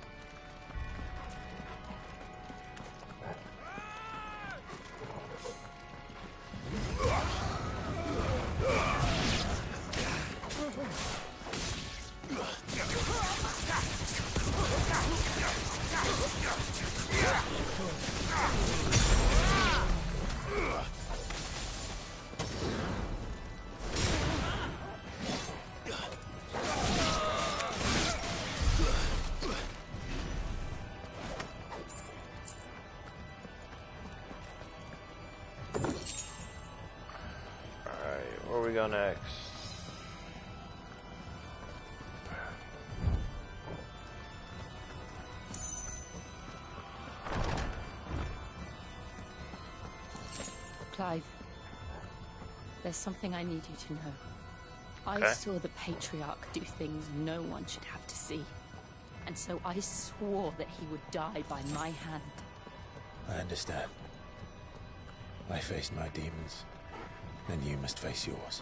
we go next?
Clive, there's something I need you to know.
Okay.
I saw the Patriarch do things no one should have to see. And so I swore that he would die by my hand.
I understand. I faced my demons, and you must face yours.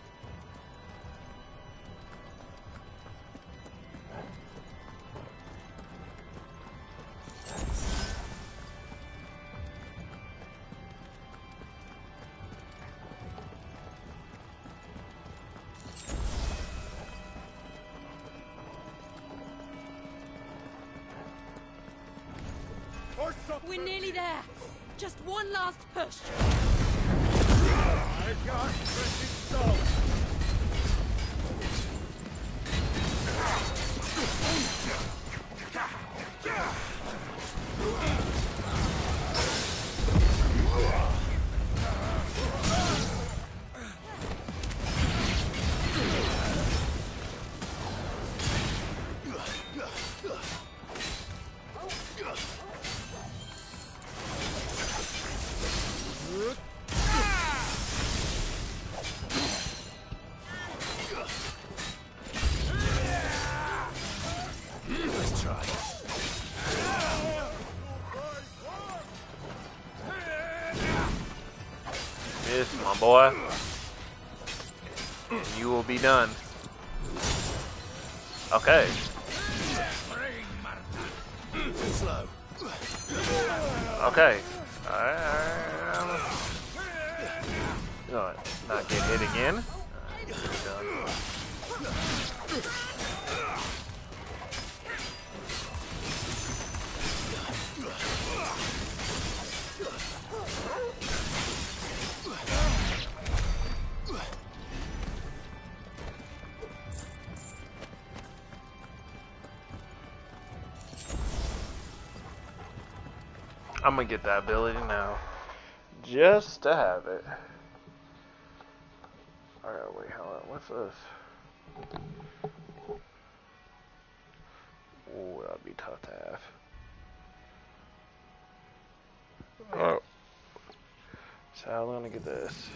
We're nearly there. Just one last push.
I can't press it stop.
Let's try.
Yes, my boy. You will be done. Okay.
Slow.
Okay. Alright. You know what? Not get hit again. Alright, done. I'm gonna get that ability now, just to have it. Alright, wait, hold on. What's this? Ooh, that'd be tough to have. Oh. So I'm gonna get this.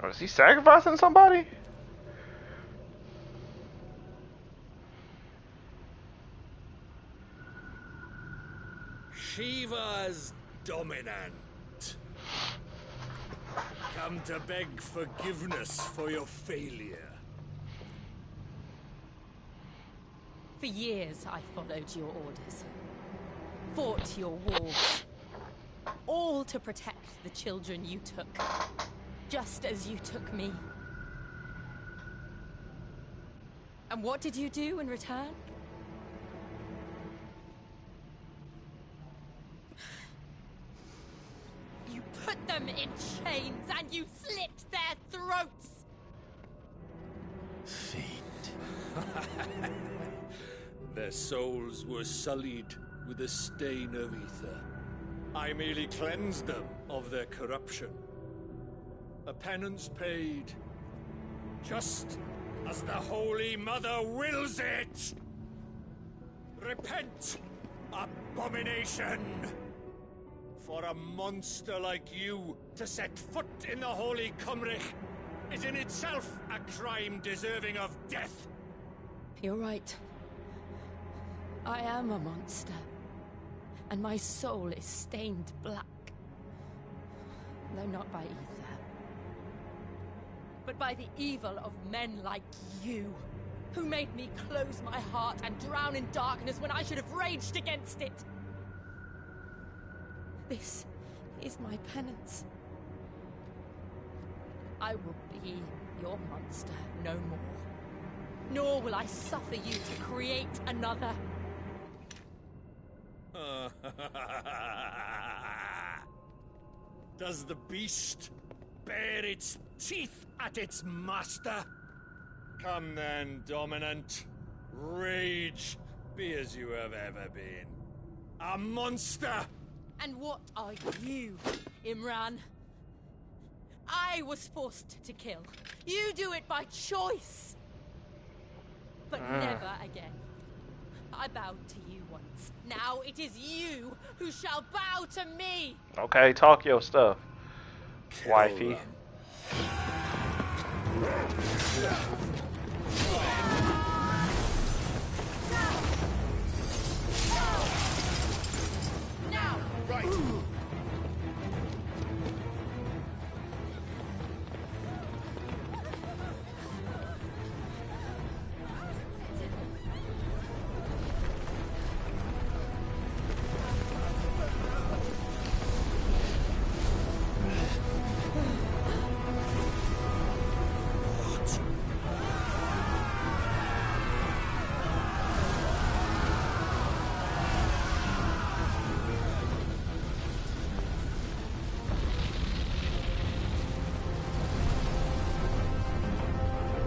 Oh, is he sacrificing somebody?
Shiva's dominant. Come to beg forgiveness for your failure.
For years, I followed your orders. Fought your wars. All to protect the children you took. Just as you took me. And what did you do in return? You put them in chains and you slit their throats!
Their souls were sullied with a stain of ether. I merely cleansed them of their corruption.
a penance paid. Just as the Holy Mother wills it! Repent, abomination! For a monster like you to set foot in the Holy Cymric is in itself a crime deserving of death.
You're right. I am a monster. And my soul is stained black. Though not by ether. But by the evil of men like you, who made me close my heart and drown in darkness when I should have raged against it. This is my penance. I will be your monster no more. Nor will I suffer you to create another.
Does the beast bare its teeth at its master? Come then, Dominant. Rage, be as you have ever been. A monster!
And what are you, Imran? I was forced to kill. You do it by choice. But never again. I bowed to you once. Now it is you who shall bow to me.
Okay, talk your stuff, wifey.
Now,
right.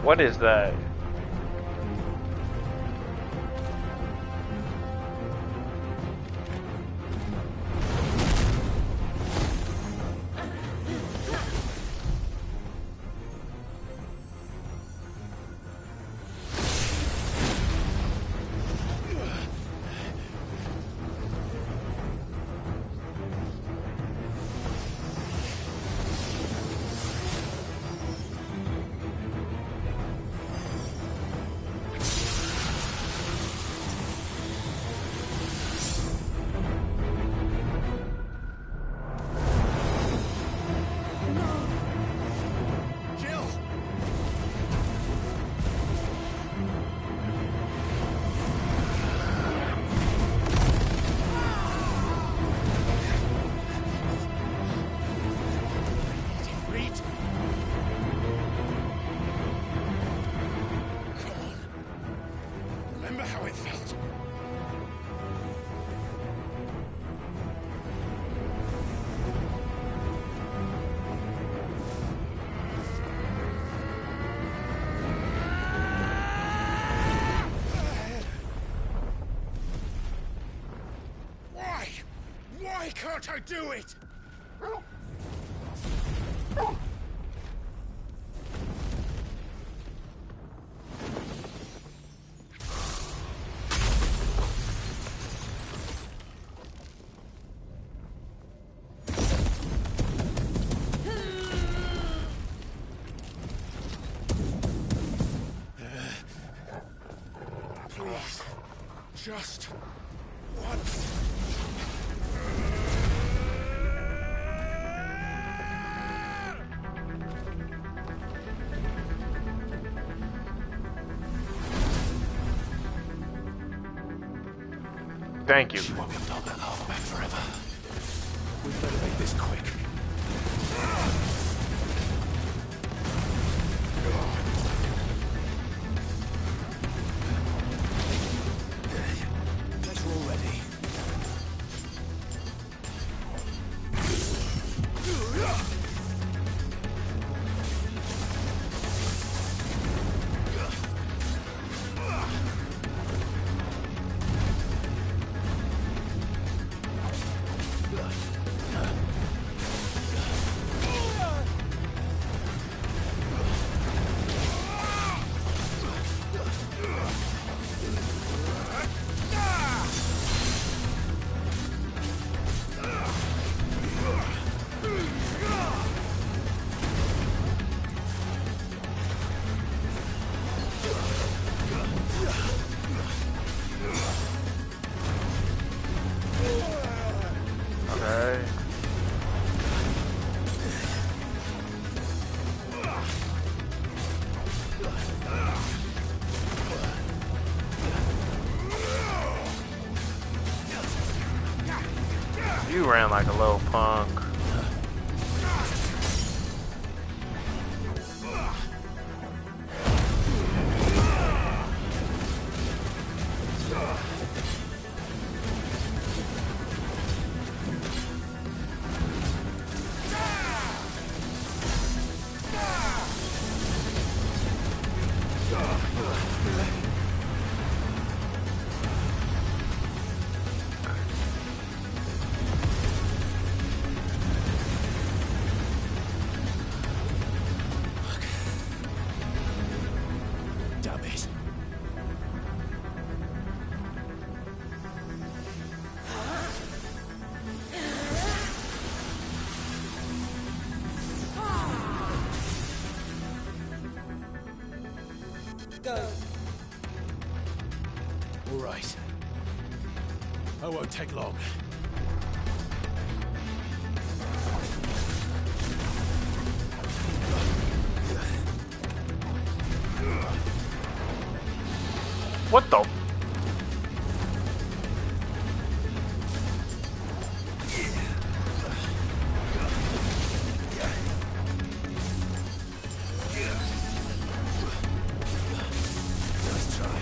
What is that?
Why can't I do it? Please, just once.
Thank you.
She won't be able to hold that armor back forever. We better make this quick. Guess we're all ready.
Okay. You ran like a little punk.
Damn it.
Go.
All right. I won't take long.
What the?
Let's try.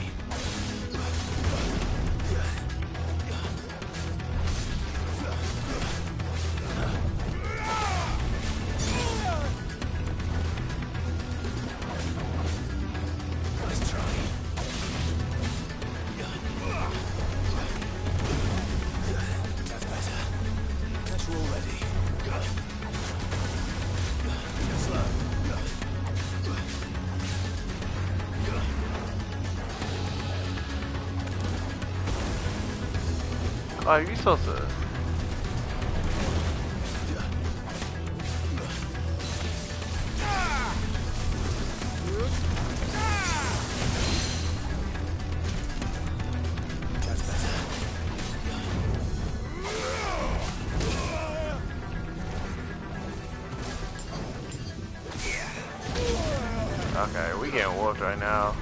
Let's try. That's better. That's all ready. Slow.
Oh, you supposed to.
That's better.
Okay, we getting whooped right now.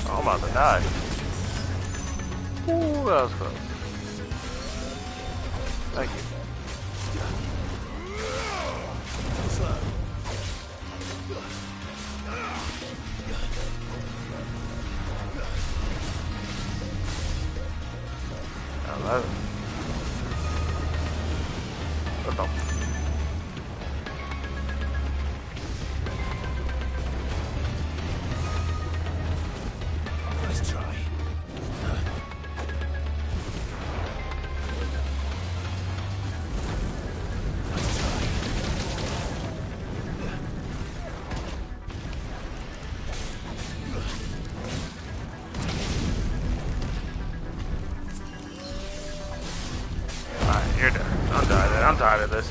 Oh, I'm about to die. Ooh, that was close. Thank you.
Slow.
What the?
Let's try.
Alright, you're done. I'm tired of this.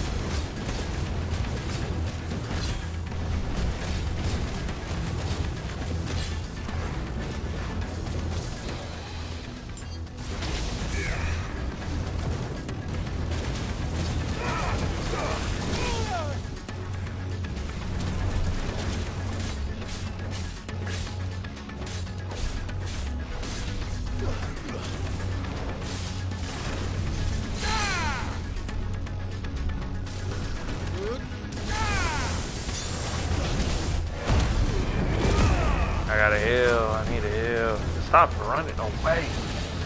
I gotta heal. I need to heal. Stop running away.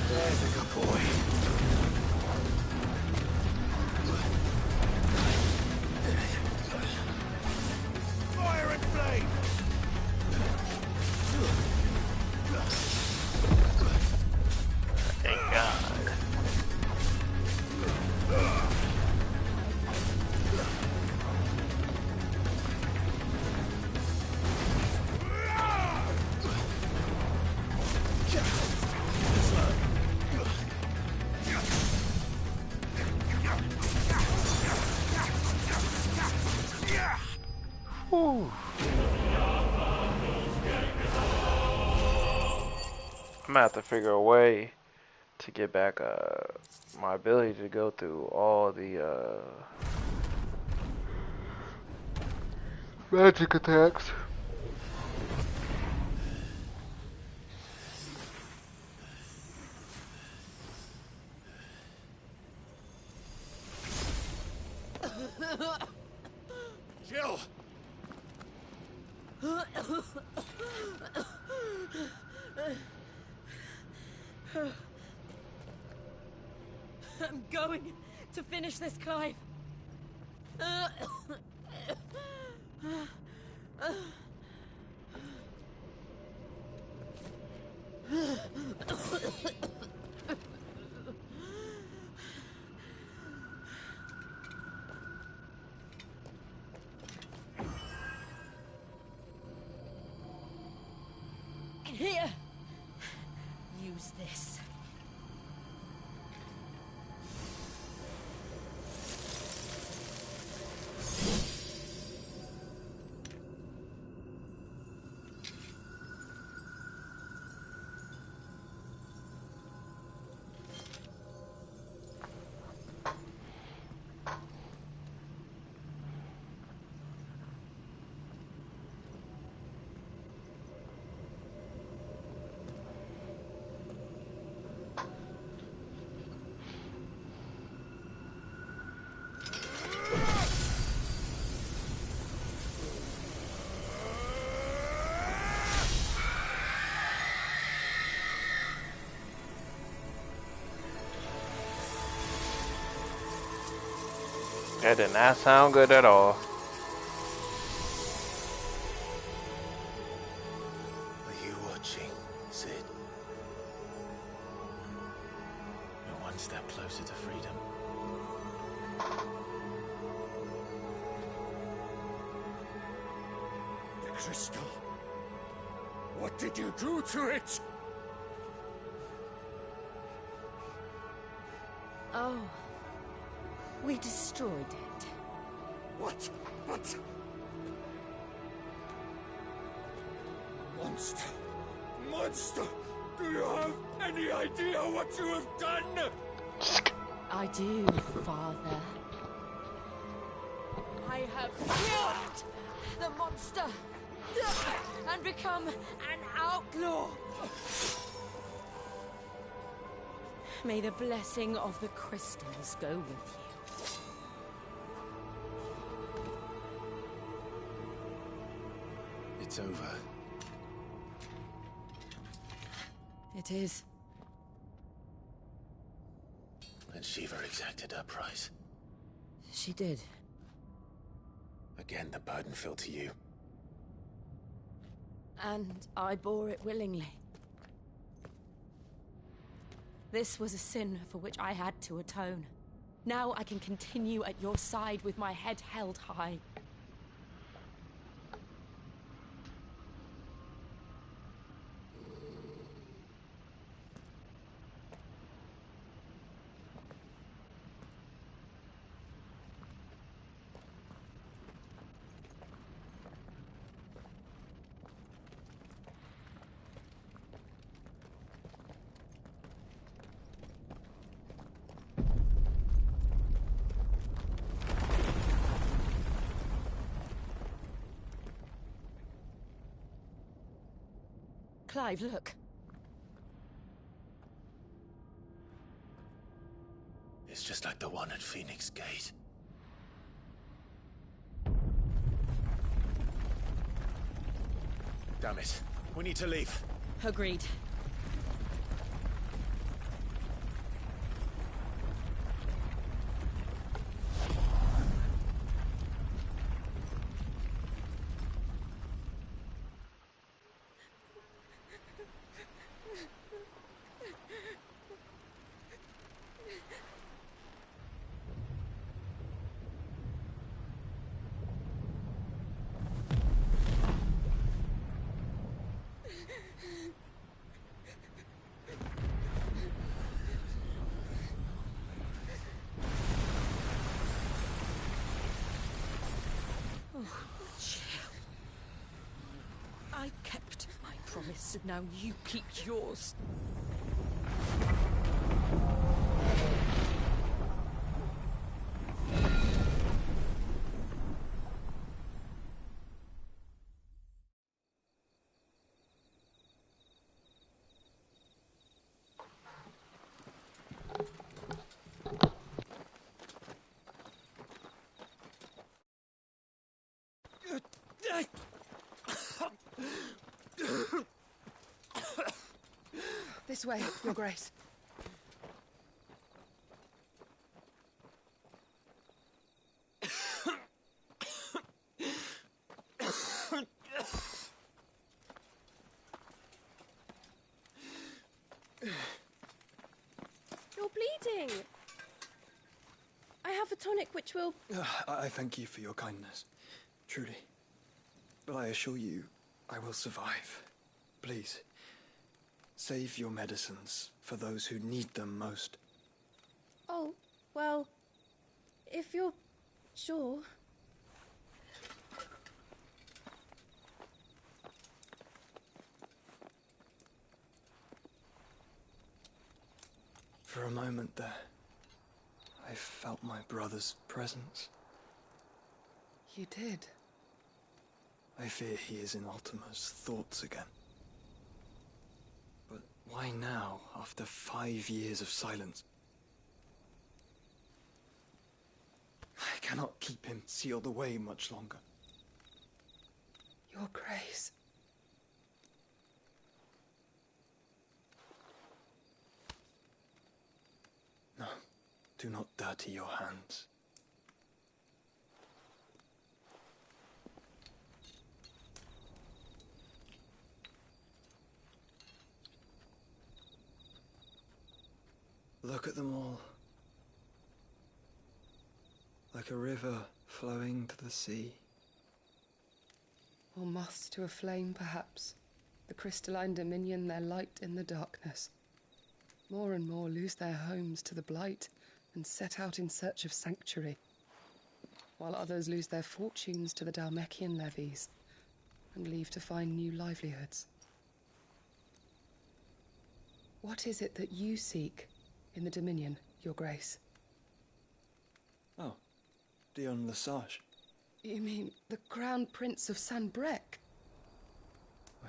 There's a good boy.
Fire and flame!
Thank God. gonna have to figure a way to get back my ability to go through all the magic attacks.
Jill!
I'm going to finish this, Clive. Here. Use this.
That did not sound good at all.
Are you watching, Sid? You're one step closer to freedom.
The crystal. What did you do to it?
Oh. We destroyed it.
What? What? Monster! Monster! Do you have any idea what you have done?
I do, Father. I have killed the monster and become an outlaw. May the blessing of the crystals go with you.
It's over.
It is.
And Shiva exacted her price.
She did.
Again, the burden fell to you.
And I bore it willingly. This was a sin for which I had to atone. Now I can continue at your side with my head held high. Clive, look.
It's just like the one at Phoenix Gate. Damn it. We need to leave.
Agreed. I kept my promise, and now you keep yours.
way, Your Grace.
You're bleeding. I have a tonic which will...
I thank you for your kindness, truly. But I assure you, I will survive. Please, save your medicines for those who need them most.
Oh, well, if you're sure...
For a moment there, I felt my brother's presence.
You did?
I fear he is in Ultima's thoughts again. But why now, after 5 years of silence? I cannot keep him sealed away much longer.
Your Grace.
No, do not dirty your hands. Look at them all. Like a river flowing to the sea.
Or moths to a flame, perhaps. The crystalline dominion, their light in the darkness. More and more lose their homes to the blight and set out in search of sanctuary, while others lose their fortunes to the Dhalmekian levies and leave to find new livelihoods. What is it that you seek in the Dominion, Your Grace?
Oh, Dion Lesage.
You mean the Crown Prince of Sanbreque?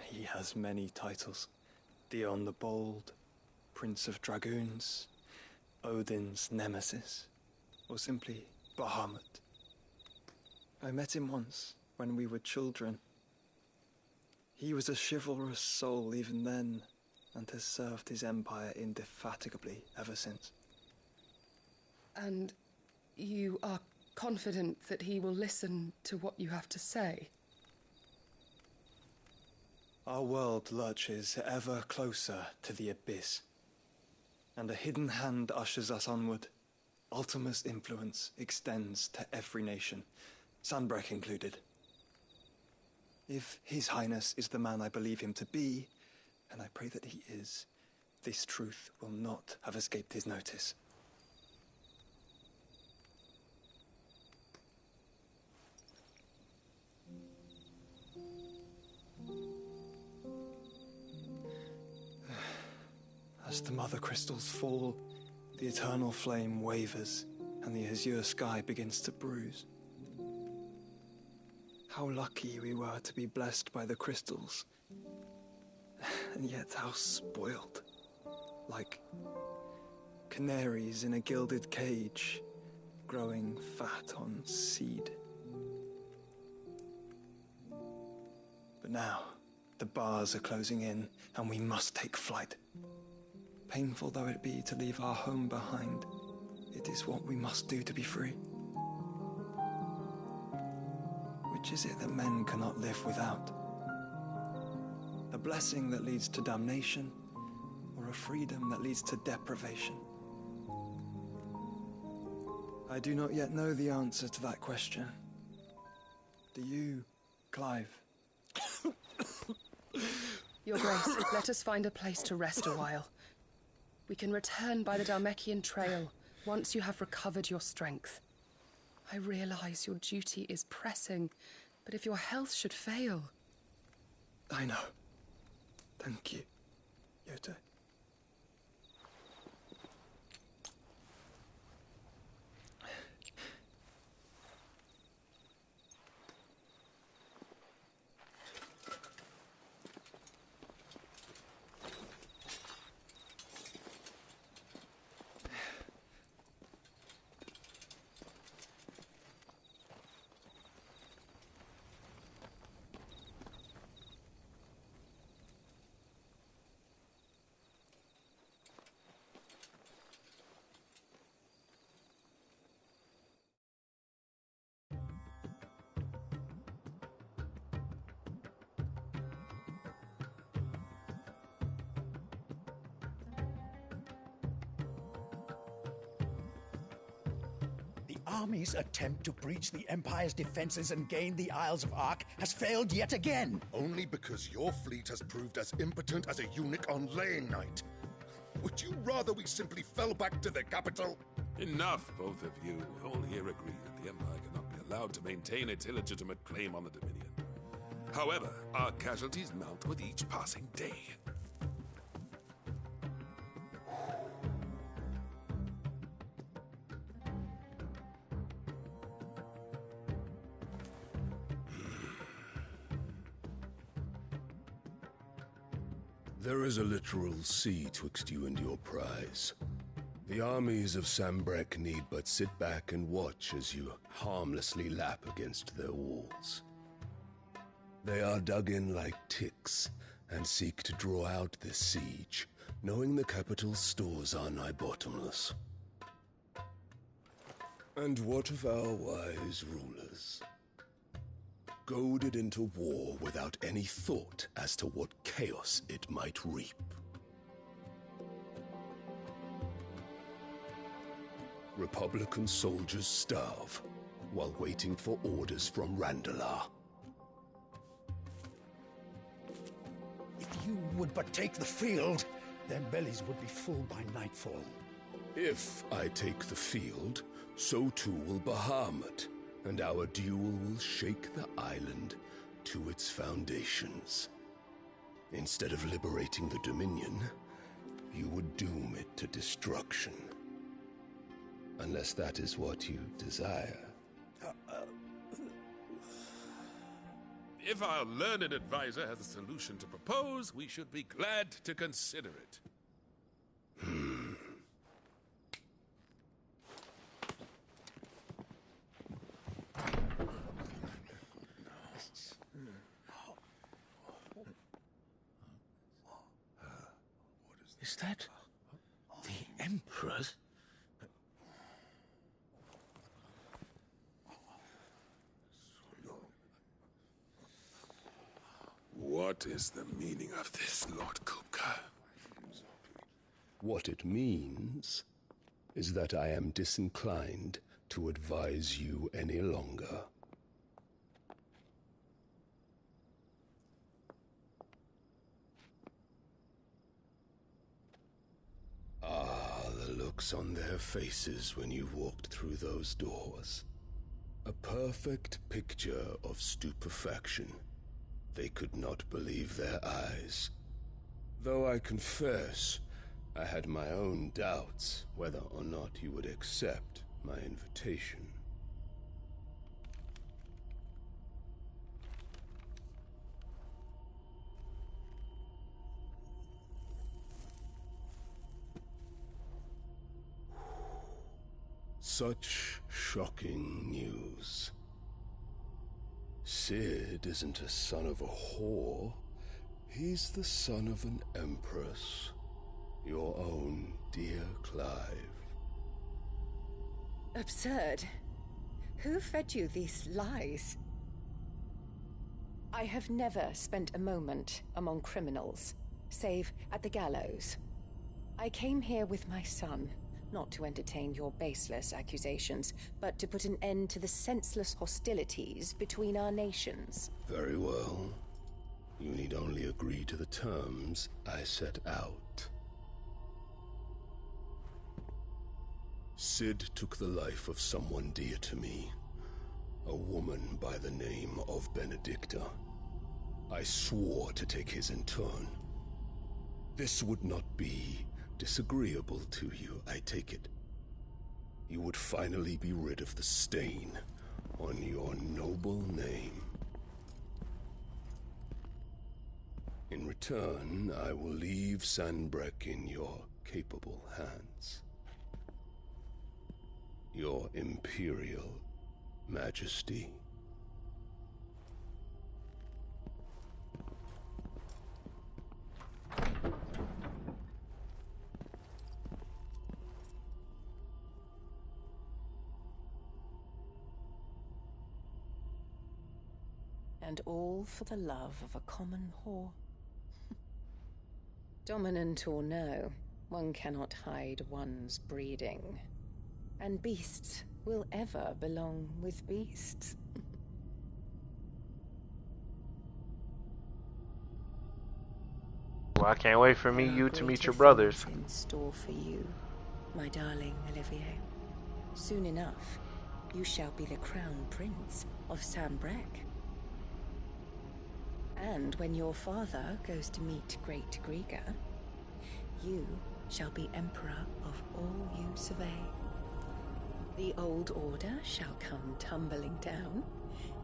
He has many titles. Dion the Bold, Prince of Dragoons, Odin's Nemesis, or simply Bahamut. I met him once, when we were children. He was a chivalrous soul even then, and has served his empire indefatigably ever since.
And you are confident that he will listen to what you have to say?
Our world lurches ever closer to the abyss, and a hidden hand ushers us onward. Ultima's influence extends to every nation, Sanbreque included. If His Highness is the man I believe him to be, and I pray that he is, this truth will not have escaped his notice. As the mother crystals fall, the eternal flame wavers, and the azure sky begins to bruise. How lucky we were to be blessed by the crystals, and yet how spoiled. Like canaries in a gilded cage, growing fat on seed. But now, the bars are closing in, and we must take flight. Painful though it be to leave our home behind, it is what we must do to be free. Which is it that men cannot live without? A blessing that leads to damnation, or a freedom that leads to deprivation? I do not yet know the answer to that question. Do you, Clive?
Your Grace, let us find a place to rest a while. We can return by the Dhalmekian trail once you have recovered your strength. I realize your duty is pressing, but if your health should fail...
I know. Thank you, Yote.
army's attempt to breach the Empire's defenses and gain the Isles of Ark has failed yet again.
Only because your fleet has proved as impotent as a eunuch on laying night. Would you rather we simply fell back to the capital?
Enough, both of you. All here agree that the Empire cannot be allowed to maintain its illegitimate claim on the Dominion. However, our casualties mount with each passing day.
There is a literal sea twixt you and your prize. The armies of Sambrek need but sit back and watch as you harmlessly lap against their walls. They are dug in like ticks and seek to draw out this siege, knowing the capital's stores are nigh bottomless. And what of our wise rulers? Goaded into war without any thought as to what chaos it might reap. Republican soldiers starve while waiting for orders from Randalar.
If you would but take the field, their bellies would be full by nightfall.
If I take the field, so too will Bahamut, and our duel will shake the island to its foundations. Instead of liberating the Dominion, you would doom it to destruction. Unless that is what you desire.
If our learned advisor has a solution to propose, we should be glad to consider it.
Is that the Emperor's?
What is the meaning of this, Lord Kupka?
What it means is that I am disinclined to advise you any longer. Ah, the looks on their faces when you walked through those doors. A perfect picture of stupefaction. They could not believe their eyes. Though I confess, I had my own doubts whether or not you would accept my invitation. Such shocking news. Sid isn't a son of a whore. He's the son of an empress. Your own dear Clive.
Absurd. Who fed you these lies? I have never spent a moment among criminals, save at the gallows. I came here with my son, not to entertain your baseless accusations, but to put an end to the senseless hostilities between our nations.
Very well. You need only agree to the terms I set out. Sid took the life of someone dear to me, a woman by the name of Benedicta. I swore to take his in turn. This would not be disagreeable to you, I take it. You would finally be rid of the stain on your noble name. In return, I will leave Sanbrek in your capable hands. Your Imperial Majesty.
And all for the love of a common whore. Dominant or no, one cannot hide one's breeding. And beasts will ever belong with beasts.
Well, I can't wait for you to meet
Greater
your brothers.
things in store for you, my darling Olivier. Soon enough, you shall be the crown prince of Sambrec. And when your father goes to meet Great Grieger, you shall be emperor of all you survey. The old order shall come tumbling down,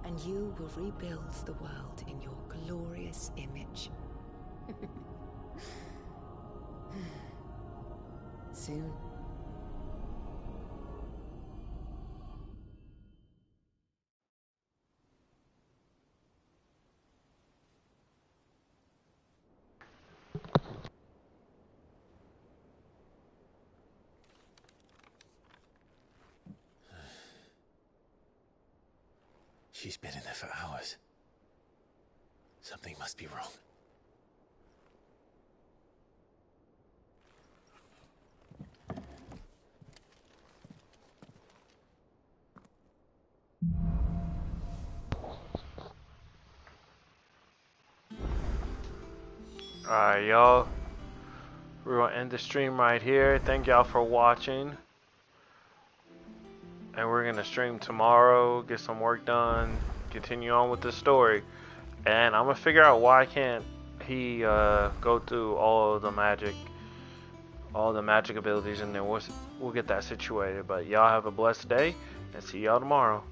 and you will rebuild the world in your glorious image. Soon.
She's been in there for hours. Something must be wrong.
Alright, y'all. We're gonna end the stream right here. Thank y'all for watching. And we're gonna stream tomorrow, get some work done, continue on with the story. And I'm gonna figure out why can't he go through all the magic abilities, and then we'll get that situated. But y'all have a blessed day, and see y'all tomorrow.